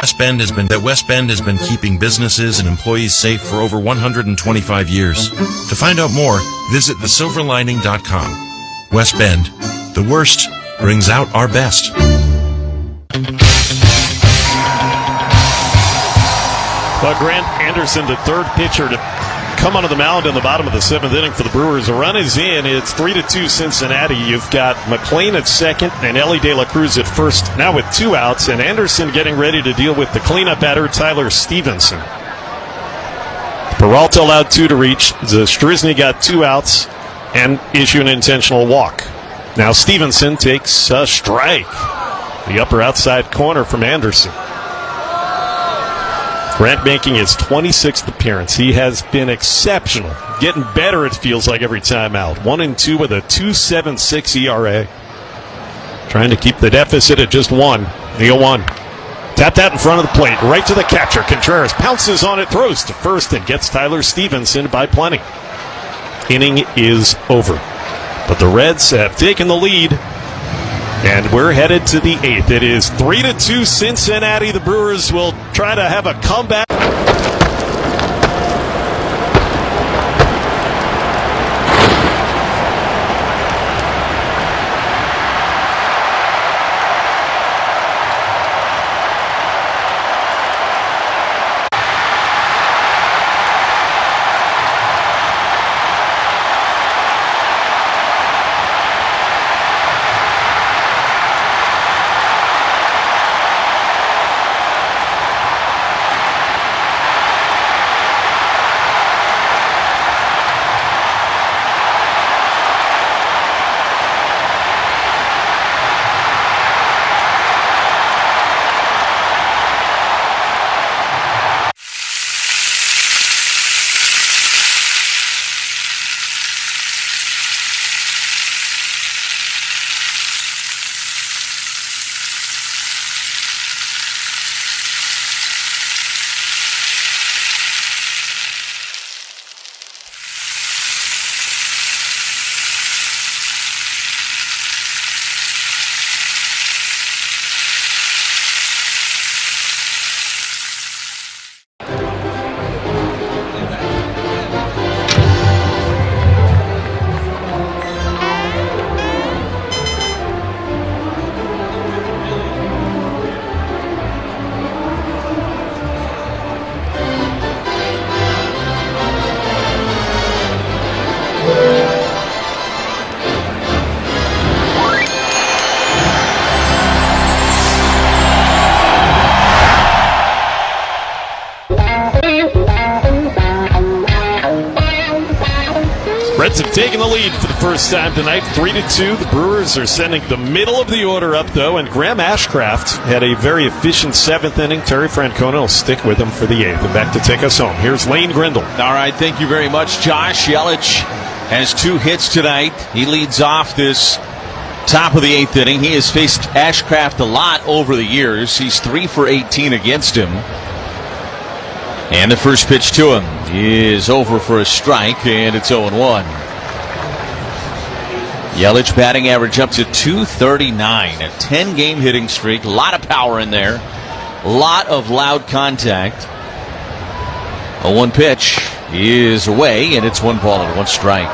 West Bend has been keeping businesses and employees safe for over 125 years. To find out more, visit thesilverlining.com. West Bend, the worst brings out our best. Well, Grant Anderson, the third pitcher to come onto the mound in the bottom of the seventh inning for the Brewers. A run is in. It's 3-2 Cincinnati. You've got McLean at second and Ellie De La Cruz at first, now with 2 outs, and Anderson getting ready to deal with the cleanup batter, Tyler Stevenson. Peralta allowed 2 to reach. Zastryzny got 2 outs and issue an intentional walk. Now Stevenson takes a strike. The upper outside corner from Anderson. Grant making his 26th appearance. He has been exceptional. Getting better, it feels like, every time out. 1-2 with a 2.76 ERA. Trying to keep the deficit at just 1. The 0-1. Tap that in front of the plate. Right to the catcher. Contreras pounces on it, throws to first, and gets Tyler Stevenson by plenty. Inning is over. But the Reds have taken the lead. And we're headed to the 8th. It is 3-2 Cincinnati. The Brewers will try to have a comeback. Reds have taken the lead for the first time tonight, 3-2. The Brewers are sending the middle of the order up, though, and Graham Ashcraft had a very efficient 7th inning. Terry Francona will stick with him for the 8th. And back to take us home, here's Lane Grindle. All right, thank you very much, Josh. Yelich has 2 hits tonight. He leads off this top of the 8th inning. He has faced Ashcraft a lot over the years. He's 3 for 18 against him. And the first pitch to him is over for a strike, and it's 0-1. Yelich batting average up to 239, a 10-game hitting streak. A lot of power in there. A lot of loud contact. A 1 pitch is away, and it's 1 ball and 1 strike.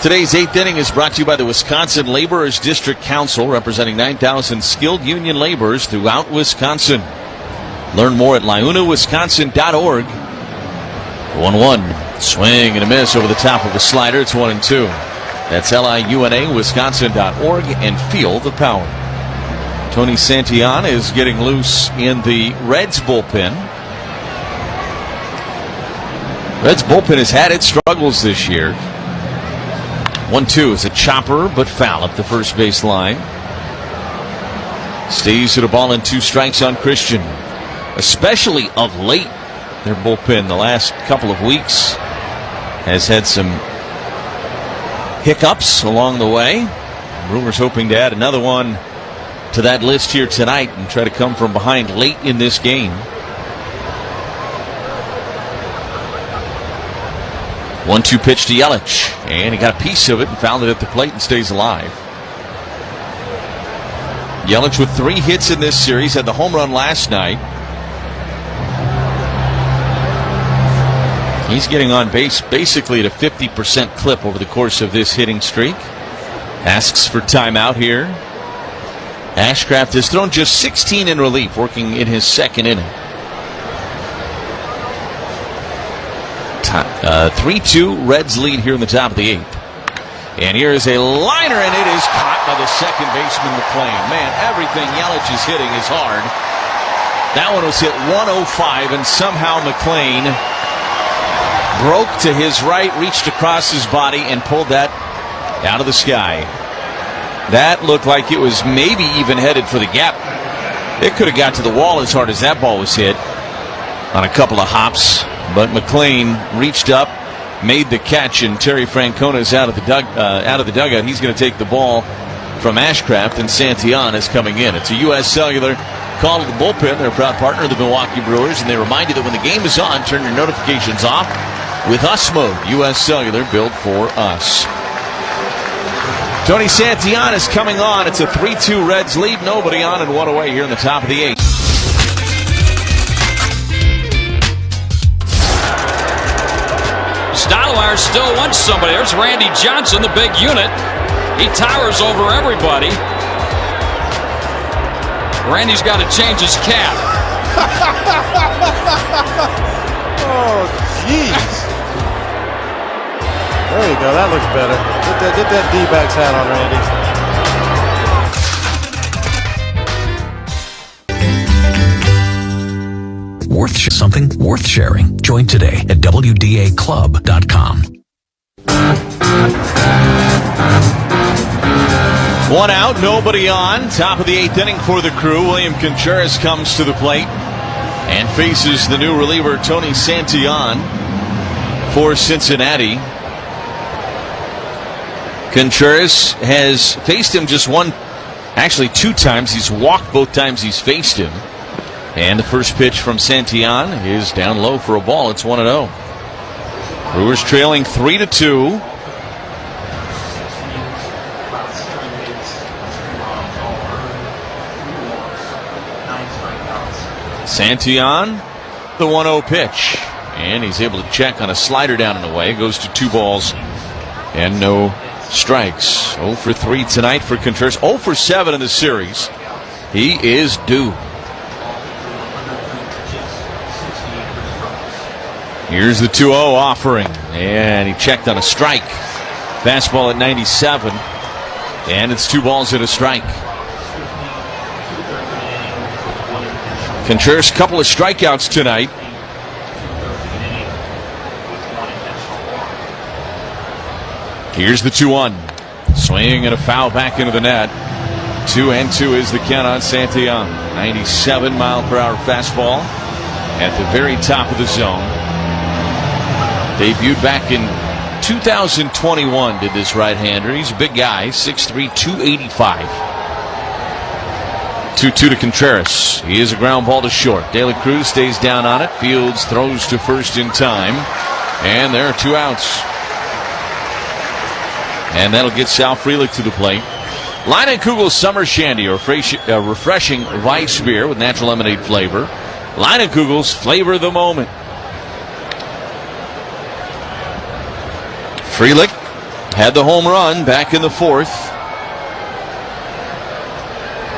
Today's 8th inning is brought to you by the Wisconsin Laborers District Council, representing 9,000 skilled union laborers throughout Wisconsin. Learn more at liunawisconsin.org. 1-1. Swing and a miss over the top of a slider. It's 1-2. That's liunawisconsin.org, and feel the power. Tony Santillan is getting loose in the Reds bullpen. Reds bullpen has had its struggles this year. 1-2 is a chopper, but foul up the first base line. Stays at a ball and 2 strikes on Christian. Especially of late, their bullpen the last couple of weeks has had some hiccups along the way. Brewers hoping to add another one to that list here tonight and try to come from behind late in this game. 1-2 pitch to Yelich, and he got a piece of it and fouled it at the plate and stays alive. Yelich with 3 hits in this series, had the home run last night. He's getting on base basically at a 50% clip over the course of this hitting streak. Asks for timeout here. Ashcraft has thrown just 16 in relief, working in his second inning. 3-2 Reds lead here in the top of the 8th. And here is a liner, and it is caught by the second baseman, McClain. Man, everything Yelich is hitting is hard. That one was hit 105, and somehow McClain broke to his right, reached across his body, and pulled that out of the sky. That looked like it was maybe even headed for the gap. It could have got to the wall as hard as that ball was hit on a couple of hops. But McClain reached up, made the catch, and Terry Francona's out of the dugout. He's going to take the ball from Ashcraft, and Santillan is coming in. It's a U.S. Cellular call to the bullpen. They're a proud partner of the Milwaukee Brewers, and they remind you that when the game is on, turn your notifications off with US Mode. U.S. Cellular, built for us. Tony Santillan is coming on. It's a 3-2 Reds lead. Nobody on and 1 away here in the top of the 8th. Stottlemyre still wants somebody. There's Randy Johnson, the big unit. He towers over everybody. Randy's got to change his cap. Oh, jeez. There you go. That looks better. Get that D-backs hat on, Randy. Something worth sharing. Join today at WDAClub.com. 1 out, nobody on. Top of the 8th inning for the Crew. William Contreras comes to the plate and faces the new reliever Tony Santillan for Cincinnati. Contreras has faced him just 2 times. He's walked both times he's faced him. And the first pitch from Santillan is down low for a ball. It's 1-0. Brewers trailing 3-2. Santillan, the 1-0 pitch. And he's able to check on a slider down and away. Goes to 2 balls and no strikes. 0 for 3 tonight for Contreras. 0 for 7 in the series. He is due. Here's the 2-0 offering, and he checked on a strike. Fastball at 97, and it's 2 balls and a strike. Contreras, couple of strikeouts tonight. Here's the 2-1. Swing and a foul back into the net. 2-2 is the count on Santillan. 97-mile-per-hour fastball at the very top of the zone. Debuted back in 2021, did this right-hander. He's a big guy, 6'3", 285. 2-2 to Contreras. He is a ground ball to short. De La Cruz stays down on it. Fields throws to first in time. And there are 2 outs. And that'll get Sal Frelick to the plate. Leinenkugel's Summer Shandy, a refreshing Weiss beer with natural lemonade flavor. Leinenkugel's, flavor the moment. Frelick had the home run back in the 4th.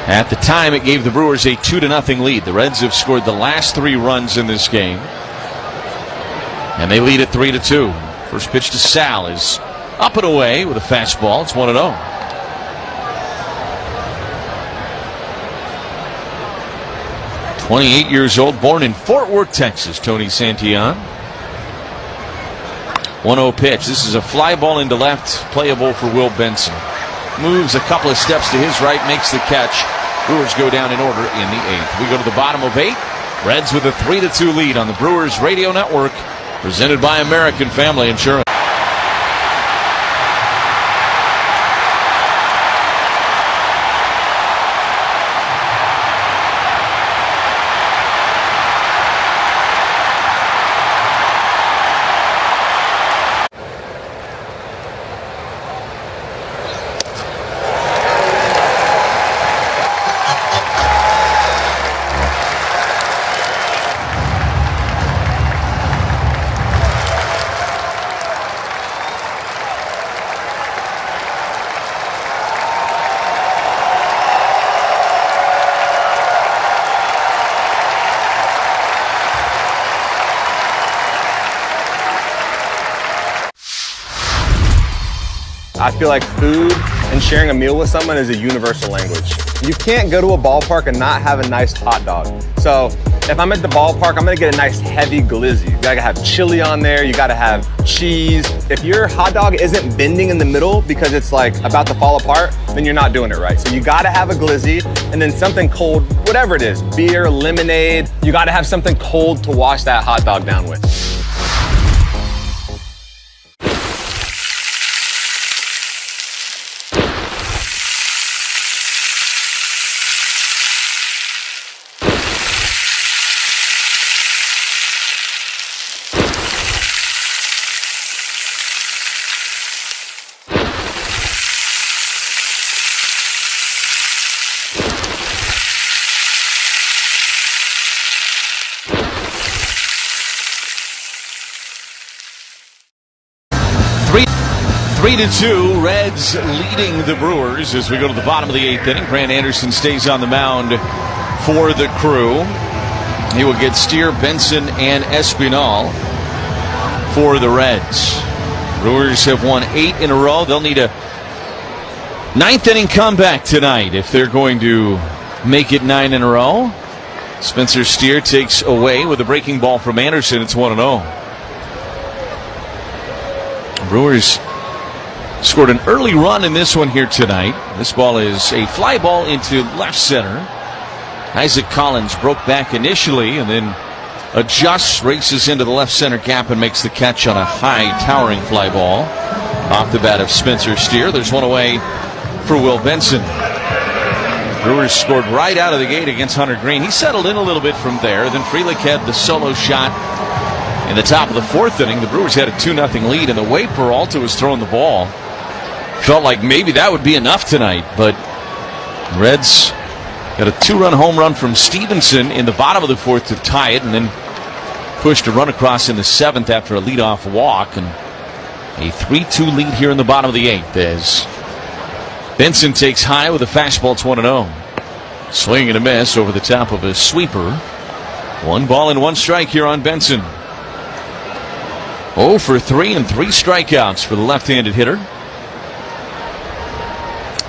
At the time, it gave the Brewers a 2-0 lead. The Reds have scored the last 3 runs in this game, and they lead at 3-2. First pitch to Sal is up and away with a fastball. It's 1-0. "28 years old, born in Fort Worth, Texas, Tony Santillan." 1-0 pitch. This is a fly ball into left, playable for Will Benson. Moves a couple of steps to his right, makes the catch. Brewers go down in order in the 8th. We go to the bottom of 8. Reds with a 3-2 lead on the Brewers Radio Network, presented by American Family Insurance. I feel like food and sharing a meal with someone is a universal language. You can't go to a ballpark and not have a nice hot dog. So if I'm at the ballpark, I'm gonna get a nice heavy glizzy. You gotta have chili on there, you gotta have cheese. If your hot dog isn't bending in the middle because it's like about to fall apart, then you're not doing it right. So you gotta have a glizzy and then something cold, whatever it is, beer, lemonade. You gotta have something cold to wash that hot dog down with. Three to 2, Reds leading the Brewers as we go to the bottom of the 8th inning. Grant Anderson stays on the mound for the Crew. He will get Steer, Benson, and Espinal for the Reds. Brewers have won 8 in a row. They'll need a 9th inning comeback tonight if they're going to make it 9 in a row. Spencer Steer takes away with a breaking ball from Anderson. It's 1-0. Brewers scored an early run in this one here tonight. This ball is a fly ball into left center. Isaac Collins broke back initially and then adjusts, races into the left center gap and makes the catch on a high towering fly ball off the bat of Spencer Steer. There's one away for Will Benson. Brewers scored right out of the gate against Hunter Green. He settled in a little bit from there. Then Frelick had the solo shot in the top of the 4th inning. The Brewers had a 2-0 lead, and the way Peralta was throwing the ball, felt like maybe that would be enough tonight, but Reds got a 2-run home run from Stevenson in the bottom of the 4th to tie it, and then pushed a run across in the 7th after a leadoff walk, and a 3-2 lead here in the bottom of the 8th as Benson takes high with a fastball. It's 1-0. Swing and a miss over the top of a sweeper. 1 ball and 1 strike here on Benson. 0 for 3 and 3 strikeouts for the left-handed hitter.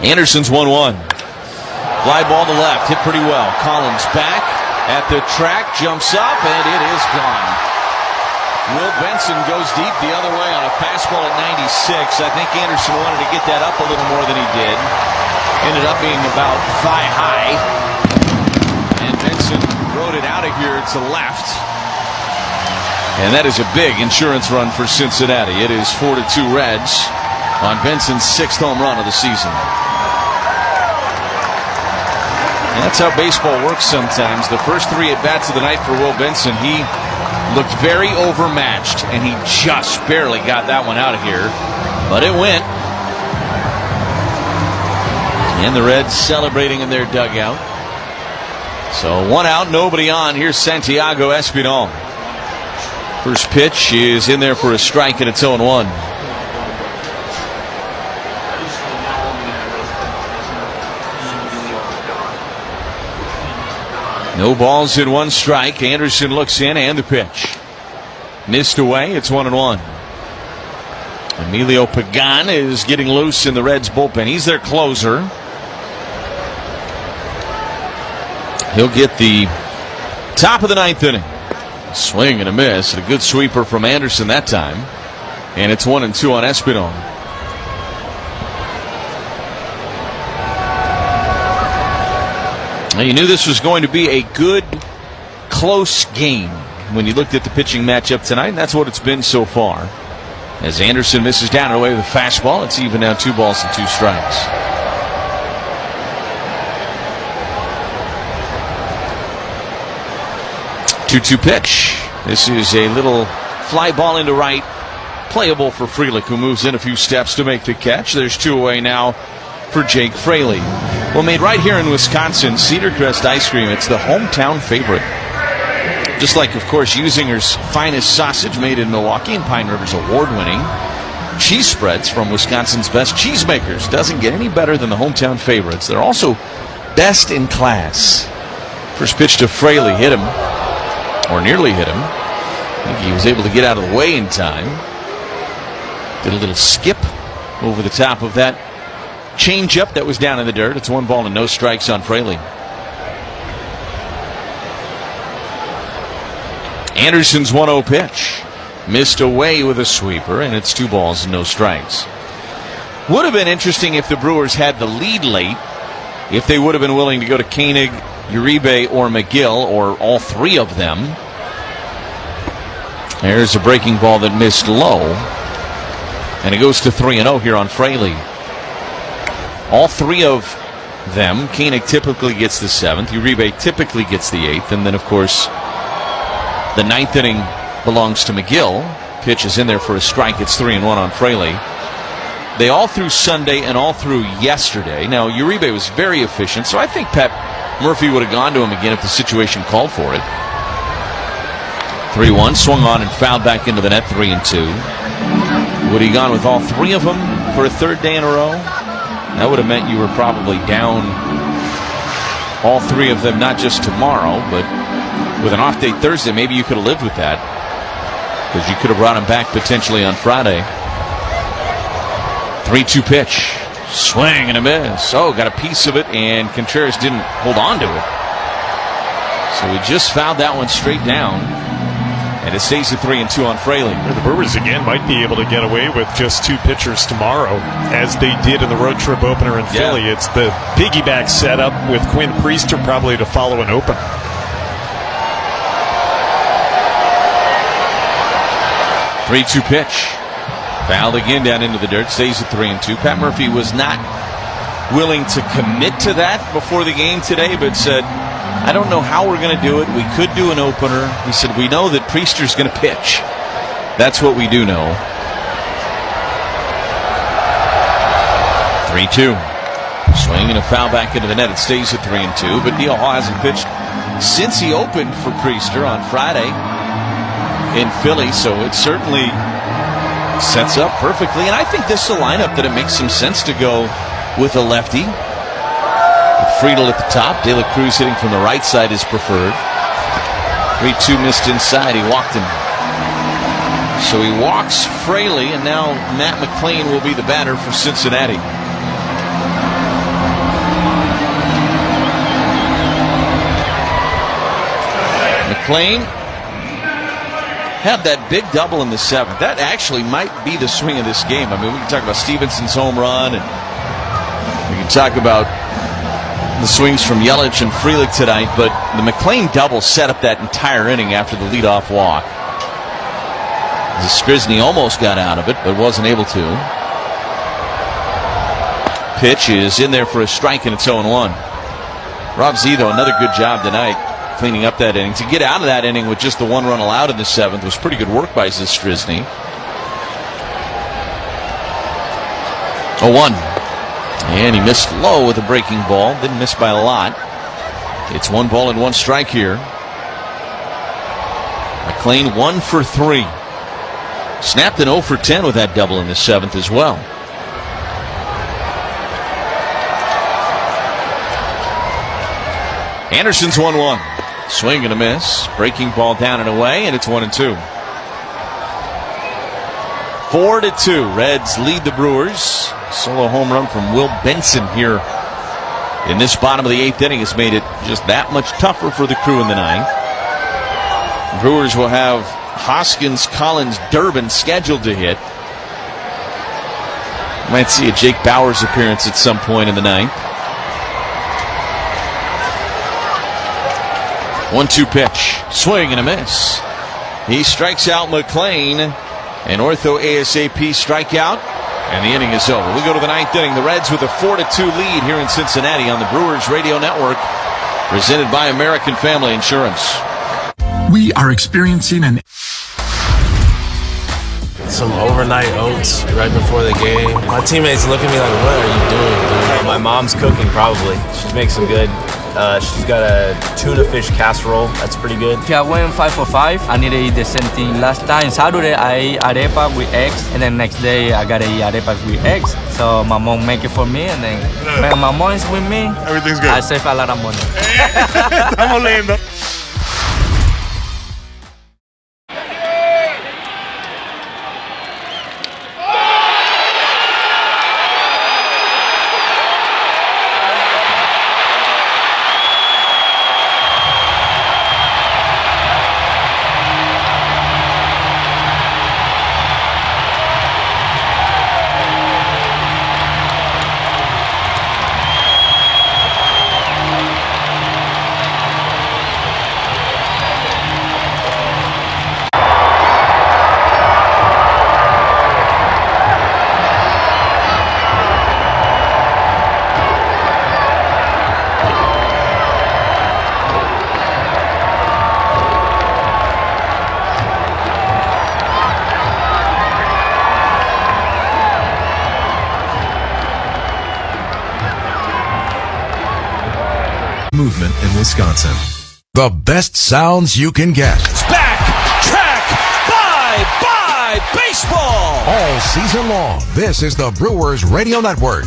Anderson's 1-1. Fly ball to left, hit pretty well. Collins back at the track, jumps up, and it is gone. Will Benson goes deep the other way on a fastball at 96. I think Anderson wanted to get that up a little more than he did. Ended up being about thigh high. And Benson rode it out of here to left. And that is a big insurance run for Cincinnati. It is 4-2 Reds on Benson's 6th home run of the season. And that's how baseball works sometimes. The first 3 at-bats of the night for Will Benson, he looked very overmatched, and he just barely got that one out of here. But it went. And the Reds celebrating in their dugout. So 1 out, nobody on. Here's Santiago Espinal. First pitch is in there for a strike, and it's 0-1. No balls in 1 strike. Anderson looks in, and the pitch missed away. It's 1-1. Emilio Pagan is getting loose in the Reds bullpen. He's their closer. He'll get the top of the 9th inning. Swing and a miss. A good sweeper from Anderson that time. And it's 1-2 on Espinal. Now, you knew this was going to be a good, close game when you looked at the pitching matchup tonight, and that's what it's been so far. As Anderson misses down and away with a fastball, it's even now 2 balls and 2 strikes. Two-two pitch. This is a little fly ball into right, playable for Frelick, who moves in a few steps to make the catch. There's 2 away now for Jake Fraley. Well, made right here in Wisconsin, Cedar Crest Ice Cream. It's the hometown favorite. Just like, of course, Usinger's finest sausage made in Milwaukee and Pine River's award-winning cheese spreads from Wisconsin's best cheesemakers. Doesn't get any better than the hometown favorites. They're also best in class. First pitch to Fraley, hit him, or nearly hit him. I think he was able to get out of the way in time. Did a little skip over the top of that changeup that was down in the dirt. It's 1 ball and no strikes on Fraley. Anderson's 1-0 pitch. Missed away with a sweeper, and it's 2 balls and no strikes. Would have been interesting if the Brewers had the lead late, if they would have been willing to go to Koenig, Uribe, or McGill, or all 3 of them. There's a breaking ball that missed low, and it goes to 3-0 here on Fraley. All 3 of them, Koenig typically gets the 7th, Uribe typically gets the 8th, and then, of course, the 9th inning belongs to McGill. Pitch is in there for a strike. It's 3-1 on Fraley. They all threw Sunday and all through yesterday. Now, Uribe was very efficient, so I think Pat Murphy would have gone to him again if the situation called for it. 3-1, swung on and fouled back into the net, 3-2. Would he gone with all 3 of them for a 3rd day in a row? That would have meant you were probably down all 3 of them, not just tomorrow, but with an off day Thursday, maybe you could have lived with that, because you could have brought him back potentially on Friday. 3-2 pitch. Swing and a miss. Oh, got a piece of it, and Contreras didn't hold on to it. So he just fouled that one straight down, and it stays at 3-2 on Fraley. The Brewers again might be able to get away with just 2 pitchers tomorrow, as they did in the road trip opener in Philly. It's the piggyback setup with Quinn Priester probably to follow an open. 3-2 pitch. Fouled again down into the dirt. Stays at 3-2. Pat Murphy was not willing to commit to that before the game today, but said, I don't know how we're going to do it. We could do an opener. He said, we know that Priester's going to pitch. That's what we do know. 3-2. Swing and a foul back into the net. It stays at 3-2, but Neil Hall hasn't pitched since he opened for Priester on Friday in Philly, so it certainly sets up perfectly. And I think this is a lineup that it makes some sense to go with a lefty. With Friedl at the top, De La Cruz hitting from the right side is preferred. 3-2 missed inside. He walked him. So he walks Fraley, and now Matt McLean will be the batter for Cincinnati. McLean had that big double in the 7th. That actually might be the swing of this game. I mean, we can talk about Stevenson's home run, and we can talk about the swings from Yelich and Frelick tonight, but the McLean double set up that entire inning after the leadoff walk. Strisny almost got out of it, but wasn't able to. Pitch is in there for a strike, and it's 0-1. Rob Zito, another good job tonight cleaning up that inning. To get out of that inning with just the 1 run allowed in the 7th was pretty good work by Strisny. 0-1. And he missed low with a breaking ball. Didn't miss by a lot. It's 1 ball and 1 strike here. McLean 1 for 3. Snapped an 0 for 10 with that double in the 7th as well. Anderson's 1-1. Swing and a miss. Breaking ball down and away, and it's 1-2. 4-2. Reds lead the Brewers. Solo home run from Will Benson here in this bottom of the 8th inning has made it just that much tougher for the crew in the 9th. Brewers will have Hoskins, Collins, Durbin scheduled to hit. Might see a Jake Bauers appearance at some point in the 9th. 1-2 pitch. Swing and a miss. He strikes out McLean. An ortho ASAP strikeout. And the inning is over. We go to the 9th inning. The Reds with a 4-2 lead here in Cincinnati on the Brewers Radio Network. Presented by American Family Insurance. We are experiencing some overnight oats right before the game. My teammates look at me like, what are you doing, dude? My mom's cooking, probably. She makes some good. She's got a tuna fish casserole. That's pretty good. Okay, I went 5 for 5. I need to eat the same thing. Last time, Saturday, I ate arepa with eggs. And then next day, I got to eat arepa with eggs. So my mom make it for me. And then when my mom is with me, everything's good. I save a lot of money. Estamos leyendo. movement in Wisconsin. The best sounds you can get. It's back, track, bye, baseball. All season long, this is the Brewers Radio Network.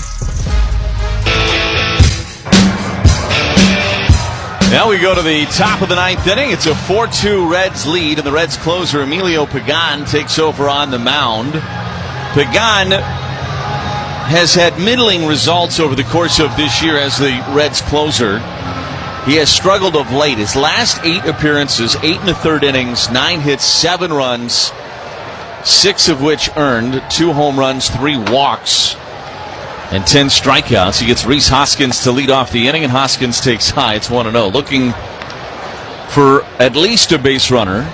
Now we go to the top of the ninth inning. It's a 4-2 Reds lead, and the Reds closer Emilio Pagan takes over on the mound. Pagan has had middling results over the course of this year as the Reds closer. He has struggled of late. His last 8 appearances, 8 1/3 innings, 9 hits, 7 runs, 6 of which earned, 2 home runs, 3 walks, and 10 strikeouts. He gets Rhys Hoskins to lead off the inning, and Hoskins takes high. It's 1-0. Looking for at least a base runner.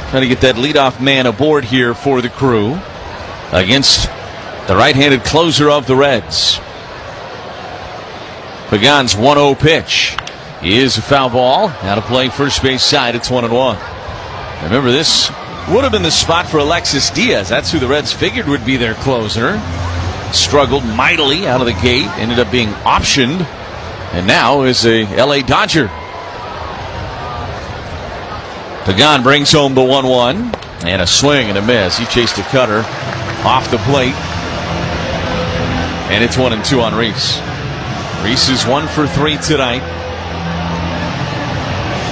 Trying to get that leadoff man aboard here for the Crew against the right-handed closer of the Reds. Pagan's 1-0 pitch is a foul ball. Now to play first base side. It's 1-1. Remember, this would have been the spot for Alexis Diaz. That's who the Reds figured would be their closer. Struggled mightily out of the gate. Ended up being optioned. And now is a LA Dodger. Pagan brings home the 1-1. And a swing and a miss. He chased a cutter off the plate. And it's 1-2 on Rhys. Rhys is 1 for 3 tonight.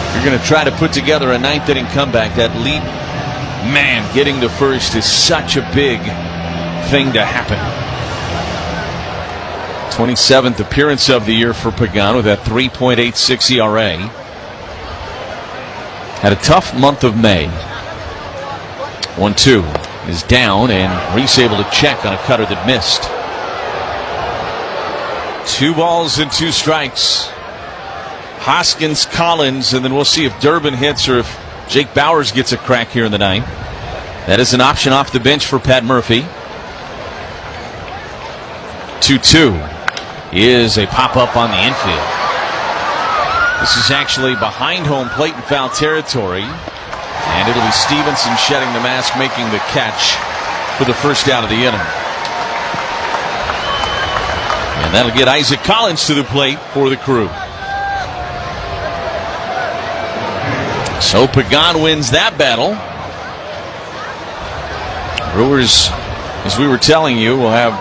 If you're going to try to put together a ninth inning comeback, that lead man getting to first is such a big thing to happen. 27th appearance of the year for Pagan with that 3.86 ERA. Had a tough month of May. 1-2 is down, and Rhys able to check on a cutter that missed. 2 balls and 2 strikes. Hoskins, Collins, and then we'll see if Durbin hits or if Jake Bauers gets a crack here in the ninth. That is an option off the bench for Pat Murphy. 2-2 is a pop-up on the infield. This is actually behind home plate in foul territory. And it'll be Stevenson shedding the mask, making the catch for the first out of the inning. And that'll get Isaac Collins to the plate for the Crew. So Pagan wins that battle. Brewers, as we were telling you, will have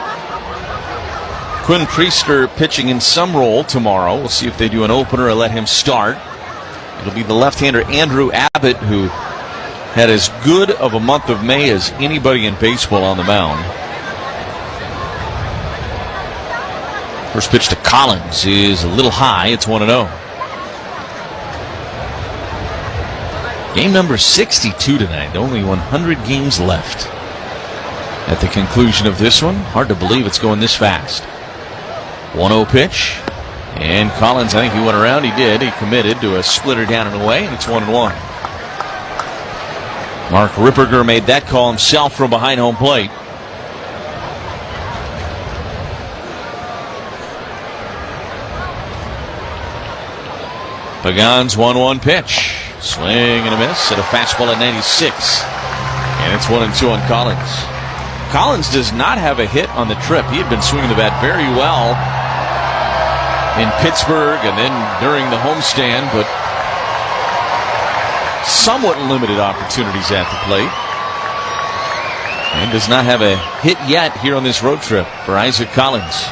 Quinn Priester pitching in some role tomorrow. We'll see if they do an opener or let him start. It'll be the left-hander Andrew Abbott, who had as good of a month of May as anybody in baseball on the mound. First pitch to Collins is a little high. It's 1-0. Game number 62 tonight. Only 100 games left at the conclusion of this one. Hard to believe it's going this fast. 1-0 pitch. And Collins, I think he went around. He did. He committed to a splitter down and away, and it's 1-1. Mark Ripperger made that call himself from behind home plate. Pagan's 1-1 pitch. Swing and a miss at a fastball at 96. And it's 1-2 on Collins. Collins does not have a hit on the trip. He had been swinging the bat very well in Pittsburgh and then during the homestand, but somewhat limited opportunities at the plate. And does not have a hit yet here on this road trip for Isaac Collins.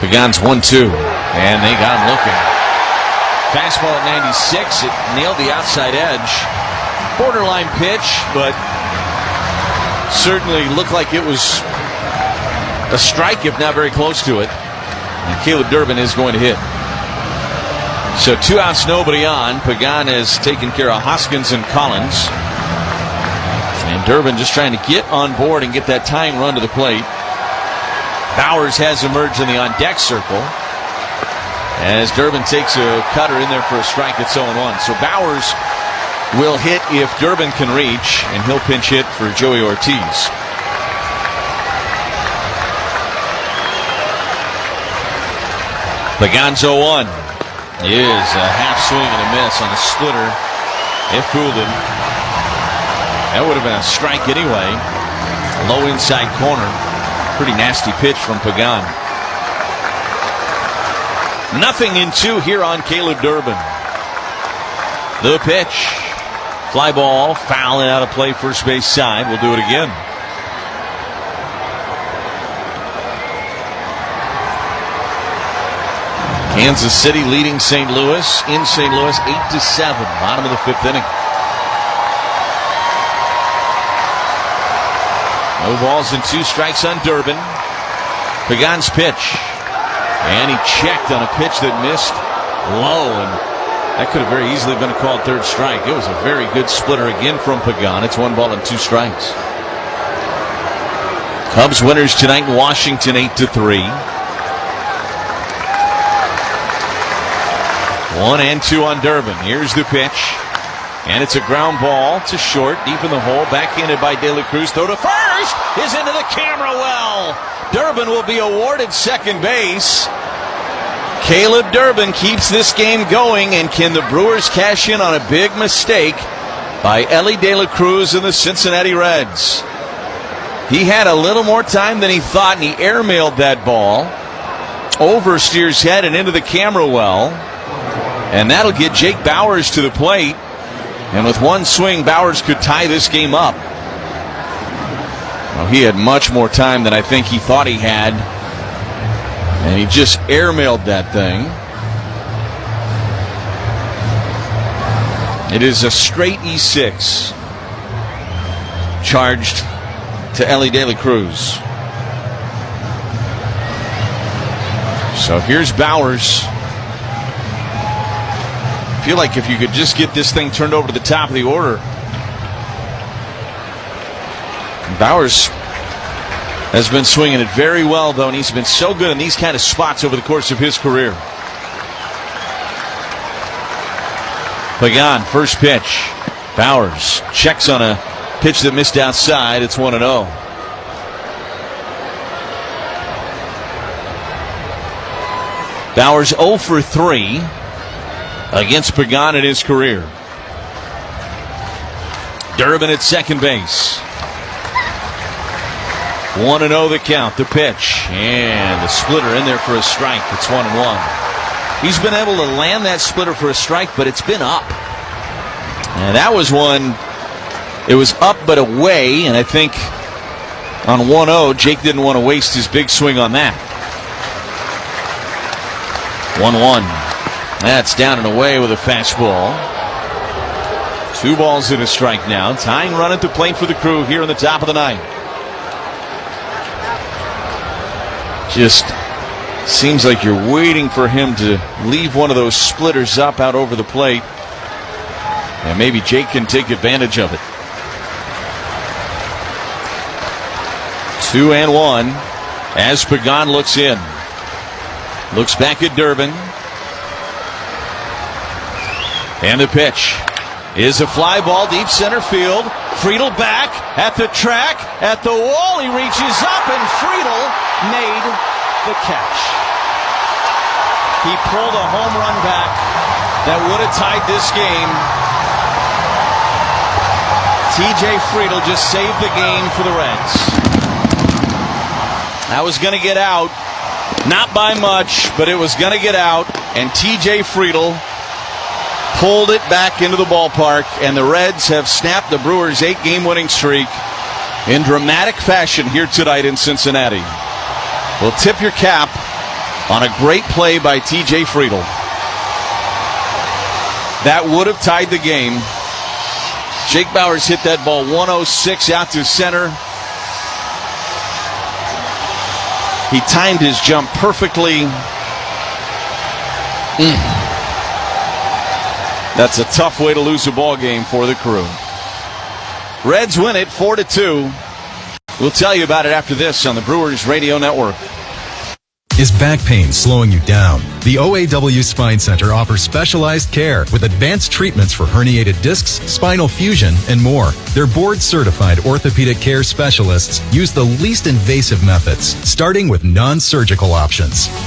Pagan's 1-2, and they got him looking. Fastball at 96. It nailed the outside edge. Borderline pitch, but certainly looked like it was a strike, if not very close to it. And Caleb Durbin is going to hit. So 2 outs, nobody on. Pagan has taken care of Hoskins and Collins. And Durbin just trying to get on board and get that tying run to the plate. Bauers has emerged in the on-deck circle as Durbin takes a cutter in there for a strike. It's 0-1. So Bauers will hit if Durbin can reach, and he'll pinch hit for Joey Ortiz. Pagan's 0-1 is a half swing and a miss on a splitter. It fooled him. That would have been a strike anyway. Low inside corner. Pretty nasty pitch from Pagan. 0-2 here on Caleb Durbin. The pitch. Fly ball, fouling out of play, first base side. We'll do it again. Kansas City leading St. Louis in St. Louis 8-7. Bottom of the 5th inning. No balls and 2 strikes on Durbin. Pagan's pitch. And he checked on a pitch that missed low, and that could have very easily been a called third strike. It was a very good splitter again from Pagan. It's 1 ball and 2 strikes. Cubs winners tonight in Washington 8-3. 1-2 on Durbin. Here's the pitch. And it's a ground ball to short, deep in the hole, backhanded by De La Cruz. Throw to first is into the camera well. Durbin will be awarded second base. Caleb Durbin keeps this game going, and can the Brewers cash in on a big mistake by Ellie De La Cruz and the Cincinnati Reds? He had a little more time than he thought, and he airmailed that ball over Steer's head and into the camera well. And that'll get Jake Bauers to the plate. And with one swing, Bauers could tie this game up. Well, he had much more time than I think he thought he had. And he just airmailed that thing. It is a straight E6 charged to Ellie De La Cruz. So here's Bauers. I feel like if you could just get this thing turned over to the top of the order. Bauers has been swinging it very well, though, and he's been so good in these kind of spots over the course of his career. Pagan, first pitch. Bauers checks on a pitch that missed outside. It's 1-0. Bauers 0 for 3 against Pagan in his career. Durbin at second base. 1-0 the count, the pitch, and the splitter in there for a strike. It's 1-1. He's been able to land that splitter for a strike, but it's been up. And that was one, it was up but away, and I think on 1-0, Jake didn't want to waste his big swing on that. 1-1. That's down and away with a fastball. 2 balls and a strike now. Tying run at the plate for the Crew here in the top of the 9th. Just seems like you're waiting for him to leave one of those splitters up out over the plate. And maybe Jake can take advantage of it. 2-1 as Pagan looks in. Looks back at Durbin. And the pitch is a fly ball deep center field. Friedel back at the track, at the wall. He reaches up, and Friedel made the catch. He pulled a home run back that would have tied this game. TJ Friedel just saved the game for the Reds. That was going to get out. Not by much, but it was going to get out. And TJ Friedel pulled it back into the ballpark, and the Reds have snapped the Brewers' 8-game winning streak in dramatic fashion here tonight in Cincinnati. We'll tip your cap on a great play by TJ Friedel. That would have tied the game. Jake Bauers hit that ball 106 out to center. He timed his jump perfectly. That's a tough way to lose a ball game for the Crew. Reds win it 4-2. We'll tell you about it after this on the Brewers Radio Network. Is back pain slowing you down? The OAW Spine Center offers specialized care with advanced treatments for herniated discs, spinal fusion, and more. Their board-certified orthopedic care specialists use the least invasive methods, starting with non-surgical options.